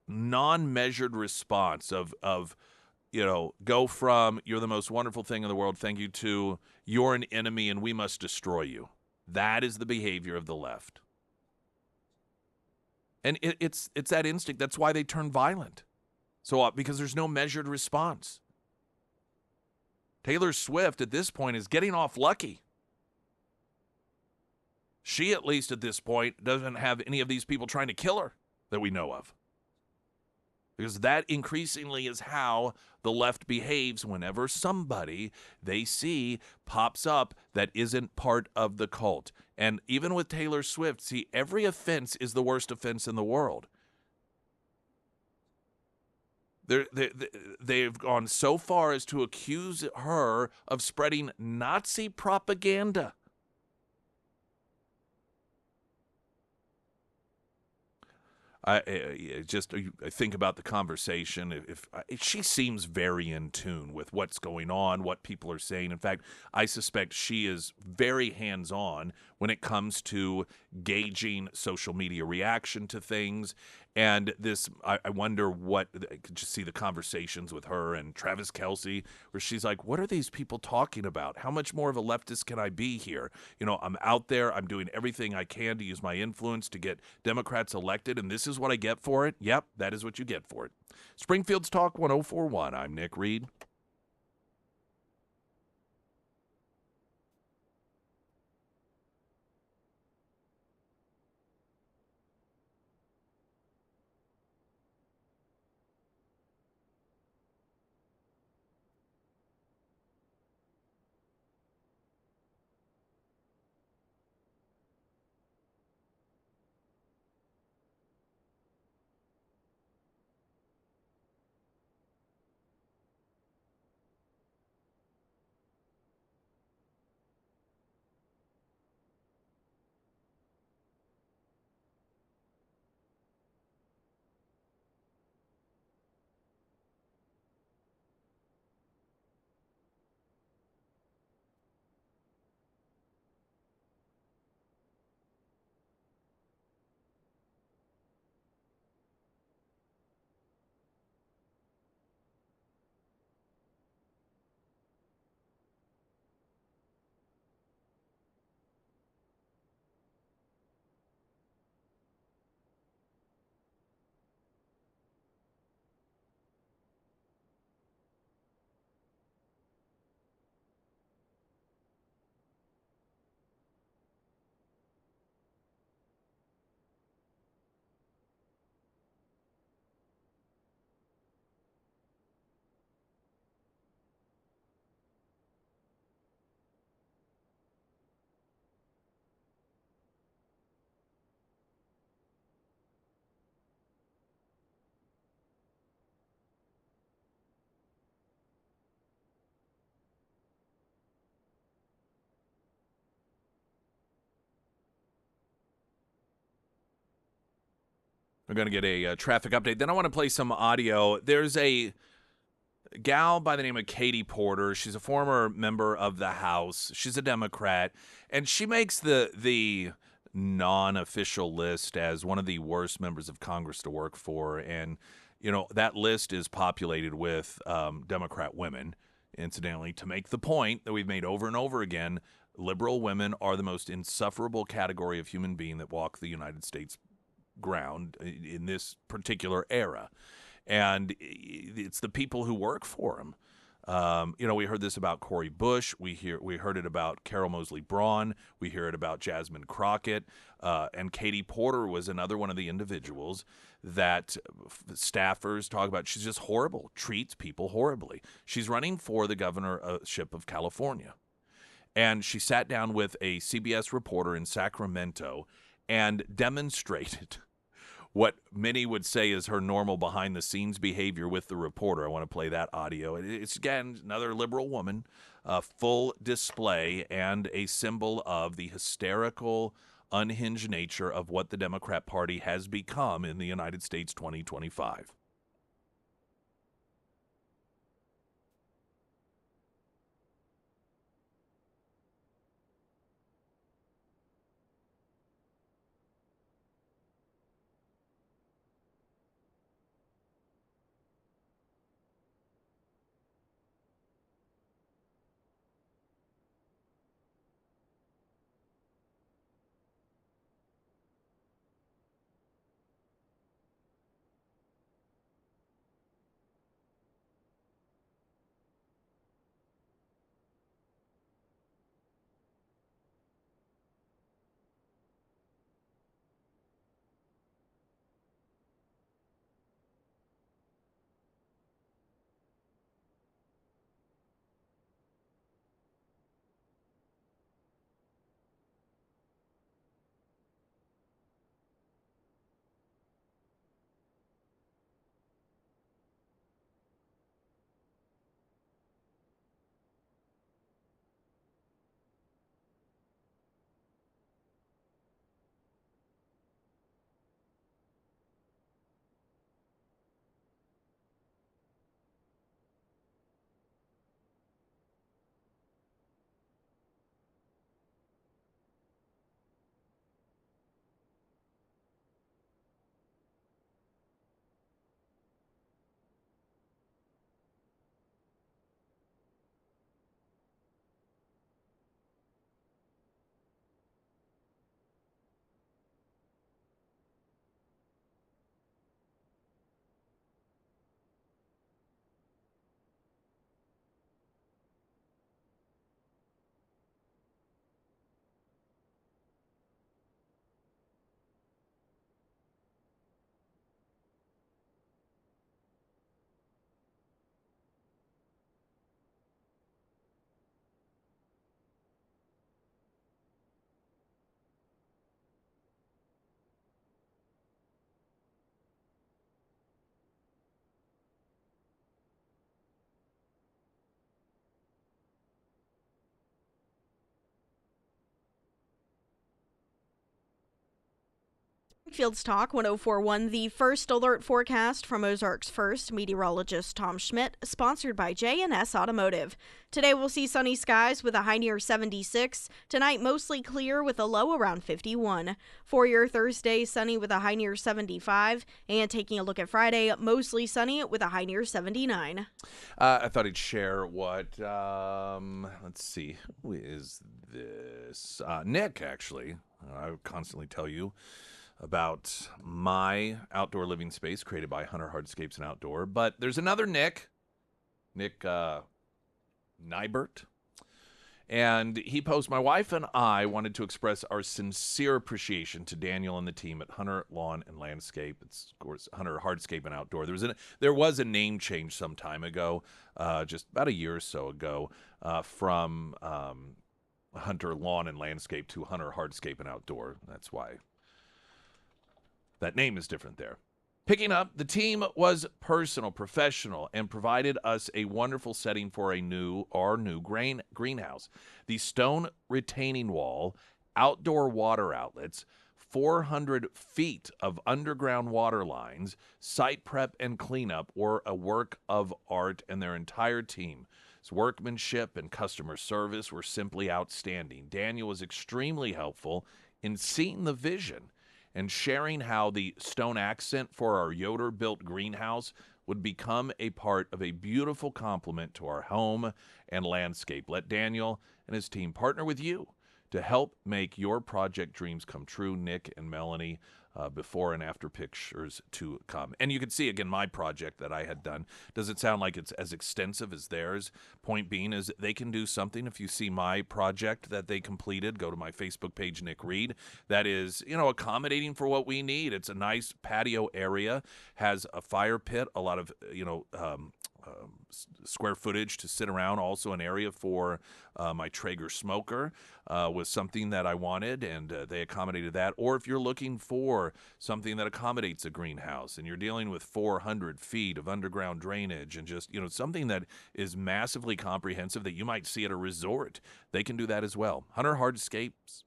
non-measured response of go from "you're the most wonderful thing in the world, thank you," to "you're an enemy and we must destroy you." That is the behavior of the left. And it's that instinct. That's why they turn violent. So because there's no measured response. Taylor Swift at this point is getting off lucky. She, at least at this point, doesn't have any of these people trying to kill her that we know of. Because that increasingly is how the left behaves whenever somebody they see pops up that isn't part of the cult. And even with Taylor Swift, see, every offense is the worst offense in the world. They've gone so far as to accuse her of spreading Nazi propaganda. I think about the conversation. If she seems very in tune with what's going on, what people are saying. In fact, I suspect she is very hands-on when it comes to gauging social media reaction to things. And this, I wonder what, I could just see the conversations with her and Travis Kelce, where she's like, what are these people talking about? How much more of a leftist can I be here? I'm out there, I'm doing everything I can to use my influence to get Democrats elected, and this is what I get for it? Yep, that is what you get for it. Springfield's Talk 1041, I'm Nick Reed. We're going to get a traffic update. Then I want to play some audio. There's a gal by the name of Katie Porter. She's a former member of the House. She's a Democrat, and she makes the non-official list as one of the worst members of Congress to work for. And, that list is populated with Democrat women. Incidentally, to make the point that we've made over and over again, liberal women are the most insufferable category of human being that walk the United States ground in this particular era. And it's the people who work for him. We heard this about Cori Bush. We heard it about Carol Moseley Braun. We hear it about Jasmine Crockett. And Katie Porter was another one of the individuals that staffers talk about. She's just horrible, treats people horribly. She's running for the governorship of California. And she sat down with a CBS reporter in Sacramento and demonstrated what many would say is her normal behind-the-scenes behavior with the reporter. I want to play that audio. It's, again, another liberal woman, full display and a symbol of the hysterical, unhinged nature of what the Democrat Party has become in the United States 2025. Springfield's Talk 1041, the first alert forecast from Ozarks First meteorologist Tom Schmidt, sponsored by J&S Automotive. Today we'll see sunny skies with a high near 76. Tonight mostly clear with a low around 51. For your Thursday, sunny with a high near 75. And taking a look at Friday, mostly sunny with a high near 79. I thought I'd share what, let's see, who is this? Nick, actually. I would constantly tell you about my outdoor living space created by Hunter Hardscapes and Outdoor. But there's another Nick Nybert. And he posted, my wife and I wanted to express our sincere appreciation to Daniel and the team at Hunter Lawn and Landscape. It's, of course, Hunter Hardscape and Outdoor. There was a name change some time ago, just about a year or so ago, from Hunter Lawn and Landscape to Hunter Hardscape and Outdoor. That's why that name is different there. Picking up, the team was personal, professional, and provided us a wonderful setting for our new greenhouse. The stone retaining wall, outdoor water outlets, 400 feet of underground water lines, site prep and cleanup were a work of art, and their entire team's workmanship and customer service were simply outstanding. Daniel was extremely helpful in seeing the vision and sharing how the stone accent for our Yoder-built greenhouse would become a part of a beautiful complement to our home and landscape. Let Daniel and his team partner with you to help make your project dreams come true. Nick and Melanie, before and after pictures to come. And you can see, again, my project that I had done. Doesn't sound like it's as extensive as theirs. Point being is they can do something. If you see my project that they completed, go to my Facebook page, Nick Reed. That is, accommodating for what we need. It's a nice patio area, has a fire pit, a lot of, square footage to sit around. Also an area for my Traeger smoker was something that I wanted, and they accommodated that. Or if you're looking for something that accommodates a greenhouse and you're dealing with 400 feet of underground drainage and just, something that is massively comprehensive that you might see at a resort, they can do that as well. Hunter Hardscapes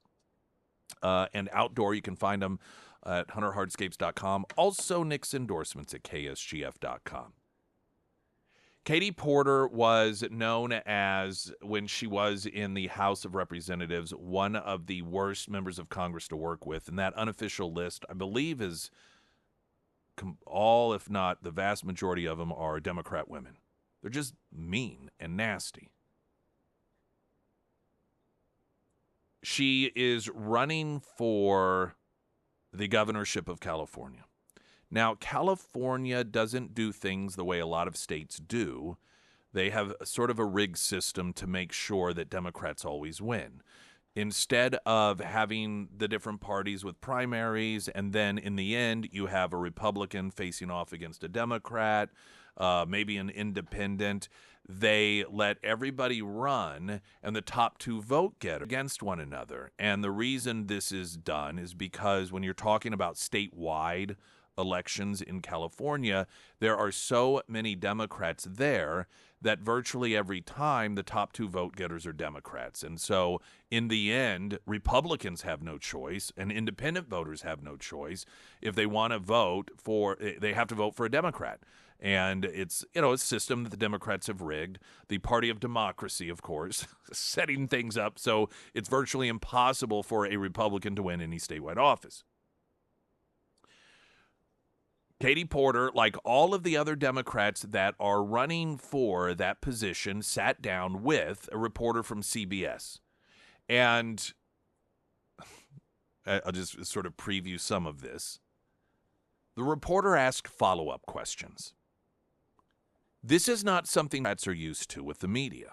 and Outdoor, you can find them at hunterhardscapes.com. Also Nick's endorsements at ksgf.com. Katie Porter was known as, when she was in the House of Representatives, one of the worst members of Congress to work with. And that unofficial list, I believe, is all, if not the vast majority of them, are Democrat women. They're just mean and nasty. She is running for the governorship of California. Now, California doesn't do things the way a lot of states do. They have sort of a rigged system to make sure that Democrats always win. Instead of having the different parties with primaries, and then in the end, you have a Republican facing off against a Democrat, maybe an independent, they let everybody run and the top two vote getter against one another. And the reason this is done is because when you're talking about statewide elections in California, there are so many Democrats there that virtually every time the top two vote getters are Democrats. And so in the end, Republicans have no choice and independent voters have no choice. If they want to vote for, they have to vote for a Democrat. And it's, a system that the Democrats have rigged. The party of democracy, of course, setting things up so it's virtually impossible for a Republican to win any statewide office. Katie Porter, like all of the other Democrats that are running for that position, sat down with a reporter from CBS. And I'll just sort of preview some of this. The reporter asked follow-up questions. This is not something Democrats are used to with the media.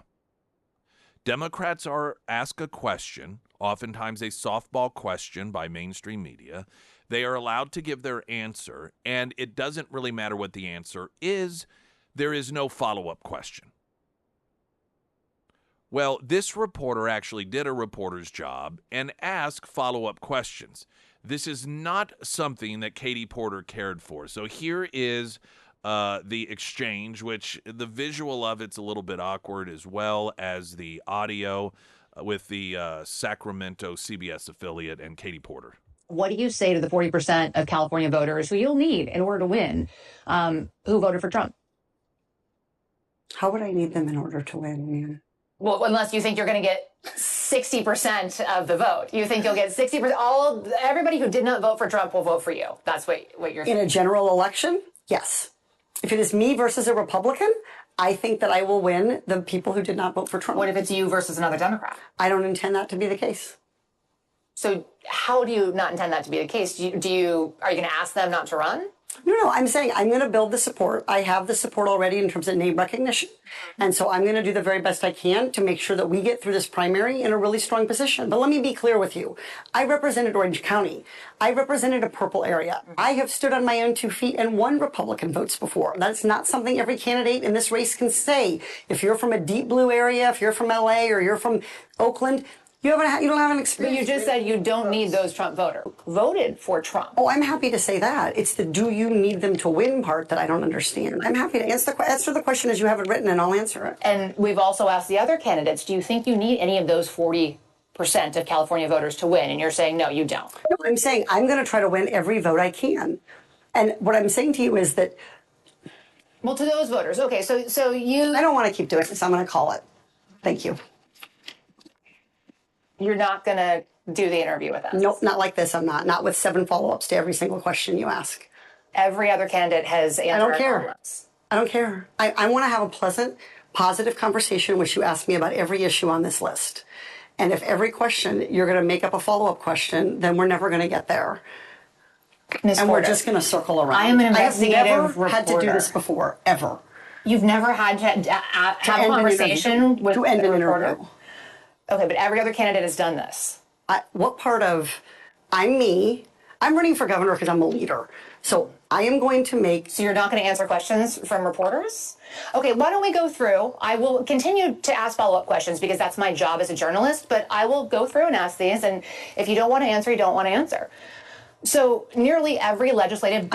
Democrats ask a question, oftentimes a softball question by mainstream media. They are allowed to give their answer, and it doesn't really matter what the answer is. There is no follow-up question. Well, this reporter actually did a reporter's job and asked follow-up questions. This is not something that Katie Porter cared for. So here is the exchange, which the visual of it's a little bit awkward, as well as the audio with the Sacramento CBS affiliate and Katie Porter. What do you say to the 40% of California voters who you'll need in order to win, who voted for Trump? How would I need them in order to win? Well, unless you think you're going to get 60% of the vote. You think you'll get 60%. Everybody who did not vote for Trump will vote for you. That's what you're saying. In a general election? Yes. If it is me versus a Republican, I think that I will win the people who did not vote for Trump. What if it's you versus another Democrat? I don't intend that to be the case. So how do you not intend that to be the case? Are you going to ask them not to run? No, I'm saying I'm going to build the support. I have the support already in terms of name recognition. And so I'm going to do the very best I can to make sure that we get through this primary in a really strong position. But let me be clear with you. I represented Orange County. I represented a purple area. I have stood on my own 2 feet and won Republican votes before. That's not something every candidate in this race can say. If you're from a deep blue area, if you're from LA or you're from Oakland, you don't have an experience. But you just said you don't need those Trump voters. Voted for Trump. Oh, I'm happy to say that. It's the do you need them to win part that I don't understand. I'm happy to answer the question as you have it written, and I'll answer it. And we've also asked the other candidates, do you think you need any of those 40% of California voters to win? And you're saying, no, you don't. No, I'm saying I'm going to try to win every vote I can. And what I'm saying to you is that... Well, to those voters. Okay, so you... I don't want to keep doing this. I'm going to call it. Thank you. You're not going to do the interview with us? Nope, not like this. I'm not. Not with 7 follow-ups to every single question you ask. Every other candidate has answered. I don't care. I don't care. I want to have a pleasant, positive conversation in which you ask me about every issue on this list. And if every question you're going to make up a follow-up question, then we're never going to get there. Ms. And Porter, we're just going to circle around. I am an investigative I have never reporter. had to do this before, ever. You've never had to have a conversation with a reporter? Okay, but every other candidate has done this. What part of I'm me? I'm running for governor because I'm a leader. So I am going to make... So you're not going to answer questions from reporters? Okay, why don't we go through? I will continue to ask follow-up questions because that's my job as a journalist, but I will go through and ask these, and if you don't want to answer, you don't want to answer. So nearly every legislative...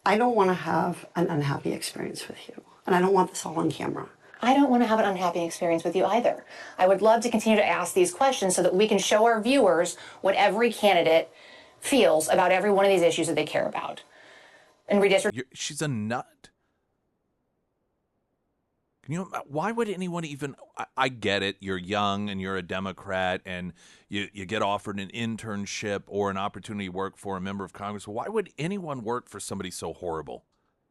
I don't want to have an unhappy experience with you, and I don't want this all on camera. I don't want to have an unhappy experience with you either. I would love to continue to ask these questions so that we can show our viewers what every candidate feels about every one of these issues that they care about. And she's a nut. Can you? Why would anyone even? I get it. You're young and you're a Democrat, and you get offered an internship or an opportunity to work for a member of Congress. Why would anyone work for somebody so horrible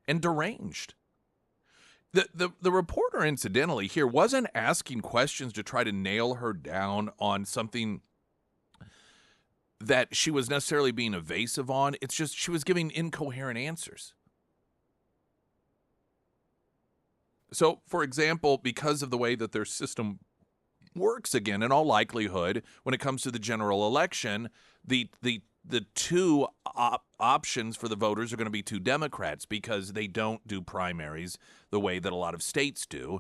and deranged? The reporter, incidentally, here wasn't asking questions to try to nail her down on something that she was necessarily being evasive on. It's just she was giving incoherent answers. So, for example, because of the way that their system works, again, in all likelihood, when it comes to the general election, the two options for the voters are going to be two Democrats because they don't do primaries the way that a lot of states do.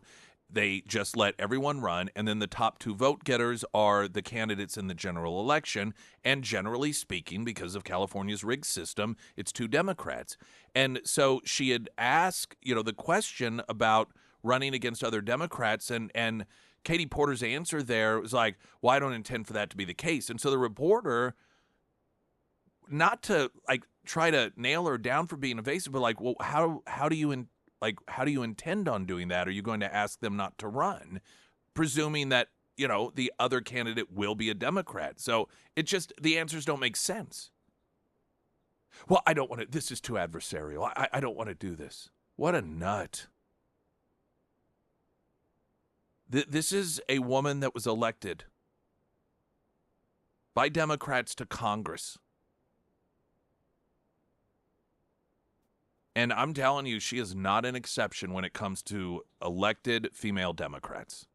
They just let everyone run, and then the top two vote getters are the candidates in the general election. And generally speaking, because of California's rigged system, it's two Democrats. And so she had asked, the question about running against other Democrats, and Katie Porter's answer there was like, well, I don't intend for that to be the case. And so the reporter, not to try to nail her down for being evasive, but well, how do you intend on doing that? Are you going to ask them not to run, presuming that, the other candidate will be a Democrat? So the answers don't make sense. Well, I don't want to, this is too adversarial. I don't want to do this. What a nut. This is a woman that was elected by Democrats to Congress. And I'm telling you, she is not an exception when it comes to elected female Democrats.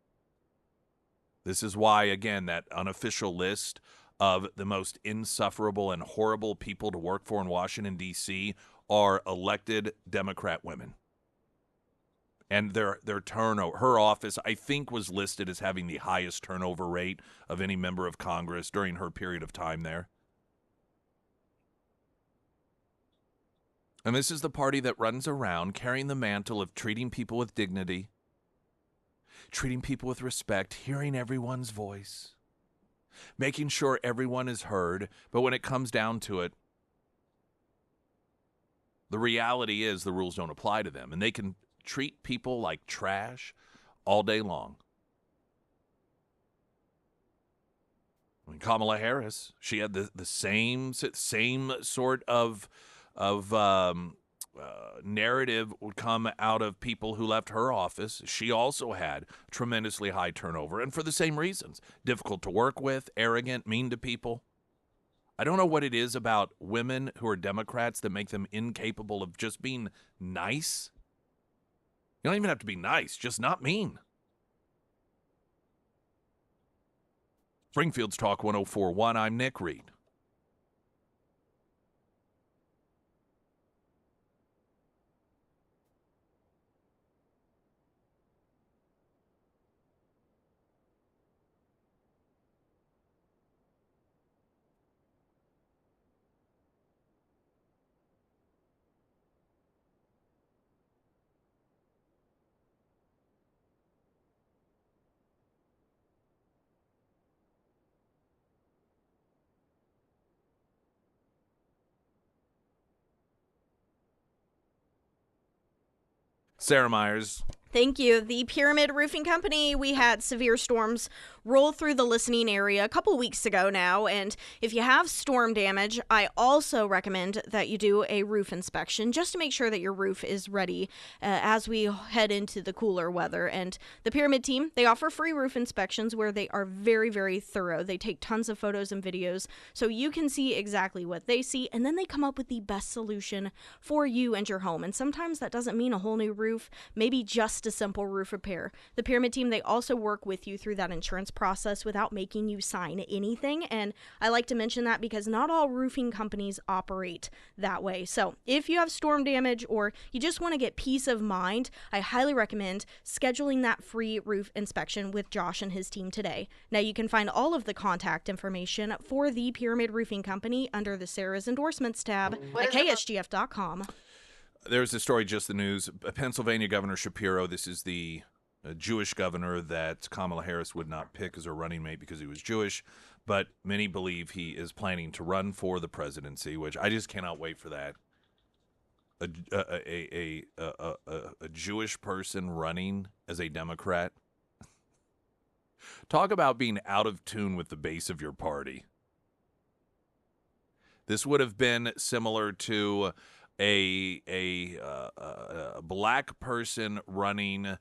This is why, again, that unofficial list of the most insufferable and horrible people to work for in Washington, D.C. are elected Democrat women. And their turnover, her office, I think, was listed as having the highest turnover rate of any member of Congress during her period of time there. And this is the party that runs around carrying the mantle of treating people with dignity, treating people with respect, hearing everyone's voice, making sure everyone is heard. But when it comes down to it, the reality is the rules don't apply to them, and they can treat people like trash all day long. I mean, Kamala Harris, she had the same sort of narrative would come out of people who left her office. She also had tremendously high turnover, and for the same reasons. Difficult to work with, arrogant, mean to people. I don't know what it is about women who are Democrats that make them incapable of just being nice. You don't even have to be nice, just not mean. Springfield's Talk 104.1, I'm Nick Reed. Sarah Myers. Thank you. The Pyramid Roofing Company, we had severe storms roll through the listening area a couple weeks ago now, and if you have storm damage, I also recommend that you do a roof inspection just to make sure that your roof is ready as we head into the cooler weather. And the Pyramid team, they offer free roof inspections where they are very, very thorough. They take tons of photos and videos so you can see exactly what they see, and then they come up with the best solution for you and your home. And sometimes that doesn't mean a whole new roof, maybe just a simple roof repair. The Pyramid team, they also work with you through that insurance process without making you sign anything. And I like to mention that because not all roofing companies operate that way. So if you have storm damage or you just want to get peace of mind, I highly recommend scheduling that free roof inspection with Josh and his team today. Now you can find all of the contact information for the Pyramid Roofing Company under the Sarah's Endorsements tab at KSGF.com. There's a story, just the news. Pennsylvania Governor Shapiro, this is the Jewish governor that Kamala Harris would not pick as her running mate because he was Jewish, but many believe he is planning to run for the presidency, which I just cannot wait for that. A Jewish person running as a Democrat. Talk about being out of tune with the base of your party. This would have been similar to a black person running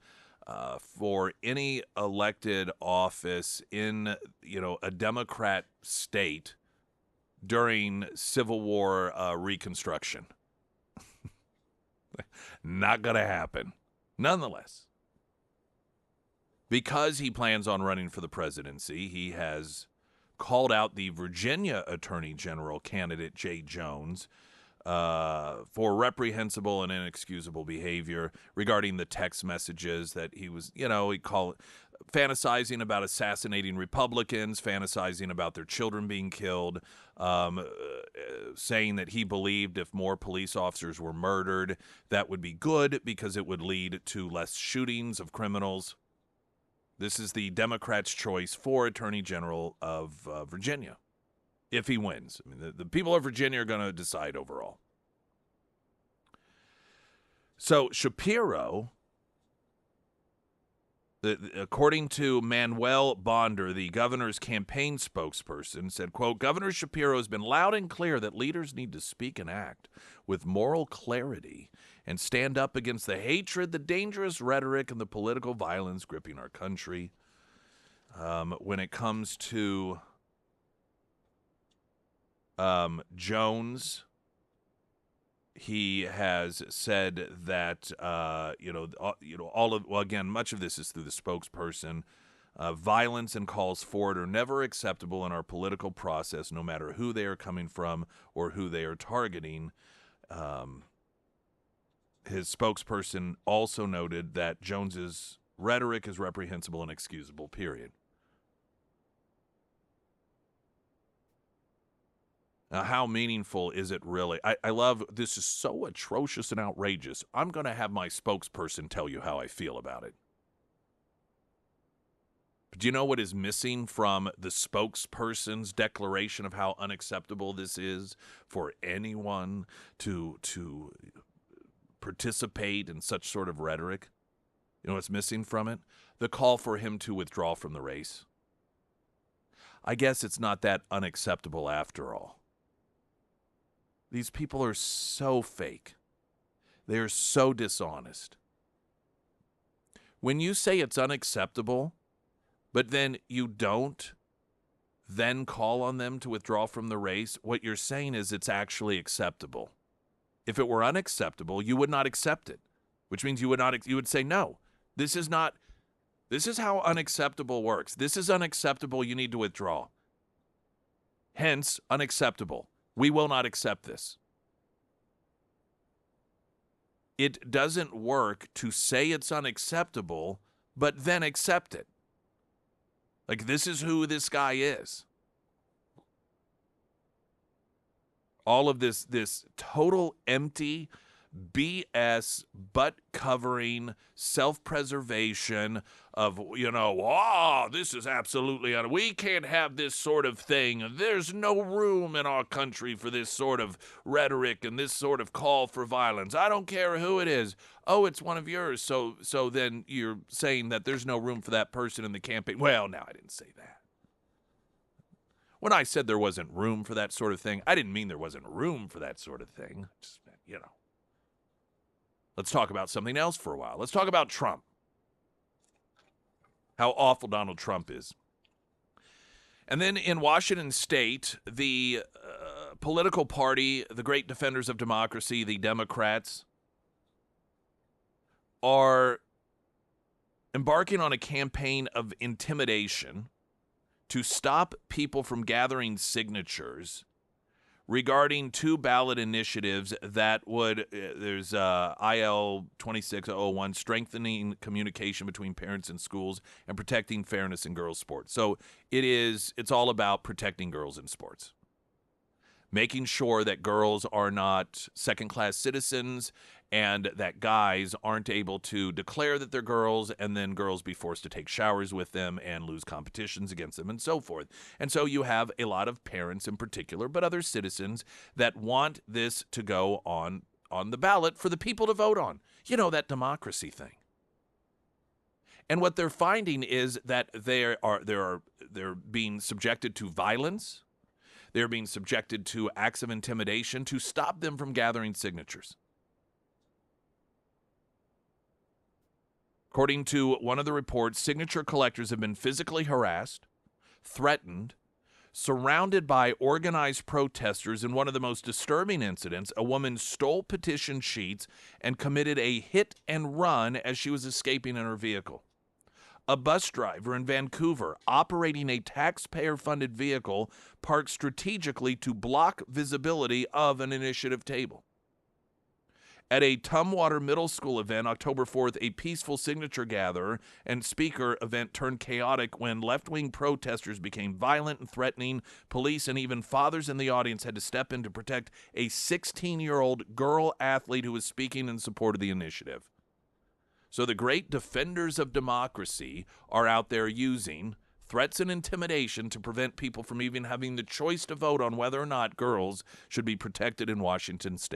for any elected office in, a Democrat state during Civil War Reconstruction. Not going to happen. Nonetheless, because he plans on running for the presidency, he has called out the Virginia Attorney General candidate Jay Jones for reprehensible and inexcusable behavior regarding the text messages that he was, he called fantasizing about assassinating Republicans, fantasizing about their children being killed, saying that he believed if more police officers were murdered, that would be good because it would lead to less shootings of criminals. This is the Democrats' choice for Attorney General of Virginia, if he wins. I mean, the people of Virginia are going to decide overall. So Shapiro, according to Manuel Bonder, the governor's campaign spokesperson, said, quote, Governor Shapiro has been loud and clear that leaders need to speak and act with moral clarity and stand up against the hatred, the dangerous rhetoric, and the political violence gripping our country. When it comes to Jones, he has said that, much of this is through the spokesperson. Violence and calls for it are never acceptable in our political process, no matter who they are coming from or who they are targeting. His spokesperson also noted that Jones's rhetoric is reprehensible and excusable, period. Now, how meaningful is it really? I love, this is so atrocious and outrageous. I'm going to have my spokesperson tell you how I feel about it. But do you know what is missing from the spokesperson's declaration of how unacceptable this is for anyone to participate in such sort of rhetoric? You know what's missing from it? The call for him to withdraw from the race. I guess it's not that unacceptable after all. These people are so fake. They are so dishonest. When you say it's unacceptable, but then you don't then call on them to withdraw from the race, what you're saying is it's actually acceptable. If it were unacceptable, you would not accept it, which means you would say, no, this is how unacceptable works. This is unacceptable. You need to withdraw. Hence, unacceptable. We will not accept this. It doesn't work to say it's unacceptable, but then accept it. Like, this is who this guy is. All of this total empty BS, butt-covering, self-preservation of, this is absolutely, we can't have this sort of thing. There's no room in our country for this sort of rhetoric and this sort of call for violence. I don't care who it is. Oh, it's one of yours. So then you're saying that there's no room for that person in the campaign. Well, no, I didn't say that. When I said there wasn't room for that sort of thing, I didn't mean there wasn't room for that sort of thing. Just meant, Let's talk about something else for a while. Let's talk about Trump. How awful Donald Trump is. And then in Washington State, the political party, the great defenders of democracy, the Democrats, are embarking on a campaign of intimidation to stop people from gathering signatures regarding two ballot initiatives that would, there's IL 2601, strengthening communication between parents and schools and protecting fairness in girls' sports. So it's all about protecting girls in sports, making sure that girls are not second-class citizens and that guys aren't able to declare that they're girls and then girls be forced to take showers with them and lose competitions against them and so forth. And so you have a lot of parents in particular, but other citizens that want this to go on the ballot for the people to vote on. You know, that democracy thing. And what they're finding is that they're being subjected to violence. They're being subjected to acts of intimidation to stop them from gathering signatures. According to one of the reports, signature collectors have been physically harassed, threatened, surrounded by organized protesters. In one of the most disturbing incidents, a woman stole petition sheets and committed a hit and run as she was escaping in her vehicle. A bus driver in Vancouver, operating a taxpayer-funded vehicle, parked strategically to block visibility of an initiative table. At a Tumwater Middle School event, October 4th, a peaceful signature gatherer and speaker event turned chaotic when left-wing protesters became violent and threatening. Police and even fathers in the audience had to step in to protect a 16-year-old girl athlete who was speaking in support of the initiative. So the great defenders of democracy are out there using threats and intimidation to prevent people from even having the choice to vote on whether or not girls should be protected in Washington state.